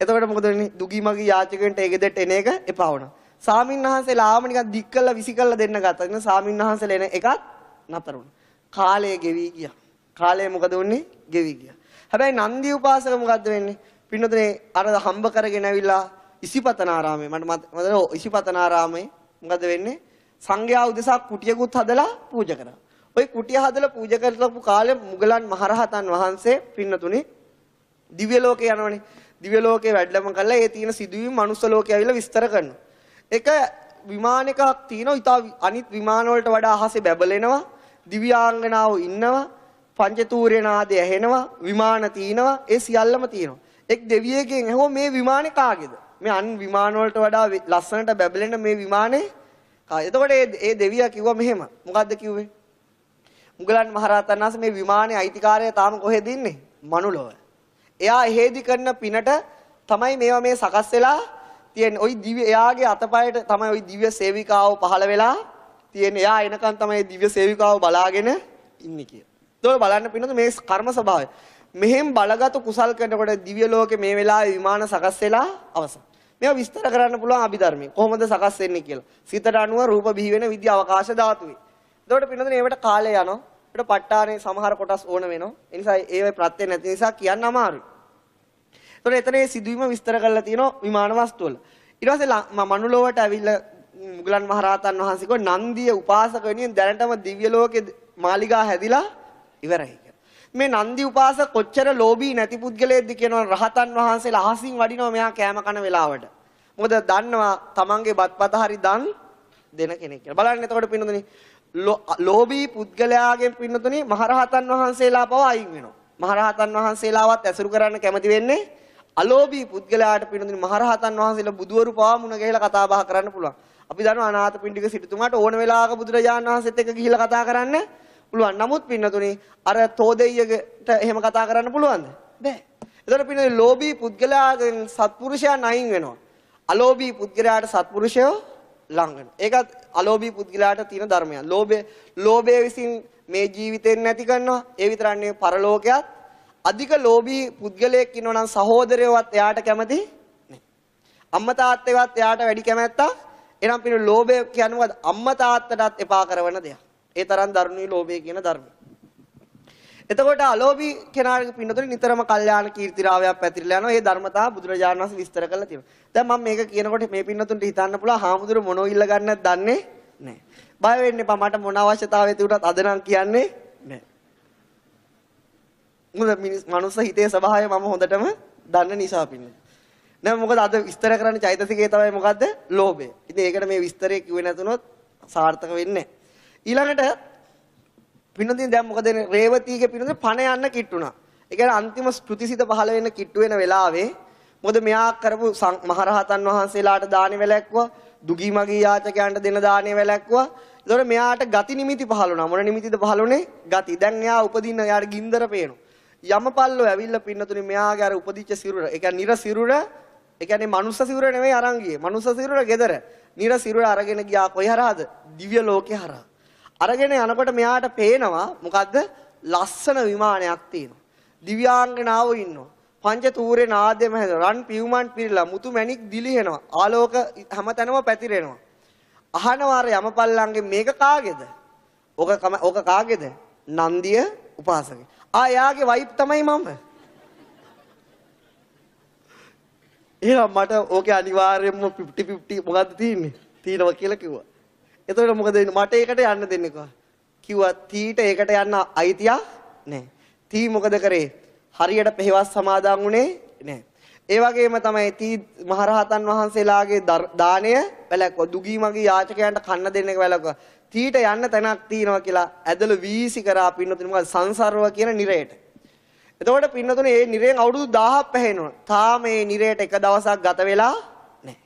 එතකොට මොකද වෙන්නේ? දුගී මගී යාචකයන්ට ඒ ගෙදරට එන එක එපා වුණා. සාමින්වහන්සේලා ආවම නිකන් දික් කළා විසි කළා දෙන්න ගත්තා. ඉතින් සාමින්වහන්සේලා එන එකත් නතර වුණා. කාලය ගෙවි ගියා. කාලය මොකද වුනේ? ගෙවි ගියා. හැබැයි නන්දි උපාසක මොකද්ද වෙන්නේ? පින්නතුනේ අර හම්බ කරගෙන ඇවිල්ලා ඉසිපතනාරාමේ මට ඉසිපතනාරාමේ මොකද වෙන්නේ? සංඝයා උදෙසා කුටියකුත් හදලා පූජා කරා. ওই කුටිය හදලා පූජා කරපු කාලේ මුගලන් මහරහතන් වහන්සේ පින්නතුනේ දිව්‍ය ලෝකේ යනවනේ. දිව්‍ය ලෝකේ වැඩලම කළා ඒ තියෙන සිදුවීම් මනුස්ස ලෝකේ ඇවිල්ලා විස්තර කරනවා. එක විමානයකක් තියෙනවා. ඊට අනිත් විමාන වලට වඩා අහසේ බැබලෙනවා. දිව්‍යාංගනාවෝ ඉන්නවා. පංචතූර්ය නාදය ඇහෙනවා. විමාන තියෙනවා. ඒ සියල්ලම තියෙනවා. එක් දෙවියෙක්ගෙන් ඇහුවා මේ විමානේ කාගේද? මේ අන් විමාන වලට වඩා ලස්සනට බැබලෙන මේ විමානේ කාගේද? එතකොට ඒ දෙවියා කිව්වා මෙහෙම. මොකද්ද කිව්වේ? මුගලන් මහරහතන් වහන්සේ මේ විමානයේ අයිතිකාරය තාම කොහෙද ඉන්නේ? මනුලොව. එයා එහෙදි කරන පිනට තමයි මේවා මේ සකස් වෙලා තියෙන්නේ. ওই දිව්‍ය එයාගේ අතපයට තමයි ওই දිව්‍ය සේවිකාව පහළ වෙලා තියෙන්නේ. එයා එනකන් තමයි දිව්‍ය සේවිකාව බලාගෙන ඉන්නේ කියලා. ඒක බලන්න පින්නොත් මේ කර්ම ස්වභාවය. මෙහෙම බලගත් කුසල් කරනකොට දිව්‍ය ලෝකේ මේ වෙලාවේ විමාන සකස් වෙලා අවසන්. මේවා විස්තර කරන්න පුළුවන් අභිධර්මයේ. කොහොමද සකස් වෙන්නේ කියලා. සිතට අනුව රූප බිහි වෙන විද්‍ය අවකාශ ධාතුවේ. එතකොට පින්නොත් මේවට කාලය යනවා. ඒකට ප ဋ ාණේ සමහර කොටස් ඕන වෙනවා. ඒ නිසා ඒවේ ප්‍රත්‍ය නැති නිසා කියන්න අමාරුයි. එතකොට එතන මේ සිදුවීම විස්තර කරලා තියෙනවා විමාන වස්තු වල. ඊට පස්සේ මනුලොවට ඇවිල්ලා මුගලන් මහරහතන් වහන්සේ කෝ නන්දිය උපාසක වෙනින් දැනටම දිව්‍ය ලෝකේ මාලිගා හැදිලා ඉවරයි කියලා. මේ නන්දි උපාසක කොච්චර ලෝභී නැති පුද්ගලයෙක්ද කියනවා රහතන් වහන්සේලා අහසින් වඩිනවා මෙයා කෑම කන වෙලාවට. මොකද දන්නවා තමන්ගේ බත්පත හරි දන් දෙන කෙනෙක් කියලා. බලන්න එතකොට පින්නතුනි ලෝභී පුද්ගලයාගෙන් පින්නතුනි මහරහතන් වහන්සේලා පව අයින් වෙනවා. මහරහතන් වහන්සේලාවත් ඇසුරු කරන්න කැමති වෙන්නේ අලෝභී පුද්ගලයාට පින්නතුනි මහරහතන් වහන්සේලා බුදුවරු පවා මුණ ගැහිලා කතා බහ කරන්න පුළුවන්. අපි දන්නවා අනාථපිණ්ඩික සිටුතුමාට ඕන වෙලාවක බුදුරජාණන් වහන්සේත් එක්ක ගිහිල්ලා කතා කරන්න පුළුවන්. නමුත් පින්නතුනි අර තෝදෙයියට එහෙම කතා කරන්න පුළුවන්ද? බෑ. ඒතකොට පින්නතුනි ලෝභී පුද්ගලයාගෙන් සත්පුරුෂයන් අයින් වෙනවා. අලෝභී පුද්ගලයාට සත්පුරුෂයෝ ලං වෙනවා. ඒකත් අලෝභී පුද්ගලයාට තියෙන ධර්මයක්. ලෝභය විසින් මේ ජීවිතෙන් නැති කරනවා. ඒ විතරක් නෙවෙයි පරලෝකයක්. අධික ලෝභී පුද්ගලයෙක් ඉන්නවා නම් සහෝදරයවත් එයාට කැමති නැහැ. අම්මා තාත්තේවත් එයාට වැඩි කැමැත්තක්. එනම් පින ලෝභය කියන්නේ මොකද? අම්මා තාත්තටත් එපා කරන දෙයක්. ඒ තරම් දරුණුයි ලෝභය කියන ධර්මය. එතකොට අලෝභී කෙනාට පින්නතොට නිතරම කල්යාණ කීර්තිරාවයක් පැතිරලා යනවා. මේ ධර්මතාව බුදුරජාණන් වහන්සේ විස්තර කරලා තියෙනවා. දැන් මම මේක කියනකොට මේ පින්නතුන්ට හිතන්න පුළුවන් හාමුදුරු මොනෝ ඉල්ල ගන්නද දන්නේ නැහැ. බය වෙන්න එපා. මට මොන අවශ්‍යතාවය තිබුණත් අද නම් කියන්නේ නැහැ. මොකද මනුස්ස හිතේ ස්වභාවය මම හොඳටම දන්න නිසා පින්නේ. දැන් මොකද අද විස්තර කරන්න චෛතසිකේ තමයි මොකද්ද? ලෝභය. ඉතින් ඒකට මේ විස්තරය කිව්වේ නැතුනොත් සාර්ථක වෙන්නේ නැහැ. ඊළඟට පින්නොතින් දැන් මොකද රේවතීගේ පින්නොතින් පණ යන්න කිට්ටුණා. ඒ කියන්නේ අන්තිම ස්තුතිසිත පහළ වෙන්න කිට්ටු වෙන වෙලාවේ මොකද මෙයා කරපු මහරහතන් වහන්සේලාට දානි වැලැක්කුවා, දුගී මගී යාචකයන්ට දෙන දානි වැලැක්කුවා. ඒතකොට මෙයාට ගති නිමිති පහළ වුණා. මොන නිමිතිද පහළ වුනේ? ගති. දැන් එයා උපදින්න එයාට ගින්දර පේනවා. යමපල්ලෝ ඇවිල්ලා පින්නතුනේ මෙයාගේ අර උපදිච්ච සිරුර. ඒ කියන්නේ නිර සිරුර. ඒ කියන්නේ මනුස්ස සිරුර නෙවෙයි අරන් ගියේ. මනුස්ස සිරුර ගෙදර. නිර සිරුර අරගෙන ගියා කොයි හරහාද? දිව්‍ය ලෝකේ හරහා. අරගෙන යනකොට මෙයාට පේනවා මොකද්ද? ලස්සන විමානයක් තියෙනවා. දිව්‍යාංගනාවෝ ඉන්නවා. පංච තූරේ නාදයම හැදෙනවා. රන් පියුමන් පිරලා මුතු මැණික් දිලිහෙනවා. ආලෝක හැමතැනම පැතිරෙනවා. අහනවා අර යමපල්ලන්ගේ මේක කාගේද? ඕක කාගේද? නන්දිය උපාසකගේ. යාගේ වයිෆ් තමයි මම. එහෙනම් මට ඕකේ අනිවාර්යයෙන්ම 50-50 මොකද්ද තියෙන්නේ? තියෙනවා කියලා කිව්වා. එතකොට මොකද වෙන්නේ? මට ඒකට යන්න දෙන්නේ කිව්වා තීට ඒකට යන්න අයිතියක් නැහැ. තී මොකද කරේ? හරියට පෙහෙවස් සමාදන් වුණේ නැහැ. ඒ වගේම තමයි තී මහරහතන් වහන්සේලාගේ දාණය වැළැක්වුවා. දුගී මගී යාචකයන්ට කන්න දෙන්න එක වැළැක්වුවා. තීට යන්න තැනක් තියෙනවා කියලා ඇදලා වීසි කරා පින්නතුනේ මොකද සංසාරව කියන නිරයට. එතකොට පින්නතුනේ මේ නිරයෙන් අවුරුදු 1000ක් පැහැෙනවා. තාම මේ නිරයට එක දවසක් ගත වෙලා නැහැ.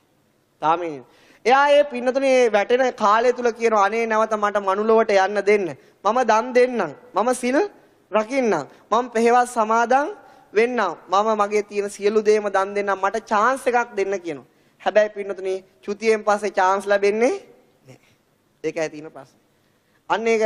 තාම එයා මේ පින්නතුනේ වැටෙන කාලය තුල කියනවා අනේ නැවත මට මනුලොවට යන්න දෙන්න. මම දන් දෙන්නම්. මම සිල් රකින්නම්. මම පෙහෙවස් සමාදන් වෙන්නම්. මම මගේ තියෙන සියලු දේම දන් දෙන්නම්. මට chance එකක් දෙන්න කියනවා. හැබැයි පින්නතුනේ චුතියෙන් පස්සේ chance ලැබෙන්නේ ඒකයි තියෙන ප්‍රශ්නේ. අන්න ඒක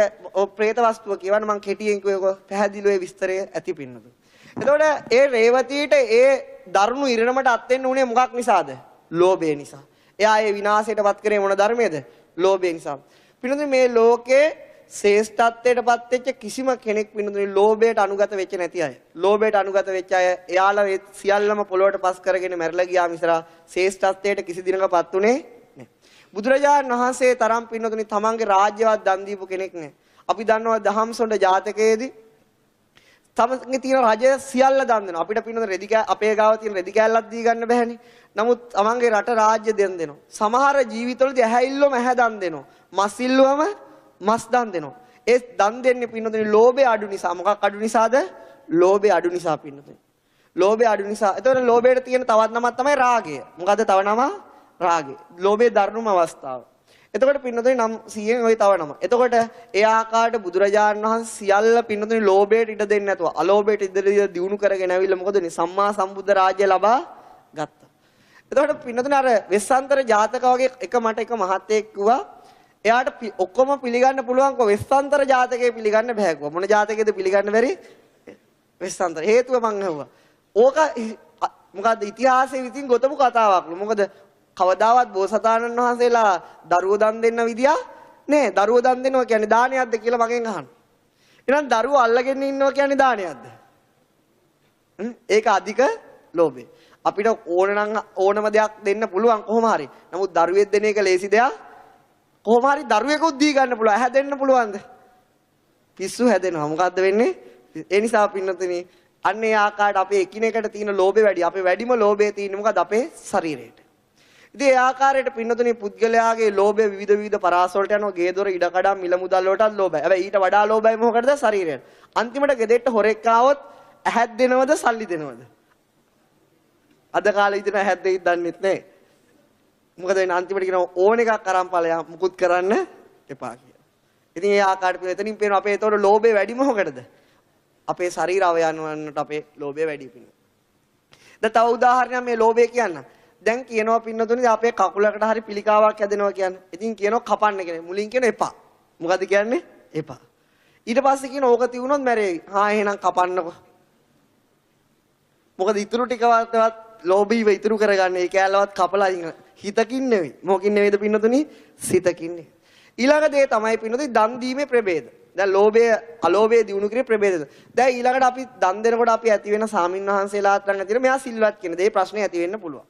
ප්‍රේත වස්තුව කියවන මම කෙටියෙන් කිව්වක පැහැදිලිව විස්තරය ඇති පින්නතු. එතකොට ඒ රේවතීට ඒ දරුණු ඉරණමට අත් වෙන්න උනේ මොකක් නිසාද? ලෝභය නිසා. එයා ඒ විනාශයටපත් කරේ මොන ධර්මයේද? ලෝභය නිසා. පින්නතු මේ ලෝකේ ශ්‍රේෂ්ඨත්වයටපත් වෙච්ච කිසිම කෙනෙක් පින්නතුනේ ලෝභයට අනුගත වෙච්ච නැති අය. ලෝභයට අනුගත වෙච්ච අය එයාලා ඒ සියල්ලම පොළොවට පස් කරගෙන මැරලා ගියා මිසලා ශ්‍රේෂ්ඨත්වයට කිසි දිනකපත් උනේ බුදුරජාණන් වහන්සේ තරම් පින්නතුනි තමන්ගේ රාජ්‍යවත් දන් දීපු කෙනෙක් නෑ. අපි දන්නවා දහම්සොඬ ජාතකයේදී තමන්ගේ තියෙන රජය සියල්ල දන් දෙනවා. අපිට පින්නතුනි අපේ ගාව තියෙන රෙදි කෑල්ලක් දී ගන්න බැහැනේ. නමුත් තමන්ගේ රට රාජ්‍ය දන් දෙනවා. සමහර ජීවිතවලදී ඇහැිල්ලොම ඇහැ දන් දෙනවා. මස් ඉල්ලුවම මස් දන් දෙනවා. ඒ දන් දෙන්නේ පින්නතුනි ලෝභය අඩු නිසා. මොකක් අඩු නිසාද? ලෝභය අඩු නිසා පින්නතුනි. ලෝභය අඩු නිසා. ඒතකොට ලෝභයට තියෙන තවත් නමක් තමයි රාගය. මොකද්ද තව නම? රාගය. ලෝභයේ දරුණුම අවස්ථාව. එතකොට පින්නතුනි නම් 100න් ওই තව නම. එතකොට ඒ ආකාරයට බුදුරජාණන් වහන්සේ සියල්ල පින්නතුනි ලෝභයට ඉඩ දෙන්නේ නැතුව අලෝභයට ඉඩ දියුණු කරගෙන ඇවිල්ලා මොකද මේ සම්මා සම්බුද්ධ රාජ්‍ය ලබා ගත්තා. එතකොට පින්නතුනි අර වෙස්සන්තර ජාතක වගේ එක මට එක මහත්තයෙක් කිව්වා එයාට ඔක්කොම පිළිගන්න පුළුවන් කො වෙස්සන්තර ජාතකේ පිළිගන්න බෑ කිව්වා. මොන ජාතකයේද පිළිගන්න බැරි? වෙස්සන්තර. හේතුව මං අහුවා. ඕක මොකද්ද ඉතිහාසයේ විසින් ගොතපු කතාවක්ලු. මොකද කවදාවත් බෝසතාණන් වහන්සේලා දරුවෝ දන් දෙන්න විදියක් නෑ. දරුවෝ දන් දෙනවා කියන්නේ දානයක්ද කියලා මගෙන් අහන්න. එහෙනම් දරුවෝ අල්ලගෙන ඉන්නවා කියන්නේ දානයක්ද? ඒක අධික ලෝභය. අපිට ඕනනම් ඕනම දෙයක් දෙන්න පුළුවන් කොහොම හරි. නමුත් දරුවෙක් දෙන එක ලේසි දෙයක් කොහොම හරි දරුවෙකුත් දී ගන්න පුළුවන්. හැදෙන්න පුළුවන්ද? පිස්සු හැදෙනවා. මොකද්ද වෙන්නේ? ඒ නිසා පින්නතුනි අන්න ඒ ආකාරයට අපේ එකිනෙකට තියෙන ලෝභය වැඩි. අපේ වැඩිම ලෝභය තියෙන්නේ මොකද? අපේ ශරීරයට. ඉතින් ඒ ආකාරයට පින්නතුනි පුද්ගලයාගේ ලෝභය විවිධ පරාස වලට යනවා. ගේ දොර ඉඩකඩම් මිල මුදල් වලටත් ලෝභයි. හැබැයි ඊට වඩා ලෝභයි මොකටද? ශරීරයට. අන්තිමට ගෙදෙට්ට හොරෙක් ආවොත් ඇහත් දෙනවද සල්ලි දෙනවද? අද කාලේ ඉතින් ඇහත් දෙයිද දන්නෙත් නැහැ. මොකද වෙන අන්තිමට කියනවා ඕන එකක් අරන් ඵලයක් මුකුත් කරන්න එපා කියලා. ඉතින් ඒ ආකාරයට එතනින් පේනවා අපේ ඒතකොට ලෝභය වැඩිම මොකටද? අපේ ශරීර අවයවයන් වලට අපේ ලෝභය වැඩි වෙනවා. දැන් තව උදාහරණයක් මේ ලෝභය කියන්න. දැන් කියනවා පින්නතුනි අපේ කකුලකට හරි පිළිකාවක් හැදෙනවා කියන්නේ. ඉතින් කියනවා කපන්න කියන්නේ. මුලින් කියන එපා. මොකද කියන්නේ? එපා. ඊට පස්සේ කියන ඕක තියුණොත් මැරෙයි. හා එහෙනම් කපන්නකො. මොකද ඉතුරු ටිකවත් ලෝභීව ඉතුරු කරගන්නේ. ඒ කැලලවත් කපලා හිතකින් නෙවෙයි. මොකකින් නෙවෙයිද පින්නතුනි? සිතකින් නෙවෙයි. ඊළඟ දේ තමයි පින්නතුනි දන් දීමේ ප්‍රභේද. දැන් ලෝභය අලෝභය දිනු කිරීමේ ප්‍රභේද. දැන් ඊළඟට අපි දන් දෙනකොට අපි ඇති වෙන සාමින් වහන්සේලාත් ළඟ තියෙන මෙයා සිල්වත් කියන දේ ප්‍රශ්නේ ඇති වෙන්න පුළුවන්.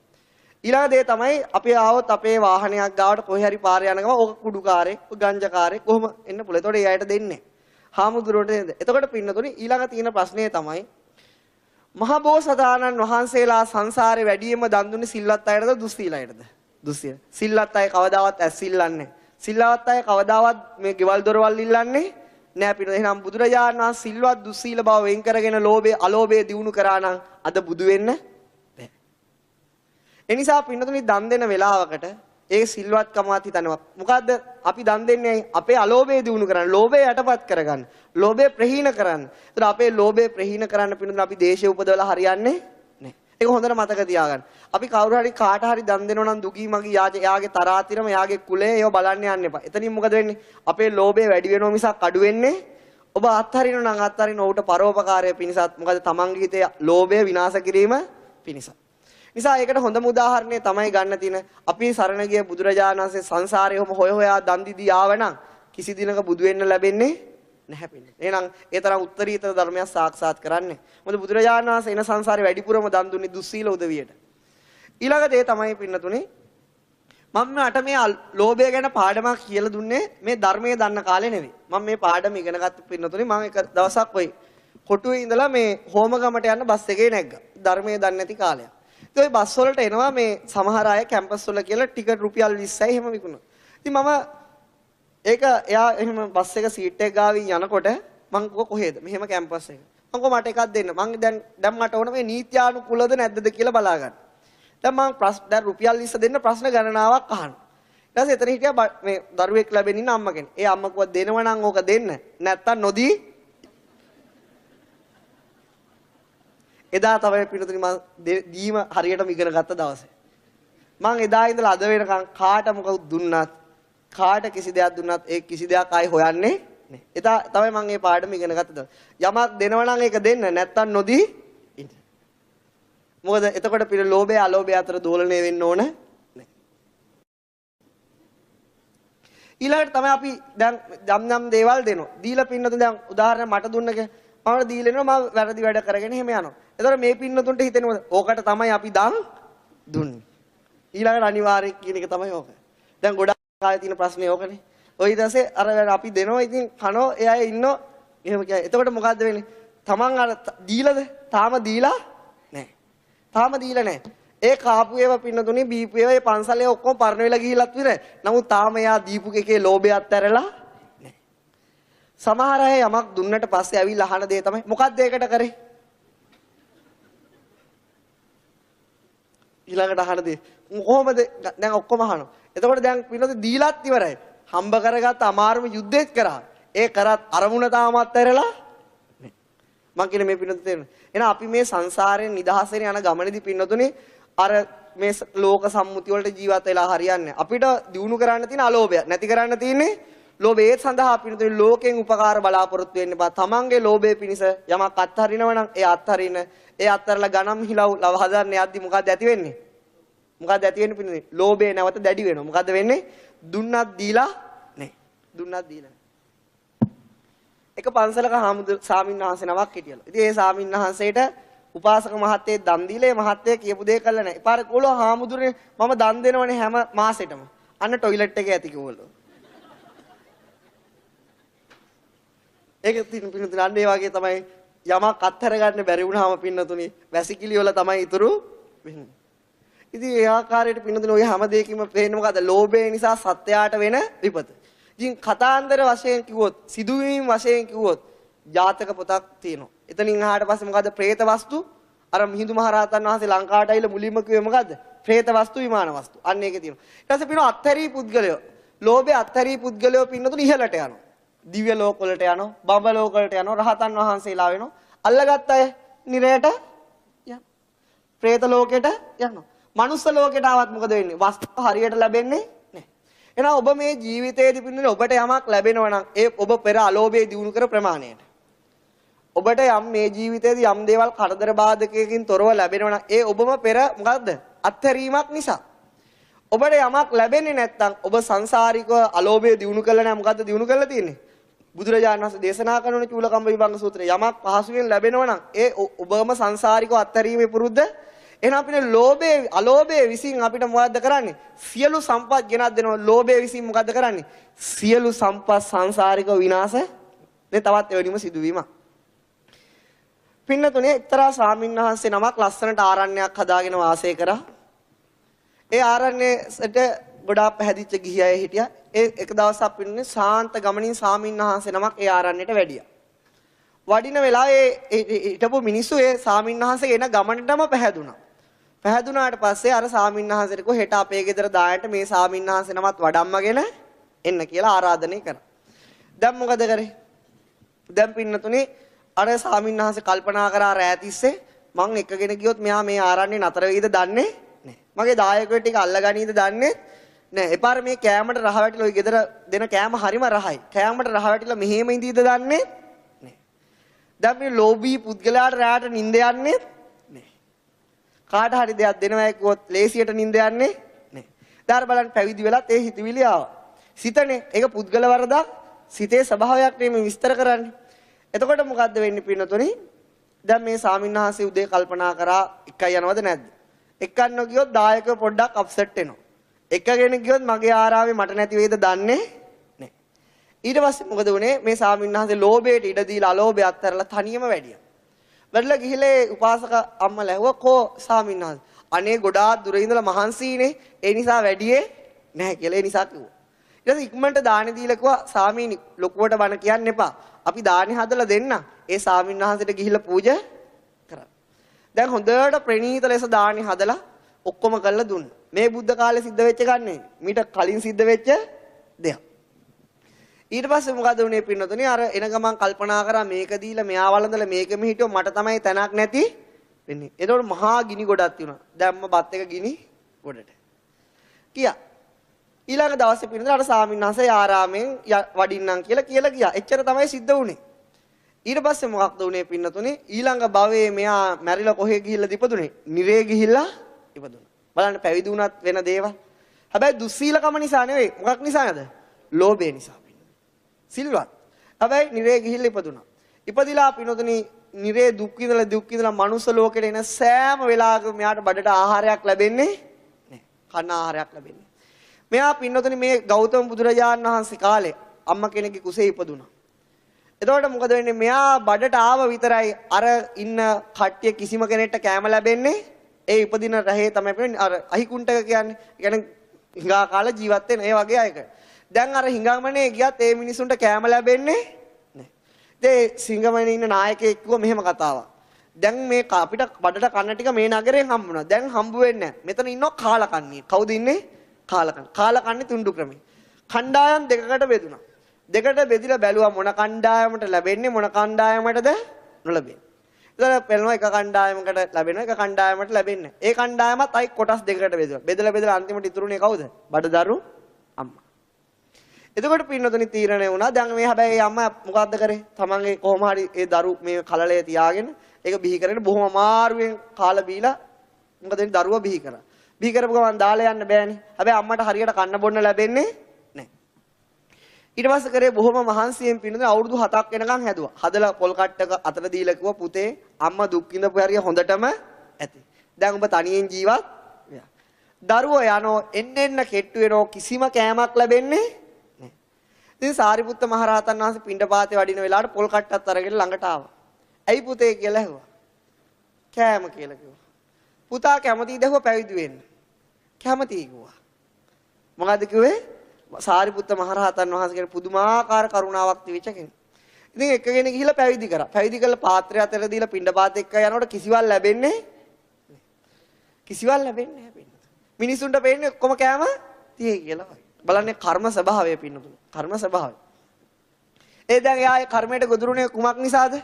ඊළඟ දේ තමයි අපි ආවොත් අපේ වාහනයක් ගාවට කොහේ හරි පාරේ යන ගම ඕක කුඩුකාරයෙක්, ගංජාකාරයෙක් කොහොම එන්න පුළුවන්. ඒතකොට ඒ අයට දෙන්නේ හාමුදුරුවන්ට නේද? එතකොට පින්නතුනි ඊළඟ තියෙන ප්‍රශ්නේ තමයි මහා බෝසතාණන් වහන්සේලා සංසාරේ වැඩියෙන්ම දන් දුන්නේ සිල්වත් අයටද දුස්සීලයටද? දුස්සීල. සිල්වත් අය කවදාවත් ඇස් ඉල්ලන්නේ. සිල්වත් අය කවදාවත් මේ ගෙවල් දොරවල් ඉල්ලන්නේ නෑ පිට. එහෙනම් බුදුරජාණන් වහන්සේ සිල්වත් දුස්සීල බව වෙන් කරගෙන ලෝභය අලෝභය දිනු කරා නම් අද බුදු වෙන්න බෑ. ඒ නිසා පින්නතුනි දන් දෙන වෙලාවකට ඒ සිල්වත්කමවත් හිතනවා. මොකද්ද අපි දන් දෙන්නේ? අපේ අලෝභය දිනු කරන්න, ලෝභය යටපත් කරගන්න, ලෝභය ප්‍රහීන කරන්න. ඒතර අපේ ලෝභය ප්‍රහීන කරන්න පින්නතුනි අපි දේශය උපදවලා හරියන්නේ නැහැ. ඒක හොඳට මතක තියාගන්න. අපි කවුරු හරි කාට හරි දන් දෙනවා නම් දුගී මගී යාගේ තරාතිරම යාගේ කුලය ඒව බලන්න යන්න එපා. එතනින් මොකද වෙන්නේ? අපේ ලෝභය වැඩි වෙනවා මිසක් අඩු වෙන්නේ. ඔබ අත්හරිනවා නම් අත්හරින ඌට පරෝපකාරය පිණිසත් මොකද තමන්ගේ හිතේ ලෝභය විනාශ කිරීම පිණිසත්. නිසා ඒකට හොඳම උදාහරණය තමයි ගන්න තියෙන අපි සරණ ගිය බුදුරජාණන් වහන්සේ සංසාරේ ඔහම හොය හොයා දන් දීදී ආවනම් කිසි දිනක බුදු වෙන්න ලැබෙන්නේ නැහැ පින්නේ. එහෙනම් ඒ තරම් උත්තරීතර ධර්මයක් සාක්ෂාත් කරන්නේ. මොකද බුදුරජාණන් වහන්සේ එන සංසාරේ වැඩිපුරම දන් දුන්නේ දුස්සීල උදවියට. ඊළඟ දේ තමයි පින්නතුනේ මම අට මේ ලෝභය ගැන පාඩමක් කියලා දුන්නේ මේ ධර්මයේ දන්න කාලේ නෙවෙයි. මම මේ පාඩම ඉගෙන ගත්ත පින්නතුනේ මම එක දවසක් ඔය කොටුවේ ඉඳලා මේ හෝමගමට යන බස් එකේ නැග්ගා. ධර්මයේ දන්නේ නැති කාලයක්. ඉතින් ওই බස් වලට එනවා මේ සමහර අය කැම්පස් වල කියලා ටිකට් රුපියල් 20යි එහෙම විකුණනවා. ඉතින් මම ඒක එයා එහෙම බස් එක සීට් එක ගාවින් යනකොට මං කොහෙද? මෙහෙම කැම්පස් එක. මං මට එකක් දෙන්න. මං දැන් මට ඕන මේ නීත්‍යානුකූලද නැද්දද කියලා බලා ගන්න. දැන් මං දැන් රුපියල් 20 දෙන්න ප්‍රශ්න ගණනාවක් අහනවා. ඊට පස්සේ එතන හිටියා මේ දරුවෙක් ලැබෙන ඉන්න අම්ම කෙනෙක්. ඒ අම්ම කිව්වා දෙනව නම් ඕක දෙන්න. නැත්තම් නොදී. එදා තමයි පිටුතුනි මම දීම හරියටම ඉගෙන ගත්ත දවසේ. මං එදා ඉඳලා අද වෙනකන් කාට මොකද දුන්නත් කාට කිසි දෙයක් දුන්නත් ඒ කිසි දෙයක් ආයි හොයන්නේ නැහැ. එදා තමයි මම මේ පාඩම ඉගෙන ගත්තද. යමක් දෙනව නම් ඒක දෙන්න නැත්තම් නොදී ඉන්න. මොකද එතකොට පිළ ලෝභය අලෝභය අතර දෝලණය වෙන්න ඕන නැහැ. ඊළඟට තමයි අපි දැන් යම් දේවල් දෙනවා. දීලා පින්නතුන් දැන් උදාහරණ මට දුන්නක මම දීලෙනවා මම වැරදි වැඩ කරගෙන එහෙම යනවා. එතකොට මේ පින්නතුන්ට හිතෙනවද ඕකට තමයි අපි දන් දුන්නේ. ඊළඟට අනිවාර්ය කියන එක තමයි ඕක. දැන් ගොඩක් කාලේ තියෙන ප්‍රශ්නේ ඕකනේ. ඔය ඊටසේ අර අපි දෙනවා ඉතින් කනෝ එයා ඉන්නෝ එහෙම කියයි. එතකොට මොකද්ද වෙන්නේ? Taman අර දීලාද? තාම දීලා නැහැ. තාම දීලා නැහැ. ඒ කාපු ඒවා පින්නතුනේ බීපු ඒවා ඒ පන්සලේ ඔක්කොම පරණ වෙලා ගිහිල්ලත් විතර. නමුත් තාම එයා දීපු එකේ ලෝභයත් ඇරලා නැහැ. සමහර අය යමක් දුන්නට පස්සේ ඇවිල්ලා අහන දේ තමයි මොකක්ද ඒකට කරේ? ඊළඟට අහන දේ කොහොමද දැන් ඔක්කොම අහනවා. එතකොට දැන් පින්නතුනේ දීලත් ඉවරයි. හම්බ කරගත්ත අමාරුම යුද්ධෙත් කරා. ඒ කරත් අරමුණ තාමත් ඇරලා නැහැ. මං කියන්නේ මේ පින්නතුනේ තේරෙනවද? එහෙනම් අපි මේ සංසාරයෙන් නිදහසෙන් යන ගමනේදී පින්නතුනේ අර මේ ලෝක සම්මුතිය වලට ජීවත් වෙලා හරියන්නේ. අපිට දිනු කරන්න තියෙන අලෝභය. නැති කරන්න තියෙන්නේ ලෝභය සඳහා පින්නතුනේ ලෝකෙන් උපකාර බලාපොරොත්තු වෙන්න බා. තමන්ගේ ලෝභය පිණිස යමක් අත්හරිනවා නම් ඒ අත්හරින ඒ අත්හැරලා ගණම් හිලව් ලව හදන්න යද්දි මොකද ඇති වෙන්නේ? මොකද ඇති වෙන්නේ පින්නතුනේ? ලෝභය නැවත දැඩි වෙනවා. මොකද වෙන්නේ? දුන්නත් දීලා නැහැ. දුන්නත් දීලා නැහැ. එක පන්සලක සාමින්වහන්සේ නමක් හිටියලු. ඉතින් ඒ සාමින්වහන්සේට උපාසක මහත්තයෙක් දන් දීලා ඒ මහත්තයා කියපු දේ කළා නැහැ. පාර කොළෝ හාමුදුරනේ මම දන් දෙනවනේ හැම මාසෙටම. අන්න টয়ලට් එකේ ඇති කිව්වලු. ඒක පින්නතුනේ අන්න ඒ වගේ තමයි යමක් අත්හැර ගන්න බැරි වුණාම පින්නතුනේ වැසිකිලි වල තමයි ඉතුරු වෙන්නේ. ඉතින් ඒ ආකාරයට පින්නතුනේ ඔය හැම දෙයකින්ම පේන්නේ මොකද්ද? ලෝභය නිසා සත්‍යයට වෙන විපත. ඉතින් කතාන්දර වශයෙන් කිව්වොත්, සිදුවීම් වශයෙන් කිව්වොත් ජාතක පොතක් තියෙනවා. එතනින් අහාට පස්සේ මොකද්ද? പ്രേත වස්තු. අර මිහිඳු මහරහතන් වහන්සේ ලංකාවට ඇවිල්ලා මුලින්ම කිව්වේ මොකද්ද? പ്രേත වස්තු, විමාන වස්තු. අන්න ඒකේ තියෙනවා. ඊට පස්සේ පින්නෝ අත්හැරී පුද්ගලයෝ. ලෝභය අත්හැරී පුද්ගලයෝ පින්නතුනේ ඉහළට යනවා. දිව්‍ය ලෝක වලට යනවා, බඹ ලෝක වලට යනවා, රහතන් වහන්සේලා වෙනවා. අල්ලගත්ත අය නිරයට යනවා. പ്രേත ලෝකෙට යනවා. මනුස්ස ලෝකෙට ආවත් මොකද වෙන්නේ? වස්තු හරියට ලැබෙන්නේ නැහැ. එහෙනම් ඔබ මේ ජීවිතයේදී පින්නනේ ඔබට යමක් ලැබෙනවා නම් ඒ ඔබ පෙර අලෝභය දිනු කර ප්‍රමාණයට. ඔබට යම් මේ ජීවිතයේදී යම් දේවල් කරදර බාධකයකින් තොරව ලැබෙනවා නම් ඒ ඔබම පෙර මොකද්ද? අත්හැරීමක් නිසා. ඔබට යමක් ලැබෙන්නේ නැත්නම් ඔබ සංසාරිකව අලෝභය දිනු කළා නම් මොකද්ද දිනු කරලා තියෙන්නේ? බුදුරජාණන් වහන්සේ දේශනා කරන චූලකම්බ විභංග සූත්‍රයේ යමක් පහසුවෙන් ලැබෙනවා නම් ඒ ඔබම සංසාරිකව අත්හැරීමේ පුරුද්ද. එහෙනම් අපිට ලෝභය අලෝභය විසින් අපිට මොකද්ද කරන්නේ? සියලු සම්පත් ගෙනත් දෙනවා. ලෝභය විසින් මොකද්ද කරන්නේ? සියලු සම්පත් සංසාරිකව විනාශ නේ තවත් එවැනිම සිදුවීමක්. පින්නතුනේ එක්තරා ස්වාමින්වහන්සේ නමක් ලස්සනට ආරණ්‍යයක් හදාගෙන වාසය කරා. ඒ ආරණ්‍යයට ගොඩාක් පැහැදිච්ච ගිහි අය හිටියා. ඒ එක දවසක් පින්නේ ශාන්ත ගමනින් ස්වාමින්වහන්සේ නමක් ඒ ආරණ්‍යයට වැඩියා. වඩින වෙලාවේ හිටපු මිනිස්සු ඒ ස්වාමින්වහන්සේ එන ගමනටම පැහැදුනා. පැහැදුනාට පස්සේ අර ස්වාමින්වහන්සේට කො හෙට අපේ ගෙදර දායන්ට මේ ස්වාමින්වහන්සේ නමත් වඩම්මගෙන එන්න කියලා ආරාධනය කරා. දැන් මොකද කරේ? දැන් පින්නතුනේ අර ස්වාමින්වහන්සේ කල්පනා කරා රැතිස්සේ මං එකගෙන ගියොත් මෙයා මේ ආරණ්‍ය නතර වෙයිද දන්නේ නැහැ. මගේ දායකයෝ ටික අල්ලගනීද දන්නේ නැහැ. එපාර මේ කෑමට රහ වැටිලා ওই ගෙදර දෙන කෑම හරිම රහයි. කෑමට රහ වැටිලා මෙහෙම ඉඳීද දන්නේ නැහැ. දැන් මේ ලෝභී පුද්ගලයාට රැට නිින්ද යන්නේ නැහැ. කාට හරි දෙයක් දෙනවා කිව්වොත් ලේසියට නිින්ද යන්නේ නැහැ. ඊට බලන්න පැවිදි වෙලත් ඒ හිතවිලි ආවා. සිතනේ ඒක පුද්ගල වරදක්. සිතේ ස්වභාවයක් නෙමෙයි විස්තර කරන්නේ. එතකොට මොකද්ද වෙන්නේ පින්නතුනි? දැන් මේ ස්වාමින්වහන්සේ උදේ කල්පනා කරා එකයි යනවද නැද්ද? එක්කන්න ගියොත් දායකව පොඩ්ඩක් අප්සෙට් වෙනවා. එකගෙන ගියොත් මගේ ආරාමේ මට නැති වෙයිද දන්නේ නැහැ. ඊට පස්සේ මොකද වුනේ? මේ ස්වාමින්වහන්සේ ලෝභයට ඉඩ දීලා අලෝභය අත්හැරලා තනියම වැඩියා. වැඩිලා ගිහිලේ උපාසක අම්මලා ඇහුවා කෝ ස්වාමින්වහන්සේ අනේ ගොඩාක් දුර ඉඳලා මහන්සියිනේ ඒ නිසා වැඩියේ නැහැ කියලා ඒ නිසා කිව්වා. ඊට පස්සේ ඉක්මනට දානි දීලා කිව්වා ස්වාමීනි ලොකුවට බණ කියන්න එපා. අපි දානි හදලා දෙන්න. ඒ ස්වාමින්වහන්සේට ගිහිල්ලා පූජා කරා. දැන් හොඳට ප්‍රණීත ලෙස දානි හදලා ඔක්කොම කරලා දුන්නා. මේ බුද්ධ කාලේ සිද්ධ වෙච්ච එකක් නෙවෙයි. මීට කලින් සිද්ධ වෙච්ච දෙයක්. ඊට පස්සේ මොකද වුනේ පින්නතුනේ? අර එන ගමන් කල්පනා කරා මේක දීලා මෙයා වළඳලා මේකෙම හිටියොත් මට තමයි තැනක් නැති වෙන්නේ. ඒතකොට මහා ගිනි ගොඩක් තියුණා. දැම්ම බත් එක ගිනි ගොඩට. කියා. ඊළඟ දවසේ පින්නතුනේ අර ස්වාමින්වහන්සේ ආරාමෙන් වඩින්නම් කියලා ගියා. එච්චර තමයි සිද්ධ වුනේ. ඊට පස්සේ මොකක්ද වුනේ පින්නතුනේ? ඊළඟ භවයේ මෙයා මැරිලා කොහෙ ගිහිල්ලාද ඉපදුනේ? නිරේ ගිහිල්ලා ඉපදුණා. බලන්න පැවිදි වුණත් වෙන දේවල්. හැබැයි දුස්සීලකම නිසා නෙවෙයි. මොකක් නිසාද? ලෝභය නිසා. සිල්වත්. හැබැයි නිරේ ගිහිල්ලා ඉපදුණා. ඉපදිලා පින්නතුනේ නිරේ දුක් විඳලා මනුස්ස ලෝකෙට එන සෑම වෙලාවකම මෙයාට බඩට ආහාරයක් ලැබෙන්නේ නැහැ. කන ආහාරයක් ලැබෙන්නේ. මෙයා පින්නතුනේ මේ ගෞතම බුදුරජාණන් වහන්සේ කාලේ අම්මා කෙනෙක්ගේ කුසේ ඉපදුණා. එතකොට මොකද වෙන්නේ? මෙයා බඩට ආව විතරයි අර ඉන්න කට්ටිය කිසිම කෙනෙක්ට කෑම ලැබෙන්නේ. ඒ ඉපදින රහේ තමයි වෙන්නේ අර අහිකුන්ටක කියන්නේ. ඒ කියන්නේ හිඟා කාලා ජීවත් වෙන ඒ වගේ අයක. දැන් අර හිඟමනේ ගියත් ඒ මිනිසුන්ට කෑම ලැබෙන්නේ නැහැ. ඉතින් සිංගමනේ ඉන්න නායකයෙක් කිව්වා මෙහෙම කතාවක්. දැන් මේ අපිට බඩට කන්න ටික මේ නගරයෙන් හම්බුණා. දැන් හම්බ වෙන්නේ නැහැ. මෙතන ඉන්නවා කාලකන්ණිය. කවුද ඉන්නේ? කාලකන්ණි තුණ්ඩු ක්‍රමේ. කණ්ඩායම් දෙකකට බෙදුණා. දෙකට බෙදිලා බැලුවා මොන කණ්ඩායමට ලැබෙන්නේ මොන කණ්ඩායමටද නොලැබෙන්නේ. ඉතින් පෙළනවා එක කණ්ඩායමකට ලැබෙනවා එක කණ්ඩායමකට ලැබෙන්නේ. ඒ කණ්ඩායමත් අයි කොටස් දෙකකට බෙදුවා. බෙදලා අන්තිමට ඉතුරුනේ කවුද? බඩදරු අම්මා. එතකොට පින්නතුනි තීරණය වුණා. දැන් මේ හැබැයි අම්මා මොකද්ද කරේ? තමන්ගේ කොහොම හරි ඒ දරු මේ කලලය තියාගෙන ඒක බිහි කරගෙන බොහොම අමාරුවෙන් කාලා බීලා මොකද වෙන්නේ? දරුවා බිහි කරා. බිහි කරපු ගමන් දාලා යන්න බෑනේ. හැබැයි අම්මට හරියට කන්න බොන්න ලැබෙන්නේ නැහැ. ඊට පස්සේ කරේ බොහොම මහන්සියෙන් පින්නතුනි අවුරුදු 7ක් වෙනකන් හැදුවා. හදලා පොල් කට්ටක අතට දීලා කිව්වා පුතේ අම්මා දුක් විඳපු හැරිය හොඳටම ඇති. දැන් ඔබ තනියෙන් ජීවත් වෙනවා. දරුවෝ යනෝ එන්න කෙට්ටු වෙනෝ කිසිම කෑමක් ලැබෙන්නේ ඉතින් සාරිපුත්ත මහරහතන් වහන්සේ පිණ්ඩපාතේ වඩින වෙලාවට පොල් කට්ටක් අරගෙන ළඟට ආවා. "ඇයි පුතේ" කියලා ඇහුවා. "කෑම" කියලා කිව්වා. "පුතා කැමතිද පැවිදි වෙන්න?" "කැමතියි" කිව්වා. මොකද කිව්වේ? සාරිපුත්ත මහරහතන් වහන්සේ පුදුමාකාර කරුණාවක් තිබිච්ච කෙනෙක්. ඉතින් එකගෙන ගිහිල්ලා පැවිදි කරා. පැවිදි කරලා පාත්‍රය අතර දීලා පිණ්ඩපාත එක්ක යනකොට කිසිවක් ලැබෙන්නේ නැහැ. මිනිසුන්ට පේන්නේ ඔක්කොම කෑම තියේ කියලා වගේ. බලන්නේ කර්ම ස්වභාවය පින්නතුනේ. කර්ම ස්වභාවය. දැන් එයා කර්මයට ගොදුරුනේ කුමක් නිසාද?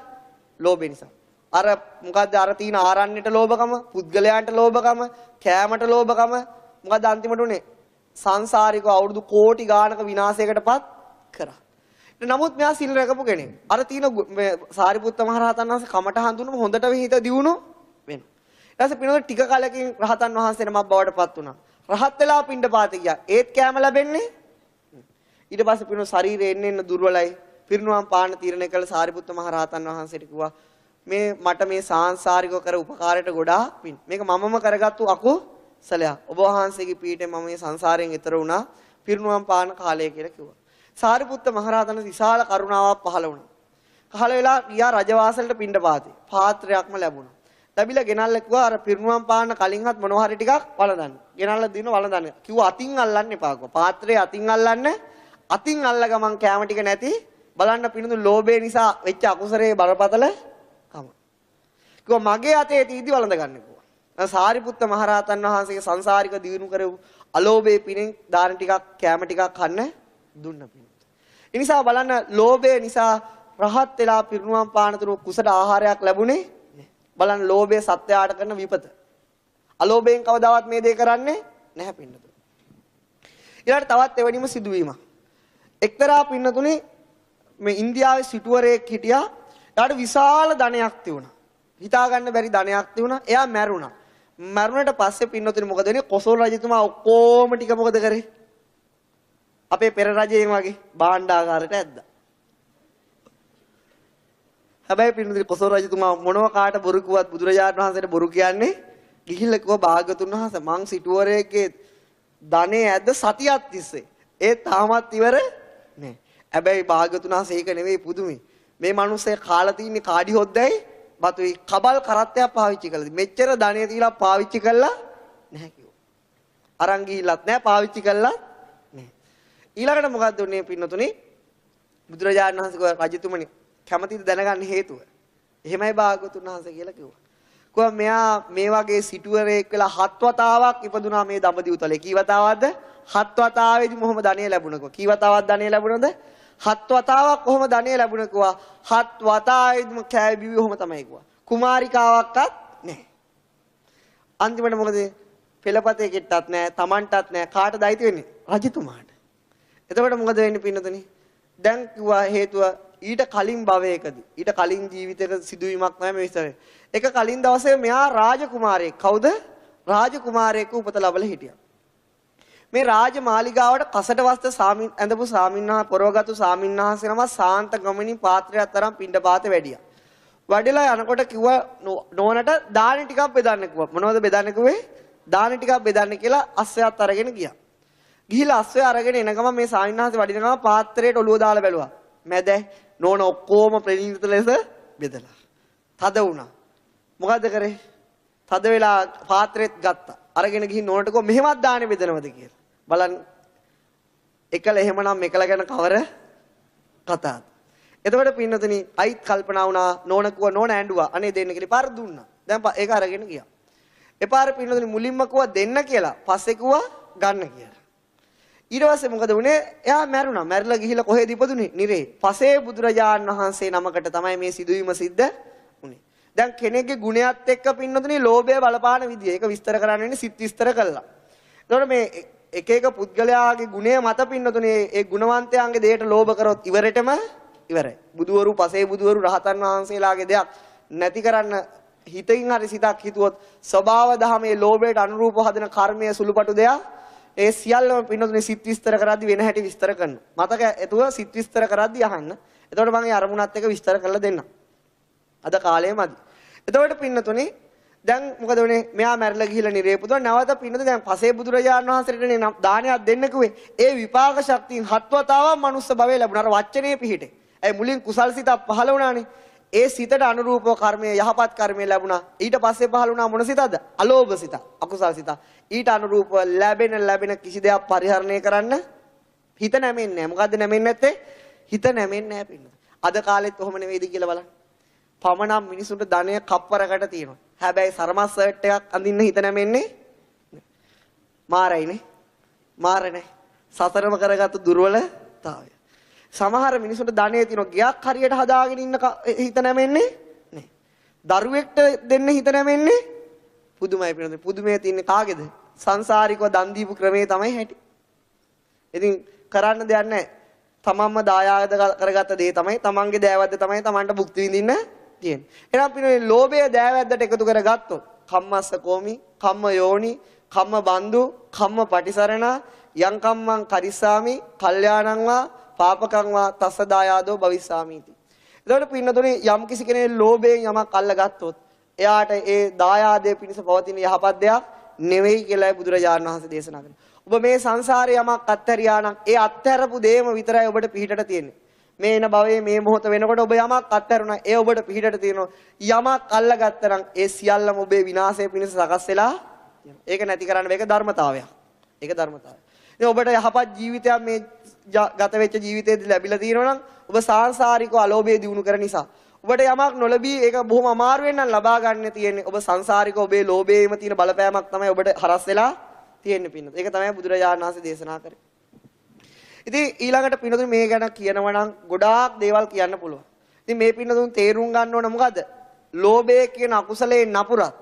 ලෝභය නිසා. අර මොකද්ද අර තීන ආරණ්‍යට ලෝභකම, පුද්ගලයන්ට ලෝභකම, කෑමට ලෝභකම මොකද අන්තිමට උනේ? සංසාරිකව අවුරුදු කෝටි ගාණක විනාශයකටපත් කරා. නමුත් මෙයා සිල් රැකපු කෙනෙක්. අර තීන සාරිපුත්ත මහරහතන් වහන්සේ කමට හඳුනම හොඳට හිත දියුණු වෙනවා. ඊට පස්සේ පිනොත් ටික කාලයකින් රහතන් වහන්සේ නමක් බවටපත් වුණා. රහත් වෙලා පිණ්ඩපාතේ ගියා. ඒත් කැම ලැබෙන්නේ. ඊට පස්සේ පිනොත් ශරීරය එන්න දුර්වලයි. පිරිනුවම් පාන තීරණය කළ සාරිපුත්ත මහරහතන් වහන්සේට කිව්වා මේ මට මේ සාංශාරිකව කර උපකාරයට ගොඩාක් පින්. මේක මමම කරගත්තු අකුසලයක්. ඔබ වහන්සේගේ පීඨේ මම මේ සංසාරයෙන් ඈතර වුණා. පිරිනුවම් පාන කාලය කියලා කිව්වා. සාරිපුත්ත මහරහතන් විශාල කරුණාවක් පහළ වුණා. පහළ වෙලා ගියා රජවාසලට පිණ්ඩපාතේ. පාත්‍රයක්ම ලැබුණා. ලැබිලා ගෙනල්ලා කිව්වා අර පිරිනුවම් පාන කලින්වත් මොනවා හරි ටිකක් වළඳන්න. ගෙනල්ලා දින වළඳන්න. කිව්වා අතින් අල්ලන්න එපා කිව්වා. පාත්‍රයේ අතින් අල්ලන්න. අතින් අල්ල ගමන් කැම ටික නැති බලන්න පිනුදු ලෝභය නිසා වෙච්ච අකුසරයේ බරපතල කම. කිව්වා මගේ අතේ තීදි වළඳ ගන්න කිව්වා. සාරිපුත්ත මහරහතන් වහන්සේගේ සංසාරික දිනු කරව අලෝභයේ පිනෙන් දාන ටිකක් කැම ටිකක් කන්න දුන්න පිණිස. ඒ නිසා බලන්න ලෝභය නිසා රහත් වෙලා පිරිනුවම් පානතුරු කුසල ආහාරයක් ලැබුණේ නැහැ. බලන්න ලෝභය සත්‍යයට කරන විපත. අලෝභයෙන් කවදාවත් මේ දේ කරන්නේ නැහැ පින්නතුනි. ඊළඟට තවත් එවැනිම සිදුවීමක්. එක්තරා පින්නතුනි මේ ඉන්දියාවේ සිටුවරයෙක් හිටියා. එයාට විශාල ධනයක් තිබුණා. හිතා ගන්න බැරි ධනයක් තිබුණා. එයා මැරුණා. මැරුණට පස්සේ පින්නතුනි මොකද වෙන්නේ? කොසල් රජතුමා ඔක්කොම ටික මොකද කරේ? අපේ පෙර රජයෙන් වගේ භාණ්ඩාගාරයට ඇද්දා. හැබැයි පින්නතුනි කොසල් රජතුමා මොනවා කාට බොරු කිව්වත් බුදුරජාණන් වහන්සේට බොරු කියන්නේ ගිහිල්ලා කිව්වා භාග්‍යතුන් වහන්සේ මං සිටුවරයෙක්ගේ ධනෙ ඇද්ද සතියක් තිස්සේ. ඒ තාමත් ඉවර නෑ. හැබැයි භාග්‍යතුන් වහන්සේ ඒක නෙවෙයි පුදුමේ. මේ මිනිස්සේ කාලා තින්නේ කාඩි හොද්දයි බතුයි කබල් කරත්තයක් පාවිච්චි කළාද? මෙච්චර ධනෙ තියලා පාවිච්චි කළා නැහැ කිව්වා. අරන් ගිහිල්ලත් නැහැ පාවිච්චි කළා නැහැ. ඊළඟට මොකද්ද උනේ පින්නතුනි? බුදුරජාණන් වහන්සේ රජතුමනි කැමතිද දැනගන්න හේතුව? එහෙමයි භාග්‍යතුන් වහන්සේ කියලා කිව්වා. කොහොම මෙයා මේ වගේ සිටුවරයෙක් වෙලා 7 වතාවක් ඉපදුනා මේ දඹදිව තලේ. කී වතාවක්ද? 7 වතාවෙදි මොහොම ධනෙ ලැබුණකෝ. කී වතාවක් ධනෙ ලැබුණද? 7 වතාවක් කොහොම ධනෙ ලැබුණකෝ. 7 වතාවෙදිම කෑ බිවි ඔහොම තමයි කිව්වා. කුමාරිකාවක්වත් නැහැ. අන්තිමට මොකද? පෙළපතේ කෙට්ටත් නැහැ, Tamanටත් නැහැ. කාටද අයිති වෙන්නේ? රජතුමාට. එතකොට මොකද වෙන්නේ පින්නතුනි? දැන් කිව්වා හේතුව ඊට කලින් භවයකදී ඊට කලින් ජීවිතයක සිදුවීමක් තමයි මේ විස්තරය. එක කලින් දවසේ මෙයා රාජකුමාරයෙක්. කවුද? රාජකුමාරයෙක් උපත ලැබලා හිටියා. මේ රාජමාලිගාවට කසට වස්ත්‍ර ඇඳපු සාමින්හා පොරවගත්තු සාමින්හාසේ නම සාන්ත ගමනින් පාත්‍රයක් තරම් පිණ්ඩපාතේ වැඩියා. වැඩිලා යනකොට කිව්වා නෝනට දානි ටිකක් බෙදන්න කිව්වා. මොනවද බෙදන්න කිව්වේ? දානි ටිකක් බෙදන්න කියලා අස්සයත් අරගෙන ගියා. ගිහිලා අස්සය අරගෙන එන ගමන් මේ සාමින්හාසේ වඩින ගමන් පාත්‍රයට ඔළුව දාලා බැලුවා. මැද නෝන ඔක්කොම ප්‍රණීත ලෙස බෙදලා. තද වුණා. මොකද කරේ? තද වෙලා පාත්‍රෙත් ගත්තා. අරගෙන ගිහින් නෝනට කිව්වා මෙහෙමත් දාන්නේ බෙදනවද කියලා. බලන්න එකල එහෙමනම් එකල ගැන කවර කතාවද? එතකොට පින්නතුනි අයිත් කල්පනා වුණා නෝන කිව්වා නෝන ඇඬුවා. අනේ දෙන්න කියලා පාර දුන්නා. දැන් ඒක අරගෙන ගියා. එපාර පින්නතුනි මුලින්ම කිව්වා දෙන්න කියලා. පස්සේ කිව්වා ගන්න කියලා. ඊට පස්සේ මොකද වුනේ? එයා මැරුණා. මැරිලා ගිහිල්ලා කොහෙද ඉපදුනේ? නිරේ. පසේ බුදුරජාණන් වහන්සේ නමකට තමයි මේ සිදුවීම සිද්ධ වුනේ. දැන් කෙනෙක්ගේ ගුණයත් එක්ක පින්නතුනේ ලෝභය බලපාන විදිය. ඒක විස්තර කරන්න වෙන්නේ සිත් විස්තර කළා. එතකොට මේ එක එක පුද්ගලයාගේ ගුණය මත පින්නතුනේ ඒ ගුණවන්තයාගේ දෙයට ලෝභ කරොත් ඉවරෙටම ඉවරයි. බුදුවරු පසේ බුදුවරු රහතන් වහන්සේලාගේ දෙයක් නැති කරන්න හිතින් හරි සිතක් හිතුවොත් ස්වභාව දහමේ ලෝභයට අනුරූපව හදන කර්මයේ සුළුපටු දෙයක් ඒ සියල්ලම පින්නතුනේ සිත් විස්තර කරද්දී වෙන හැටි විස්තර කරනවා. මතක එතුව සිත් විස්තර කරද්දී අහන්න. එතකොට මම ඒ අරමුණත් එක්ක විස්තර කරලා දෙන්නම්. අද කාලේ මදි. එතකොට පින්නතුනේ දැන් මොකද වුනේ? මෙයා මැරිලා ගිහිල්ලා නිරේපුදුන නැවත පින්නද දැන් පසේ බුදුරජාණන් වහන්සේටනේ දානයක් දෙන්න කිව්වේ. ඒ විපාක ශක්තියින් හත්වතාවක් මනුස්ස භවයේ ලැබුණා. අර වචනේ පිහිටේ. ඒ මුලින් කුසල් සිතක් පහළ වුණානේ. ඒ සිතට අනුරූපව කර්මය යහපත් කර්මය ලැබුණා. ඊට පස්සේ පහළ වුණා මොන සිතද? අලෝභ සිත, අකුසල් සිත. ඊට අනුරූපව ලැබෙන කිසි දෙයක් පරිහරණය කරන්න හිත නැමෙන්නේ නැහැ. මොකද්ද නැමෙන්නේ නැත්තේ? හිත නැමෙන්නේ නැහැ පින්නද. අද කාලෙත් ඔහොම නෙවෙයිද කියලා බලන්න. පමණක් මිනිසුන්ට ධනය කප්පරකට තියෙනවා. හැබැයි සරමස් ෂර්ට් එකක් අඳින්න හිත නැමෙන්නේ මාරයිනේ. මාරනේ. සතරම කරගත්තු දුර්වලතාවය. සමහර මිනිසුන්ට ධනෙ තියෙනවා. ගයක් හරියට හදාගෙන ඉන්න හිත නැමෙන්නේ නැහැ. දරුවෙක්ට දෙන්න හිත නැමෙන්නේ පුදුමයි පිළිතුරු. පුදුමේ තින්නේ කාගේද? සංසාරිකව දන් දීපු ක්‍රමේ තමයි හැටි. ඉතින් කරන්න දෙයක් නැහැ. තමන්ම දායාද කරගත්ත දේ තමයි තමන්ගේ දෑවැද්ද තමයි තමන්ට භුක්ති විඳින්න තියෙන්නේ. එහෙනම් පිනේ ලෝභය දෑවැද්දට එකතු කරගත්තොත් කම්මස්ස කෝමි, කම්ම යෝනි, කම්ම බන්දු, කම්ම පටිසරණ, යං කම්මං කරිස්සාමි, කල්යාණං වා පාපකං වා තස්ස දායාදෝ භවිස්සාමීති. එතකොට පින්නතුනේ යම් කිසි කෙනෙක් ලෝභයෙන් යමක් අල්ලගත්තොත් එයාට ඒ දායාදයේ පිණිස පවතින යහපත් දෙයක් නෙවෙයි කියලා බුදුරජාණන් වහන්සේ දේශනා කරනවා. ඔබ මේ සංසාරේ යමක් අත්හැරියා නම් ඒ අත්හැරපු දේම විතරයි ඔබට පිහිටට තියෙන්නේ. මේ එන භවයේ මේ මොහොත වෙනකොට ඔබ යමක් අත්හැරුණා ඒ ඔබට පිහිටට තියෙනවා. යමක් අල්ලගත්තා නම් ඒ සියල්ලම ඔබේ විනාශය පිණිස සකස් වෙලා තියෙනවා. ඒක නැති කරන්න මේක ධර්මතාවයක්. ඒක ධර්මතාවය. ඉතින් ඔබට යහපත් ජීවිතයක් මේ ගත වෙච්ච ජීවිතේදී ලැබිලා තියෙනවා නම් ඔබ සාංශාරිකව අලෝභය දිනු කර නිසා ඔබට යමක් නොලැබී ඒක බොහොම අමාරුවෙන් නම් ලබා ගන්න තියෙන්නේ. ඔබ සංසාරිකව ඔබේ ලෝභයේම තියෙන බලපෑමක් තමයි ඔබට හරස් වෙලා තියෙන්නේ පින්නත. ඒක තමයි බුදුරජාණන් වහන්සේ දේශනා කරේ. ඉතින් ඊළඟට පින්නතුන් මේ ගැන කියනවා නම් ගොඩාක් දේවල් කියන්න පුළුවන්. ඉතින් මේ පින්නතුන් තේරුම් ගන්න ඕන මොකද්ද? ලෝභය කියන අකුසලේ නපුරත්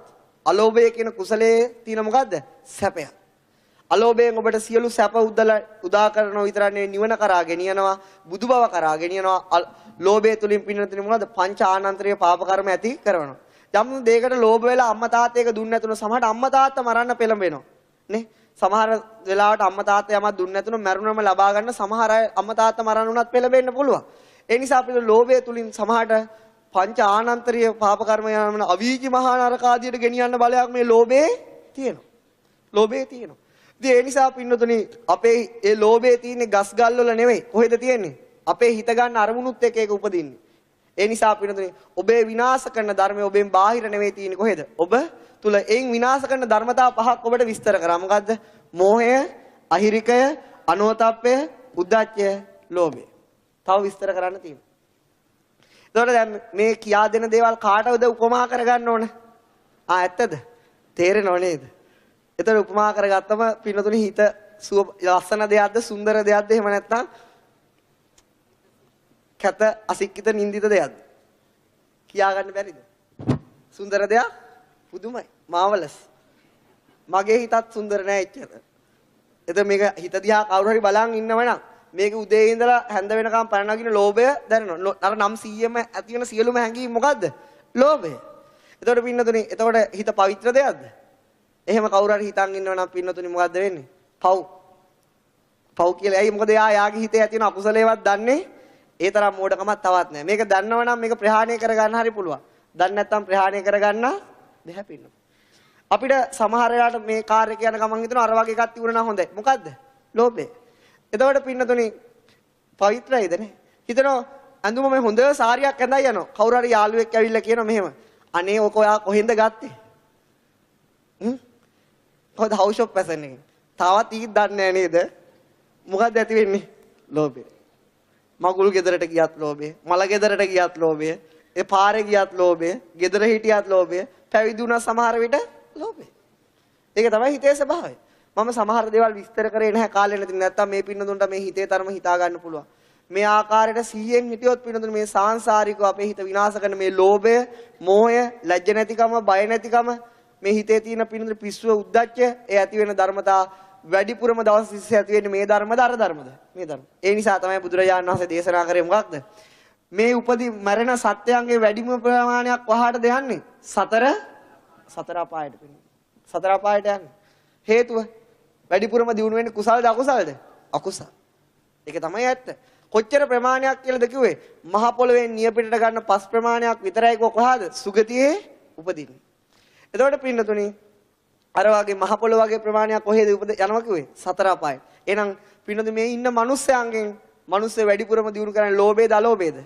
අලෝභය කියන කුසලයේ තියෙන මොකද්ද? සැපය. අලෝභයෙන් ඔබට සියලු සැප උදා කරනවා විතරක් නෙවෙයි නිවන කරා ගෙනියනවා, බුදු බව කරා ගෙනියනවා. ලෝභය තුලින් පින්නතුන් මොකද්ද? පංච ආනන්තරීය පාප කර්ම ඇති කරනවා. යම් දෙයකට ලෝභ වෙලා අම්මා තාත්තා එක දුන්නේ නැතුන සමහරට අම්මා තාත්තා මරන්න පෙළඹෙනවා. නේ? සමහර වෙලාවට අම්මා තාත්තා යමක් දුන්නේ නැතුන මරුණම ලබා ගන්න සමහර අය අම්මා තාත්තා මරන්න උනත් පෙළඹෙන්න පුළුවන්. ඒ නිසා අපිට ලෝභය තුලින් සමහරට පංච ආනන්තරීය පාප කර්ම යන අවීචි මහා නරක ආදියට ගෙනියන්න බලයක් මේ ලෝභයේ තියෙනවා. ලෝභයේ තියෙනවා. ඉතින් ඒ නිසා පින්නතුනි අපේ ඒ ලෝභයේ තියෙන්නේ ගස් ගල් වල නෙවෙයි. කොහෙද තියෙන්නේ? අපේ හිත ගන්න අරමුණුත් එක්ක ඒක උපදින්නේ. ඒ නිසා පින්නතුනි ඔබේ විනාශ කරන ධර්මය ඔබෙන් බාහිර නෙවෙයි තියෙන්නේ කොහෙද? ඔබ තුල එයින් විනාශ කරන ධර්මතා පහක් ඔබට විස්තර කරා. මොකද්ද? මෝහය, අහිරිකය, අනෝතප්පය, උද්ධච්චය, ලෝභය. තව විස්තර කරන්න තියෙනවා. එතකොට දැන් මේ කියා දෙන දේවල් කාටවද උපමා කරගන්න ඕන? ඇත්තද? තේරෙනව නේද? එතකොට උපමා කරගත්තම පින්නතුනි හිත ලස්සන දෙයක්ද, සුන්දර දෙයක්ද, එහෙම නැත්නම් කැත, අසික්කිත, නින්දිත දෙයක්ද? කියා ගන්න බැරිද? සුන්දර දෙයක් පුදුමයි. මාවලස්. මගේ හිතත් සුන්දර නෑ එච්චර. එතකොට මේක හිත දිහා කවුරු හරි බලන් ඉන්නවනම් මේක උදේ ඉඳලා හැන්ද වෙනකම් පණ නගින ලෝභය දැනෙනවා. අර නම් 100ම ඇති වෙන සියලුම හැඟීම් මොකද්ද? ලෝභය. එතකොට පින්නතුනි, එතකොට හිත පවිත්‍ර දෙයක්ද? එහෙම කවුරු හරි හිතන් ඉන්නවනම් පින්නතුනි මොකද්ද වෙන්නේ? පව්. පව් කියලා. ඇයි? මොකද යාගේ හිතේ ඇති වෙන අකුසලේවත් දන්නේ ඒ තරම් මෝඩකමක් තවත් නැහැ. මේක දන්නවනම් මේක ප්‍රහාණය කරගන්න හරි පුළුවන්. දන්නේ නැත්නම් ප්‍රහාණය කරගන්න බැහැ පින්නතුනි. අපිට සමහර වෙලාවට මේ කාර්ය කියන ගමන් හිතනවා අර වගේ එකක් තිබුණා නම් හොඳයි. මොකද්ද? ලෝභය. එතකොට පින්නතුනි පවිත්‍රයිද නේ? හිතනවා ඇඳුම මේ හොඳ සාරියක් ඇඳලා යනවා. කවුරු හරි යාළුවෙක් ඇවිල්ලා කියනවා මෙහෙම. අනේ ඔක ඔයා කොහෙන්ද ගත්තේ? කොහොමද හවුස් ෂොප් පැසන්නේ? තාවත් ඊත් දන්නේ නැහැ නේද? මොකද්ද ඇති වෙන්නේ? ලෝභය. මගුල් ගෙදරට ගියත් ලෝභය. මල ගෙදරට ගියත් ලෝභය. ඒ පාරේ ගියත් ලෝභය. ගෙදර හිටියත් ලෝභය. පැවිදි වුණා සමහර විට ලෝභය. ඒක තමයි හිතේ ස්වභාවය. මම සමහර දේවල් විස්තර කරේ නැහැ කාලේ නැති නැත්තම් මේ පින්නතුන්ට මේ හිතේ තරම හිතා ගන්න පුළුවන්. මේ ආකාරයට 100න් හිටියොත් පින්නතුන් මේ සාංශාරිකව අපේ හිත විනාශ කරන මේ ලෝභය, මෝහය, ලැජ්ජ නැතිකම, බය නැතිකම, මේ හිතේ තියෙන පින්නතුන් පිස්සුව, උද්දච්චය, ඒ ඇති වෙන ධර්මතා වැඩිපුරම දවස් 20 ඇති වෙන්නේ මේ ධර්මද අර ධර්මද? මේ ධර්ම. ඒ නිසා තමයි බුදුරජාණන් වහන්සේ දේශනා කරේ මොකක්ද? මේ උපදී මරණ සත්‍යයන්ගේ වැඩිම ප්‍රමාණයක් වහාට දෙන්නේ සතර අපායට පින්න. සතර අපායට යන්නේ. හේතුව වැඩිපුරම දිනු වෙන්නේ කුසල්ද අකුසල්ද? අකුසල්. ඒක තමයි ඇත්ත. කොච්චර ප්‍රමාණයක් කියලාද කිව්වේ? මහ පොළවෙන් නියපිටට ගන්න පස් ප්‍රමාණයක් විතරයි කොහාද? සුගතියේ උපදින්නේ. එතකොට පින්නතුනි අර වගේ මහ පොළොව වගේ ප්‍රමාණයක් කොහෙද උපද යනවා කිව්වේ? සතර අපාය. එහෙනම් පින්නතුනි මේ ඉන්න මිනිස්යාගෙන් මිනිස්සු වැඩිපුරම දිනු කරන්නේ ලෝභයද අලෝභයද?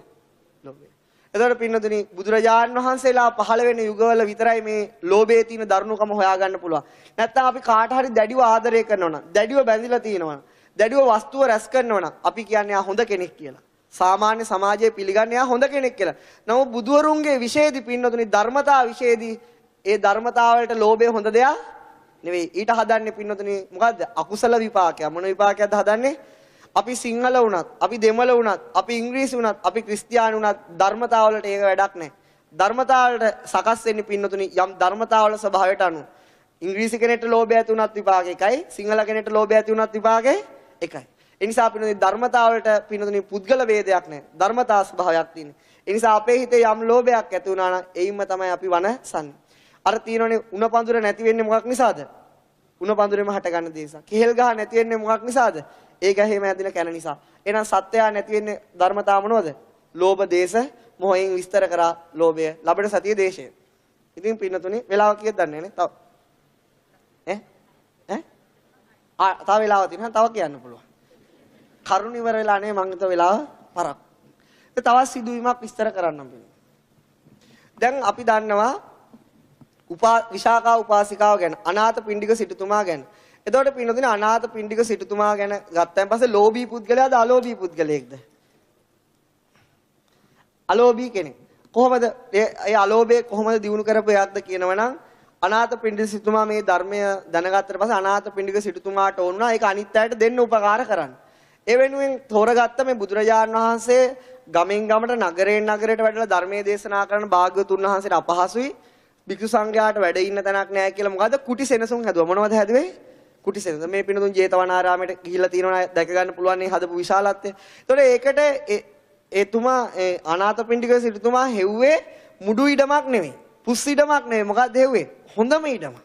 ලෝභය. එතකොට පින්නතුනි බුදුරජාණන් වහන්සේලා පහළ වෙන යුගවල විතරයි මේ ලෝභයේ තියෙන දරුණුකම හොයාගන්න පුළුවන්. නැත්තම් අපි කාට හරි දැඩිව ආදරය කරනවා නම්, දැඩිව බැඳිලා තියෙනවා නම්, දැඩිව වස්තුව රැස් කරනවා නම් අපි කියන්නේ ආ හොඳ කෙනෙක් කියලා. සාමාන්‍ය සමාජයේ පිළිගන්නේ ආ හොඳ කෙනෙක් කියලා. නමුත් බුදුවරුන්ගේ විශේෂදී පින්නතුනි ධර්මතා විශේෂදී ඒ ධර්මතාවලට ලෝභය හොඳ දෙයක් නෙවෙයි. ඊට හදන්නේ පින්නතුනි මොකද්ද? අකුසල විපාකයක්. මොන විපාකයක්ද හදන්නේ? අපි සිංහල වුණත්, අපි දෙමළ වුණත්, අපි ඉංග්‍රීසි වුණත්, අපි ක්‍රිස්තියානි වුණත් ධර්මතාවලට ඒක වැඩක් නැහැ. ධර්මතාවලට සකස් වෙන්නේ පින්නතුනි යම් ධර්මතාවල ස්වභාවයට අනුව. ඉංග්‍රීසි කෙනෙක්ට ලෝභය ඇති වුණත් විපාක එකයි, සිංහල කෙනෙක්ට ලෝභය ඇති වුණත් විපාකේ එකයි. ඒ නිසා පින්නතුනි ධර්මතාවලට පින්නතුනි පුද්ගල වේදයක් නැහැ. ධර්මතා ස්වභාවයක් තියෙනවා. ඒ නිසා අපේ හිතේ යම් ලෝභයක් ඇති වුණා නම් එයින්ම තමයි අපි වනසන්නේ. අර තියෙනනේ උණ පඳුර නැති වෙන්නේ මොකක් නිසාද? උණ පඳුරේම හට ගන්න දේ නිසා. කෙහෙල් ගහ නැති වෙන්නේ මොකක් නිසාද? ඒ ගහේම ඇදින කැන නිසා. එහෙනම් සත්‍යය නැති වෙන්නේ ධර්මතාව මොනවද? ලෝභ දේශ මොහෙන් විස්තර කරා ලෝභය ලබන සතිය දේශය. ඉතින් පින්නතුනි වෙලාව කීයද දන්නේ නැහැ නේ? තව වෙලාවක් තියෙනවා. තව කියන්න පුළුවන්. කරුණ ඉවර වෙලා නේ මං හිතුව වෙලාව පරක්. තවත් සිදුවීමක් විස්තර කරන්නම්. දැන් අපි දන්නවා විශාකා උපාසිකාව ගැන, අනාථපිණ්ඩික සිටුතුමා ගැන. එතකොට පින්නතුනි අනාථපිණ්ඩික සිටුතුමා ගැන ගත්තයින් පස්සේ ලෝභී පුද්ගලයාද අලෝභී පුද්ගලයෙක්ද? අලෝභී කෙනෙක්. කොහොමද ඒ අලෝභය කොහොමද දිනු කරපු එකක්ද කියනවනම් අනාථපිණ්ඩික සිටුතුමා මේ ධර්මය දැනගත්තට පස්සේ අනාථපිණ්ඩික සිටුතුමාට ඕන වුණා ඒක අනිත් අයට දෙන්න උපකාර කරන්න. ඒ වෙනුවෙන් තෝරගත්ත මේ බුදුරජාණන් වහන්සේ ගමෙන් ගමට නගරයෙන් නගරයට වැඩලා ධර්මයේ දේශනා කරන භාග්‍යවතුන් වහන්සේට අපහසුයි. භික්ෂු සංඝයාට වැඩ ඉන්න තැනක් නැහැ කියලා මොකද කුටි සෙනසුන් හැදුවා. මොනවද හැදුවේ? කුටි සෙනසුන්. මේ පිනතුන් ජේතවනාරාමයට ගිහිල්ලා තියෙනවා දැක ගන්න පුළුවන් මේ හදපු විශාලත්වය. ඒතකොට ඒකට එතුමා අනාථපිණ්ඩික සිටුතුමා හෙව්වේ මුඩු ඉඩමක් නෙවෙයි. පුස් ඉඩමක් නෙවෙයි. මොකක්ද හෙව්වේ? හොඳම ඉඩම.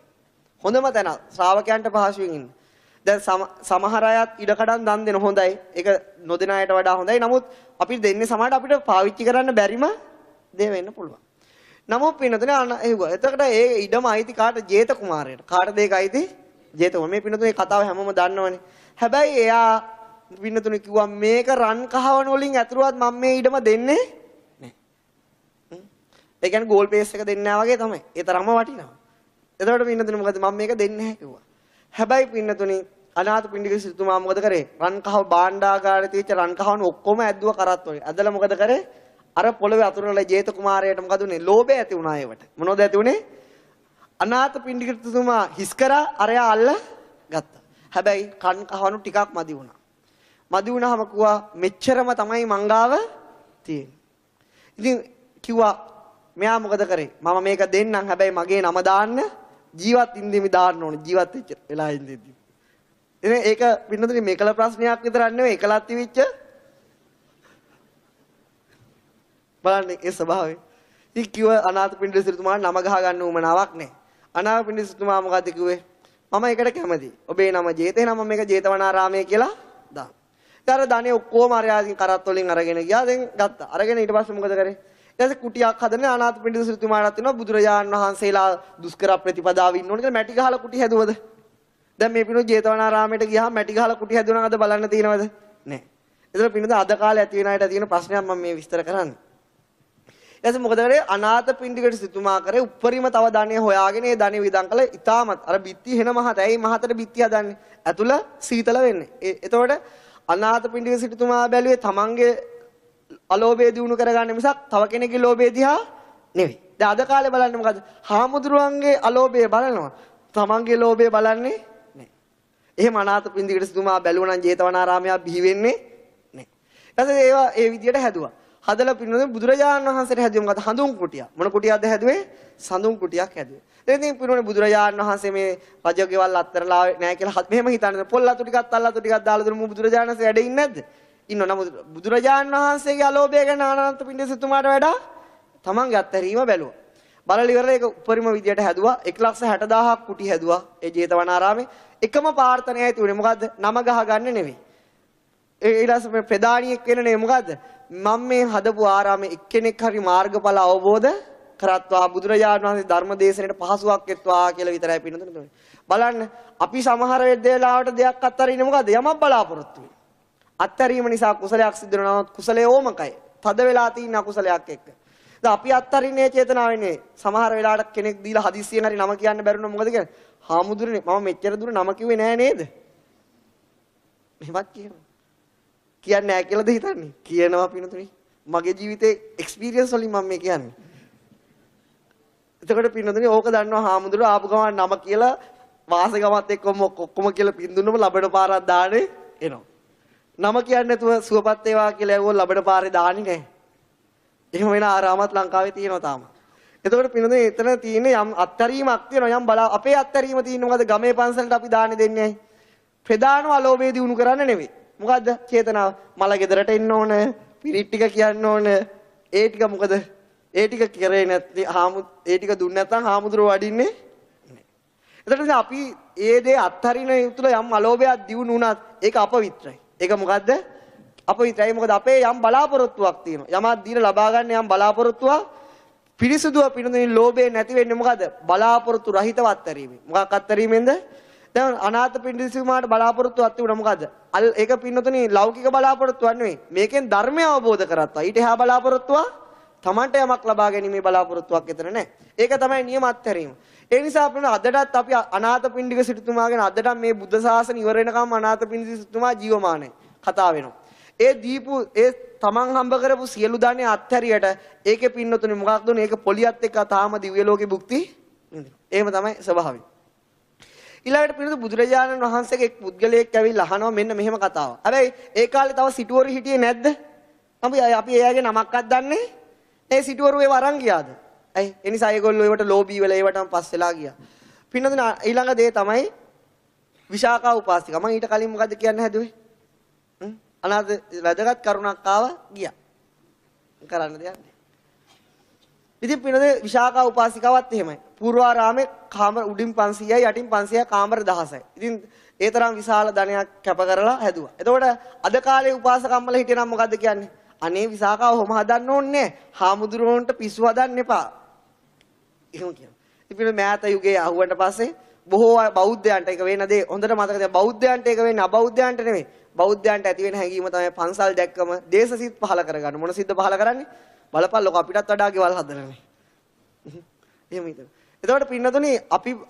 හොඳම තැන ශ්‍රාවකයන්ට පහසුවෙන් ඉන්න. දැන් සමහර අයත් ඉඩකඩම් දන් දෙන හොඳයි. ඒක නොදෙන අයට වඩා හොඳයි. නමුත් අපි දෙන්නේ සමහරට අපිට පාවිච්චි කරන්න බැරිම දේ වෙන්න පුළුවන්. නමුත් පින්නතුනේ එතකොට ඒ ඉඩම අයිති කාට? ජේත කුමාරයට. කාටද ඒක අයිති? ජේතව. මේ පින්නතුනේ කතාව හැමෝම දන්නවනේ. හැබැයි එයා පින්නතුනේ කිව්වා මේක රන් කහවණු වලින් ඇතුරුවත් මම මේ ඉඩම දෙන්නේ නැහැ. ඒ කියන්නේ ගෝල් පේස් එක දෙන්නේ නැහැ වගේ තමයි. ඒ තරම්ම වටිනවා. එතකොට පින්නතුනේ මොකද මම මේක දෙන්නේ නැහැ කිව්වා. හැබැයි පින්නතුනේ අනාථපිණ්ඩික සිටුතුමා මොකද කරේ? රන් කහව භාණ්ඩාගාරේ තියෙච්ච රන් කහවණු ඔක්කොම ඇද්දුව කරත් වගේ. ඇදලා මොකද කරේ? අර පොළවේ අතුරුනලා ජේත කුමාරයාට මොකද උනේ? ලෝභය ඇති වුණා ඒවට. මොනවද ඇති උනේ? අනාථපිණ්ඩික සිටුතුමා හිස් කරා අරයා අල්ල ගත්තා. හැබැයි කන් කහවණු ටිකක් මදි වුණා. මදි වුණාම කිව්වා මෙච්චරම තමයි මංගාව තියෙන්නේ. ඉතින් කිව්වා මෙයා මොකද කරේ? මම මේක දෙන්නම් හැබැයි මගේ නම දාන්න ජීවත් ඉඳිමි දාන්න ඕනේ. ජීවත් වෙච්ච වෙලා ඉඳිද්දි. ඉතින් ඒක පින්නතුනි මේකල ප්‍රශ්නයක් විතරක් නෙවෙයි එකලත් තිවිච්ච බලන්න ඒ ස්වභාවය. ඉතින් කිව්ව අනාථපිණ්ඩික සිටුතුමාට නම ගහ ගන්න උවමනාවක් නැහැ. අනාථපිණ්ඩික සිටුතුමා මොකද කිව්වේ? මම ඒකට කැමතියි. ඔබේ නම ජේතේ නම මේක ජේතවනාරාමයේ කියලා දාන්න. ඊට අර ධනෙ ඔක්කොම අරයාගෙන් කරත් වලින් අරගෙන ගියා. දැන් ගත්තා. අරගෙන ඊට පස්සේ මොකද කරේ? ඊට පස්සේ කුටියක් හදන අනාථපිණ්ඩික සිටුතුමාට තියෙනවා බුදුරජාණන් වහන්සේලා දුෂ්කර ප්‍රතිපදාව ඉන්න ඕන කියලා මැටි ගහලා කුටි හැදුවද? දැන් මේ පිනෝ ජේතවනාරාමයට ගියාම මැටි ගහලා කුටි හැදුවනම් අද බලන්න තියෙනවද? නැහැ. ඒතර පිනද අද කාලේ ඇති වෙන අයට තියෙන ප්‍රශ්නයක් මම මේ විස්තර කරන්නේ. ඊට මොකද කරේ? අනාථපිණ්ඩික සිටුතුමා කරේ උප්පරිම තව ධනෙ හොයාගෙන ඒ ධනෙ විදන් කළා. ඉතාමත් අර බිත්ති හෙන මහත. ඇයි මහතට බිත්ති හදන්නේ? ඇතුළ සීතල වෙන්නේ. එතකොට අනාථපිණ්ඩික සිටුතුමා බැලුවේ තමන්ගේ අලෝභය දිනු කරගන්න මිසක් තව කෙනෙකුගේ ලෝභය දිහා නෙවෙයි. දැන් අද කාලේ බලන්න මොකද? හාමුදුරුවන්ගේ අලෝභය බලනවා. තමන්ගේ ලෝභය බලන්නේ නැහැ. එහෙම අනාථපිණ්ඩික සිටුතුමා බැලුවා නම් ජේතවනාරාමයක් බිහි වෙන්නේ නැහැ. ඊට පස්සේ ඒවා ඒ විදියට හැදුවා. හදලා පින්නොත් බුදුරජාණන් වහන්සේට හැදුවේ මොකද? හඳුන් කුටියක්. මොන කුටියක්ද හැදුවේ? සඳුන් කුටියක් හැදුවේ. ඉතින් පින්නොත් බුදුරජාණන් වහන්සේ මේ රජගෙවල් අත්තරලා නැහැ කියලා මෙහෙම හිතන්නේ. පොල් අතු ටිකක් තල් අතු ටිකක් දාලා දුන්නු බුදුරජාණන් වහන්සේ වැඩ ඉන්නේ නැද්ද? ඉන්නව. නමුත් බුදුරජාණන් වහන්සේගේ අලෝභය ගැන අනාථපිණ්ඩික සිටුතුමාට වඩා තමන්ගේ අත්හැරීම බැලුවා. බලලා ඉවරලා ඒක උපරිම විදියට හැදුවා. 1,60,000ක් කුටි හැදුවා ඒ ජේතවනාරාමේ. එකම ප්‍රාර්ථනාවයි තිබුණේ මොකද්ද? නම ගහ ගන්න නෙවෙයි. ඒ ඊළඟ ප්‍රධානියෙක් වෙන්නේ මොකද්ද? මම මේ හදපු ආරාමේ එක්කෙනෙක් හරි මාර්ගඵල අවබෝධ කරත්වා බුදුරජාණන් වහන්සේ ධර්ම දේශනාවට පහසුවක් වෙත්වා කියලා විතරයි පින්නතුනේ. බලන්න අපි සමහර වෙලාවට දෙයක් අත්හරින්නේ මොකද? යමක් බලාපොරොත්තු වෙන්නේ. අත්හැරීම නිසා කුසලයක් සිදු වෙනවා. කුසලයේ ඕමකයි. තද වෙලා තියෙන අකුසලයක් එක්ක. දැන් අපි අත්හරින්නේ චේතනාවෙන් නෙවෙයි. සමහර වෙලාවට කෙනෙක් දීලා හදිස්සියෙන් හරි නම කියන්න බැරුණා මොකද කියන්නේ? හාමුදුරනේ මම මෙච්චර දුර නම කිව්වේ නෑ නේද? මෙහෙමත් කියනවා. කියන්නේ නෑ කියලාද හිතන්නේ? කියනවා පින්නතුනේ. මගේ ජීවිතේ එක්ස්පීරියන්ස් වලින් මම මේ කියන්නේ. එතකොට පින්නතුනේ ඕක දන්නවා හාමුදුරුවෝ ආපු ගමන් නම කියලා වාසගමත් එක්කම ඔක්කොම කියලා පින් දුන්නම ලබන පාරක් දාන්නේ එනවා. නම කියන්නේ නැතුව සුවපත් වේවා කියලා ඇහුවොත් ලබන පාරේ දාන්නේ නැහැ. එහෙම වෙන ආරාමත් ලංකාවේ තියෙනවා තාම. එතකොට පින්නතුනේ එතන තියෙන යම් අත්තරීමක් තියෙනවා යම් අපේ අත්තරීම තියෙන්නේ මොකද ගමේ පන්සලට අපි දාන්නේ දෙන්නේ නැහැ. ප්‍රධානම අලෝභය දිනු කරන්න නෙවෙයි. මොකද්ද චේතනාව? මල ගෙදරට එන්න ඕන, පිරිත් ටික කියන්න ඕන. ඒ ටික මොකද? ඒ ටික කරේ නැත්නම් ඒ ටික දුන්නේ නැත්නම් හාමුදුරුවෝ වඩින්නේ නැහැ. එතකොට අපි ඒ දේ අත්හරින යුතුල යම් අලෝභයක් දිනු වුණත් ඒක අපවිත්‍රයි. ඒක මොකද්ද? අපවිත්‍රයි. මොකද අපේ යම් බලාපොරොත්තුවක් තියෙනවා. යමක් දීලා ලබා ගන්න යම් බලාපොරොත්තුවක් පිරිසුදුව පිළිඳින ලෝභය නැති වෙන්නේ මොකද? බලාපොරොත්තු රහිතව අත්හැරීමෙන්. මොකක් අත්හැරීමෙන්ද? දැන් අනාථ පින්ඩිසුමාට බලාපොරොත්තුවක් තිබුණා මොකද? ඒක පින්නතුනේ ලෞකික බලාපොරොත්තුවක් නෙවෙයි. මේකෙන් ධර්මය අවබෝධ කරගත්තා. ඊට එහා බලාපොරොත්තුව තමන්ට යමක් ලබා ගැනීමේ බලාපොරොත්තුවක් එතන නැහැ. ඒක තමයි නියම අත්හැරීම. ඒ නිසා අපිට අදටත් අපි අනාථ පින්ඩික සිටුතුමාගෙන අදටත් මේ බුද්ධ ශාසන ඉවර වෙනකම් අනාථ පින්ඩික සිටුතුමා ජීවමානයි. කතා වෙනවා. ඒ දීපු ඒ තමන් හම්බ කරපු සියලු ධනෙ අත්හැරියට ඒකේ පින්නතුනේ මොකක්ද උනේ? ඒක පොලියත් එක්ක තාම දිව්‍ය ලෝකේ භුක්ති විඳිනවා. එහෙම තමයි ස්වභාවය. ඊළඟට පිළිතුරු බුදුරජාණන් වහන්සේගේ එක් පුද්ගලයෙක් ඇවිල්ලා අහනවා මෙන්න මෙහෙම කතාවක්. හැබැයි ඒ කාලේ තව සිටුවරු හිටියේ නැද්ද? අපි එයාගේ නමක්වත් දන්නේ. ඒ සිටුවරු ඒව අරන් ගියාද? ඇයි? ඒ නිසා ඒගොල්ලෝ ඒවට ලෝභී වෙලා ඒවටම පස්සෙලා ගියා. පින්නතුනේ ඊළඟ දේ තමයි විශාකා උපාසිකා. මම ඊට කලින් මොකද්ද කියන්න හැදුවේ? අනාථ වැදගත් කරුණක් ආවා ගියා. කරන්න දෙයක් නැහැ. ඉතින් පින්නතුනේ විශාකා උපාසිකාවත් එහෙමයි. පූර්වාරාමේ කාමර උඩින් 500යි යටින් 500යි කාමර 1000යි. ඉතින් ඒ තරම් විශාල ධනයක් කැප කරලා හැදුවා. එතකොට අද කාලේ උපාසකම්මල හිටියනම් මොකද්ද කියන්නේ? අනේ විශාකාව හොම හදන්න ඕනේ නැහැ. හාමුදුරුවන්ට පිස්සු හදන්න එපා. එහෙම කියනවා. ඉතින් මෑත යුගයේ අහුවන්ට පස්සේ බොහෝ බෞද්ධයන්ට ඒක වෙන දේ හොඳට මතක තියාගන්න. බෞද්ධයන්ට ඒක වෙන්නේ අබෞද්ධයන්ට නෙමෙයි. බෞද්ධයන්ට ඇති වෙන හැඟීම තමයි පන්සල් දැක්කම දේශසිත පහල කරගන්න. මොන සිද්ද පහල කරන්නේ? බලපල්ලක අපිටත් වඩා ගෙවල් හදනනේ. එහෙම හිතන්න. එතකොට පින්නතුනේ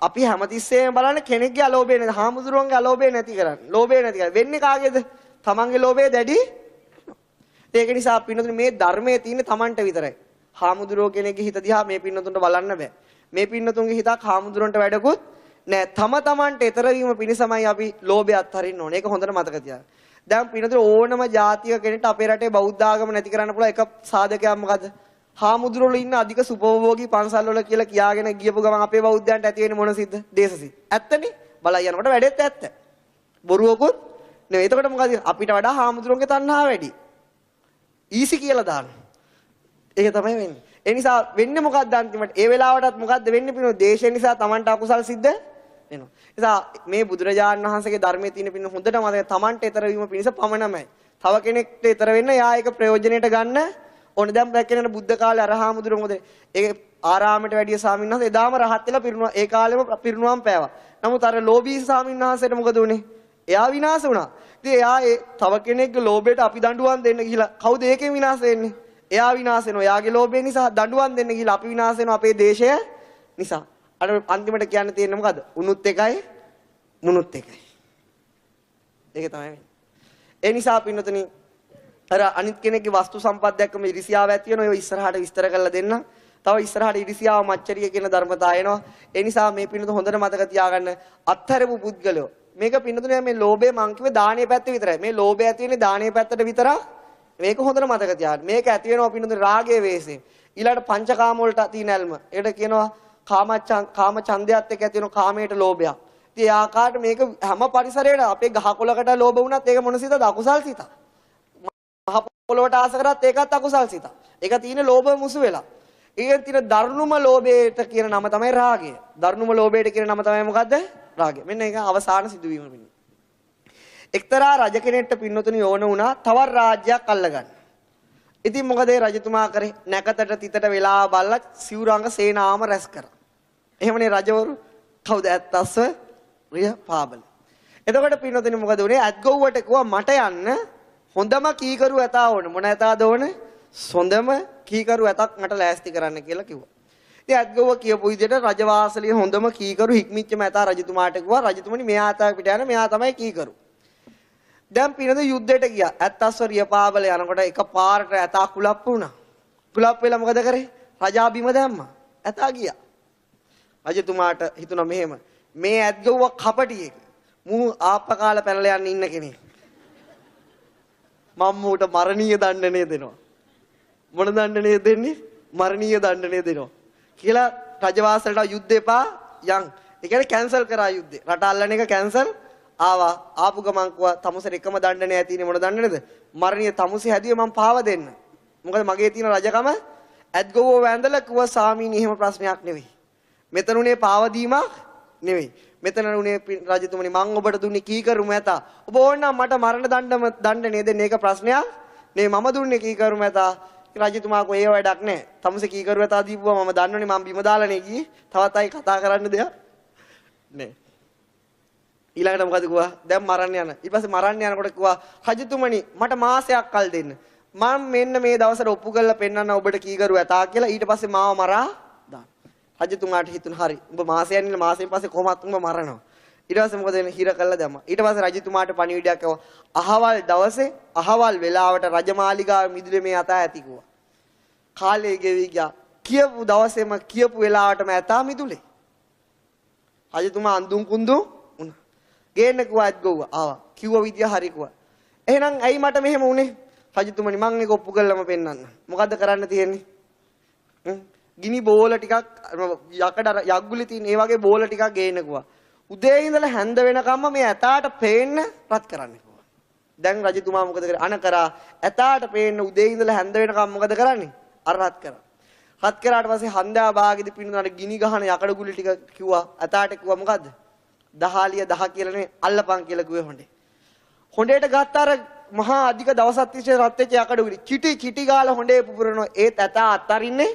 අපි හැමතිස්සෙම බලන්න කෙනෙක්ගේ අලෝභය නැති, හාමුදුරුවන්ගේ අලෝභය නැති කරන්නේ. ලෝභය නැති කරන්නේ. වෙන්නේ කාගේද? තමන්ගේ ලෝභය දැඩි. ඒක නිසා පින්නතුනේ මේ ධර්මයේ තියෙන්නේ තමන්ට විතරයි. හාමුදුරුවෝ කෙනෙක්ගේ හිත දිහා මේ පින්නතුන්ට බලන්න බෑ. මේ පින්නතුන්ගේ හිතක් හාමුදුරුවන්ට වැඩකුත් නෑ. තමන්ට ඊතර වීම පිණිසමයි අපි ලෝභය අත්හරින්න ඕනේ. ඒක හොඳට මතක තියාගන්න. දැන් පින්නතුනේ ඕනම ජාතික කෙනෙක්ට අපේ රටේ බෞද්ධ ආගම නැති කරන්න පුළුවන් එක සාධකයක් මොකද්ද? හාමුදුරුවෝ ඉන්න අධික සුපභෝගී පන්සල් වල කියලා කියාගෙන ගියපු ගමන් අපේ බෞද්ධයන්ට ඇති වෙන්නේ මොන සිද්ද? දේශසිත. ඇත්තනේ. බලයි යනකොට වැඩෙත් ඇත්ත. බොරුවකුත් නෙවෙයි. එතකොට මොකද? අපිට වඩා හාමුදුරුවන්ගේ තණ්හාව වැඩි. ඊසි කියලා දාන්න. ඒක තමයි වෙන්නේ. ඒ නිසා වෙන්නේ මොකක්ද අන්තිමට? ඒ වෙලාවටත් මොකද්ද වෙන්නේ පිනෝ? දේශය නිසා Tamanට අකුසල් සිද්ධ වෙනවා. නිසා මේ බුදුරජාණන් වහන්සේගේ ධර්මයේ තියෙන පින හොඳට මතක Tamanට ඊතර වීම පිණිස පමණමයි. තව කෙනෙක්ට ඊතර වෙන්න යා ඒක ප්‍රයෝජනෙට ගන්න ඕනේ. දැන් දැක්කේ බුද්ධ කාලේ අරහාමුදුර මොකද? ඒ ආරාමයට වැඩිය ස්වාමීන් වහන්සේ එදාම රහත් වෙලා පිරුණා. ඒ කාලෙම පිරුණාම් පෑවා. නමුත් අර ලෝභී ස්වාමීන් වහන්සේට මොකද උනේ? එයා විනාශ වුණා. ඉතින් එයා ඒ තව කෙනෙක්ගේ ලෝභයට අපි දඬුවම් දෙන්න ගිහිලා කවුද ඒකෙන් විනාශ වෙන්නේ? එයා විනාශ වෙනවා. එයාගේ ලෝභය නිසා දඬුවම් දෙන්න ගිහිලා අපි විනාශ වෙනවා අපේ දේශය නිසා. අර අන්තිමට කියන්න තියෙන්නේ මොකද්ද? උනුත් එකයි මුනුත් එකයි. ඒක තමයි වෙන්නේ. ඒ නිසා පින්නතුනි අර අනිත් කෙනෙක්ගේ වස්තු සම්පත් දැක්කම ඉරිසියාව ඇති වෙනවා. ඒක ඉස්සරහට විස්තර කරලා දෙන්න. තව ඉස්සරහට ඉරිසියාව මච්චරිය කියන ධර්මතාවය එනවා. ඒ නිසා මේ පින්නතු හොඳට මතක තියාගන්න අත්හැරපු පුද්ගලයෝ. මේක පින්නතුනේ මේ ලෝභය මං කිව්වේ දානීය පැත්ත විතරයි. මේ ලෝභය ඇති වෙන්නේ දානීය පැත්තට විතරක්. මේක හොඳට මතක තියාගන්න. මේක ඇති වෙනවා පින්නතුනේ රාගයේ වේසෙන්. ඊළඟට පංචකාම වලට තියෙන ඇල්ම. ඒකට කියනවා කාම ඡන්දයත් එක්ක ඇති වෙන කාමයට ලෝභයක්. ඉතින් ඒ ආකාරයට මේක හැම පරිසරයකට අපේ ගහකොළකට ලෝභ වුණත් ඒක මොන සිතද? අකුසල් සිතක්. මහ පොළොවට ආස කරත් ඒකත් අකුසල් සිතක්. ඒක තියෙන ලෝභ මුසු වෙලා. ඒකෙන් තියෙන දරුණුම ලෝභයට කියන නම තමයි රාගය. දරුණුම ලෝභයට කියන නම තමයි මොකද්ද? රාගය. මෙන්න ඒක අවසාන සිදුවීම වෙන්නේ. එක්තරා රජ කෙනෙක්ට පින්නතුණි ඕන වුණා තවත් රාජ්‍යයක් අල්ලගන්න. ඉතින් මොකද ඒ රජතුමා කරේ? නැකතට තිතට වෙලා බල්ලා සිවුරංග සේනාම රැස් කරා. එහෙමනේ රජවරු. කවුද ඇත්තස්ස? රිය පාබල. එතකොට පින්නතුනි මොකද උනේ? ඇත්ගොව්වට කිව්වා මට යන්න හොඳම කීකරු ඇතා ඕන. මොන ඇතාද ඕන? හොඳම කීකරු ඇතක් මට ලෑස්ති කරන්න කියලා කිව්වා. ඉතින් ඇත්ගොව්ව කියපු විදිහට රජවාසලේ හොඳම කීකරු හික්මිච්ච මැතා රජතුමාට කිව්වා රජතුමනි මෙයා ඇතා පිට යන මෙයා තමයි කීකරු. දැන් පිනද යුද්ධයට ගියා. ඇත්තස්ව රියපාබල යනකොට එකපාරට ඇතා කුලප්පු වුණා. කුලප්පු වෙලා මොකද කරේ? රජා බිම දැම්මා. ඇතා ගියා. රජතුමාට හිතුණා මෙහෙම මේ ඇත්ගොව්ව කපටියෙක්. මූ ආප්පකාල පැනලා යන්න ඉන්න කෙනෙක්. මම ඌට මරණීය දණ්ඩනය දෙනවා. මොන දණ්ඩනය දෙන්නේ? මරණීය දණ්ඩනය දෙනවා. කියලා රජවාසලට යුද්ධ එපා යන්. ඒ කියන්නේ කැන්සල් කරා යුද්ධේ. රට අල්ලන එක කැන්සල් ආවා. ආපු ගමන් කිව්වා තමුසෙට එකම දණ්ඩනය ඇතිනේ මොන දණ්ඩනේද? මරණීය තමුසෙ හැදුවේ මම පාව දෙන්න. මොකද මගේ තියෙන රජකම ඇත්ගොව්ව වැඳලා කිව්වා සාමීනි එහෙම ප්‍රශ්නයක් නෙවෙයි. මෙතන උනේ පාව දීමක් නෙවෙයි. මෙතන උනේ රජතුමනි මං ඔබට දුන්නේ කීකරු මැතා. ඔබ ඕනනම් මට මරණ දණ්ඩනය දෙන්න ඒක ප්‍රශ්නයක් නේ. මම දුන්නේ කීකරු මැතා. රජතුමා කෝ ඒ වැඩක් නැහැ. තමුසේ කීකරු මැතා දීපුවා මම දන්නෝනේ මම බිම දාලානේ ගියේ. තවත් අය කතා කරන්න දෙයක් නේ. ඊළඟට මොකද කිව්වා? දැන් මරන්න යන. ඊට පස්සේ මරන්න යනකොට කිව්වා රජතුමනි මට මාසයක් කල් දෙන්න. මම මෙන්න මේ දවසට ඔප්පු කරලා පෙන්නන්න ඔබට කීකරු ඇතා කියලා. ඊට පස්සේ මාව මරා දාන්න. රජතුමාට හිතුණ හරි. උඹ මාසයෙන් ඉන්න මාසෙන් පස්සේ කොහොමත් උඹ මරනවා. ඊට පස්සේ මොකද වෙන්නේ? හිර කළා දැම්මා. ඊට පස්සේ රජතුමාට පණිවිඩයක් ආවා. අහවල් දවසේ අහවල් වෙලාවට රජමාලිගාවේ මිදුලේ මේ ඇතා ඇති කිව්වා. කාලේ ගෙවි ගියා. කියපු දවසේම කියපු වෙලාවටම ඇතා මිදුලේ. රජතුමා අඳුන් කුඳු වුණා. ගේන්න කිව්වා ඇත්ගොව්ව ආවා. කිව්ව විදිය හරි කිව්වා. එහෙනම් ඇයි මට මෙහෙම වුනේ? රජතුමනි මං ඒක ඔප්පු කළාම පෙන්නන්න. මොකද්ද කරන්න තියෙන්නේ? ගිනි බෝල ටිකක් යකඩ යග්ගුලි තියෙන ඒ වගේ බෝල ටිකක් ගේන්න කිව්වා. උදේ ඉඳලා හැන්ද වෙනකම්ම මේ ඇතාට පේන්න රත් කරන්න කිව්වා. දැන් රජතුමා මොකද කරේ? අන කරා ඇතාට පේන්න උදේ ඉඳලා හැන්ද වෙනකම් මොකද කරන්නේ? අර රත් කරා. රත් කරාට පස්සේ හන්දා භාගෙදි පින්නුනාට ගිනි ගහන යකඩ ගුලි ටික කිව්වා. ඇතාට කිව්වා මොකද්ද? දහාලිය 10 කියලා නේ අල්ලපන් කියලා කිව්වේ හොඬේ. හොඬේට ගත්ත අර මහා අධික දවසක් තිස්සේ රත් වෙච්ච යකඩ ගුලි කිටි ගාලා හොඬේ පුපුරනවා. ඒත් ඇතා අත්තරින්නේ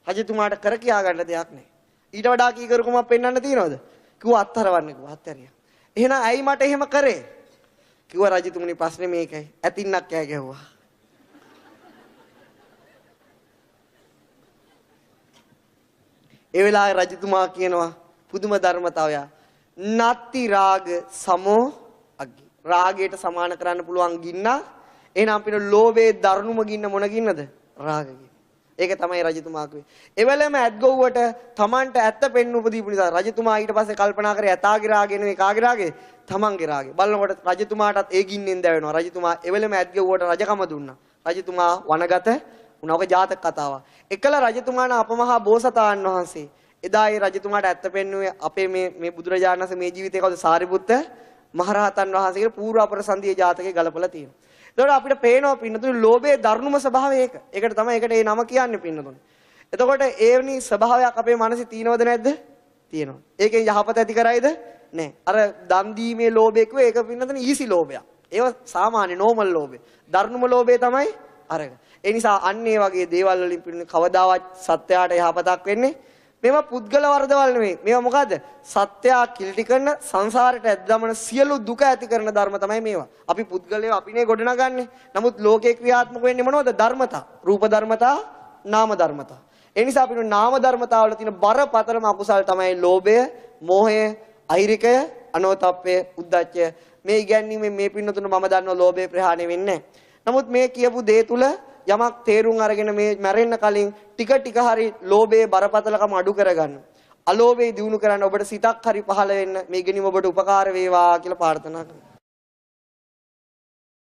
රජතුමාට කර කියා ගන්න දෙයක් නැහැ. ඊට වඩා කීකරුකමක් පෙන්වන්න තියනවද? කිව්වා අත්තරවන්න කිව්වා අත්තරියා. එහෙනම් ඇයි මට එහෙම කරේ? කිව්වා රජතුමනි ප්‍රශ්නේ මේකයි. ඇතින්නක් කෑ ගැහුවා. ඒ වෙලාවේ රජතුමා කියනවා පුදුම ධර්මතාවය. නත්ති රාග සමෝ අග්ගි. රාගයට සමාන කරන්න පුළුවන් ගින්න. එහෙනම් අපිට ලෝභයේ දරුණුම ගින්න මොන ගින්නද? රාග ගින්න. ඒක තමයි රජතුමා කිව්වේ. එවලම ඇත්ගොව්වට Tamanට ඇත්ත පෙන්න උපදීපු නිසා රජතුමා ඊට පස්සේ කල්පනා කරේ ඇතාගේ රාගේ නෙවෙයි කාගේ රාගේ? Tamanගේ රාගේ. බලනකොට රජතුමාටත් ඒ ගින්නෙන් දැවෙනවා. රජතුමා එවලම ඇත්ගොව්වට රජකම දුන්නා. රජතුමා වනගත වුණා. ඔක ජාතක කතාවක්. එකල රජතුමාන අපමහා බෝසතාණන් වහන්සේ එදා ඒ රජතුමාට ඇත්ත පෙන්නුවේ අපේ මේ බුදුරජාණන් වහන්සේ මේ ජීවිතේ කවුද? සාරිපුත්ත මහරහතන් වහන්සේගේ පූර්ව අපරසන්දියේ ජාතකේ ගලපලා තියෙනවා. එතකොට අපිට පේනවා පින්නතුනි ලෝභයේ දරුණුම ස්වභාවය ඒක. ඒකට තමයි ඒකට ඒ නම කියන්නේ පින්නතුනි. එතකොට ඒවනි ස්වභාවයක් අපේ මනසේ තියෙනවද නැද්ද? තියෙනවා. ඒකෙන් යහපත ඇති කරයිද? නැහැ. අර දන් දීමේ ලෝභය කිව්වේ ඒක පින්නතුනි ඊසි ලෝභයක්. ඒව සාමාන්‍ය නෝමල් ලෝභය. දරුණුම ලෝභය තමයි අරක. ඒ නිසා අන්න ඒ වගේ දේවල් වලින් පිළින කවදාවත් සත්‍යයට යහපතක් වෙන්නේ. මේවා පුද්ගල වර්ධවල් නෙමෙයි. මේවා මොකද්ද? සත්‍යය කිලිටි කරන සංසාරයට ඇද්දමන සියලු දුක ඇති කරන ධර්ම තමයි මේවා. අපි පුද්ගලයෝ අපිනේ ගොඩනගන්නේ. නමුත් ලෝකේ ක්‍රියාත්මක වෙන්නේ මොනවද? ධර්මතා. රූප ධර්මතා, නාම ධර්මතා. ඒ නිසා අපිට නාම ධර්මතාවල තියෙන බරපතලම අකුසල් තමයි ලෝභය, මෝහය, අහිරිකය, අනෝතප්පය, උද්ධච්චය. මේ ඉගැන්වීමෙන් මේ පින්නතුන මම දන්නවා ලෝභය ප්‍රහාණය වෙන්නේ නැහැ. නමුත් මේ කියපු දේ තුල යමක් තේරුම් අරගෙන මේ මැරෙන්න කලින් ටික හරි ලෝභයේ බරපතලකම අඩු කරගන්න. අලෝභය දිනු කරන්න ඔබට සිතක් හරි පහළ වෙන්න මේ ගෙනිම ඔබට උපකාර වේවා කියලා ප්‍රාර්ථනා කරනවා.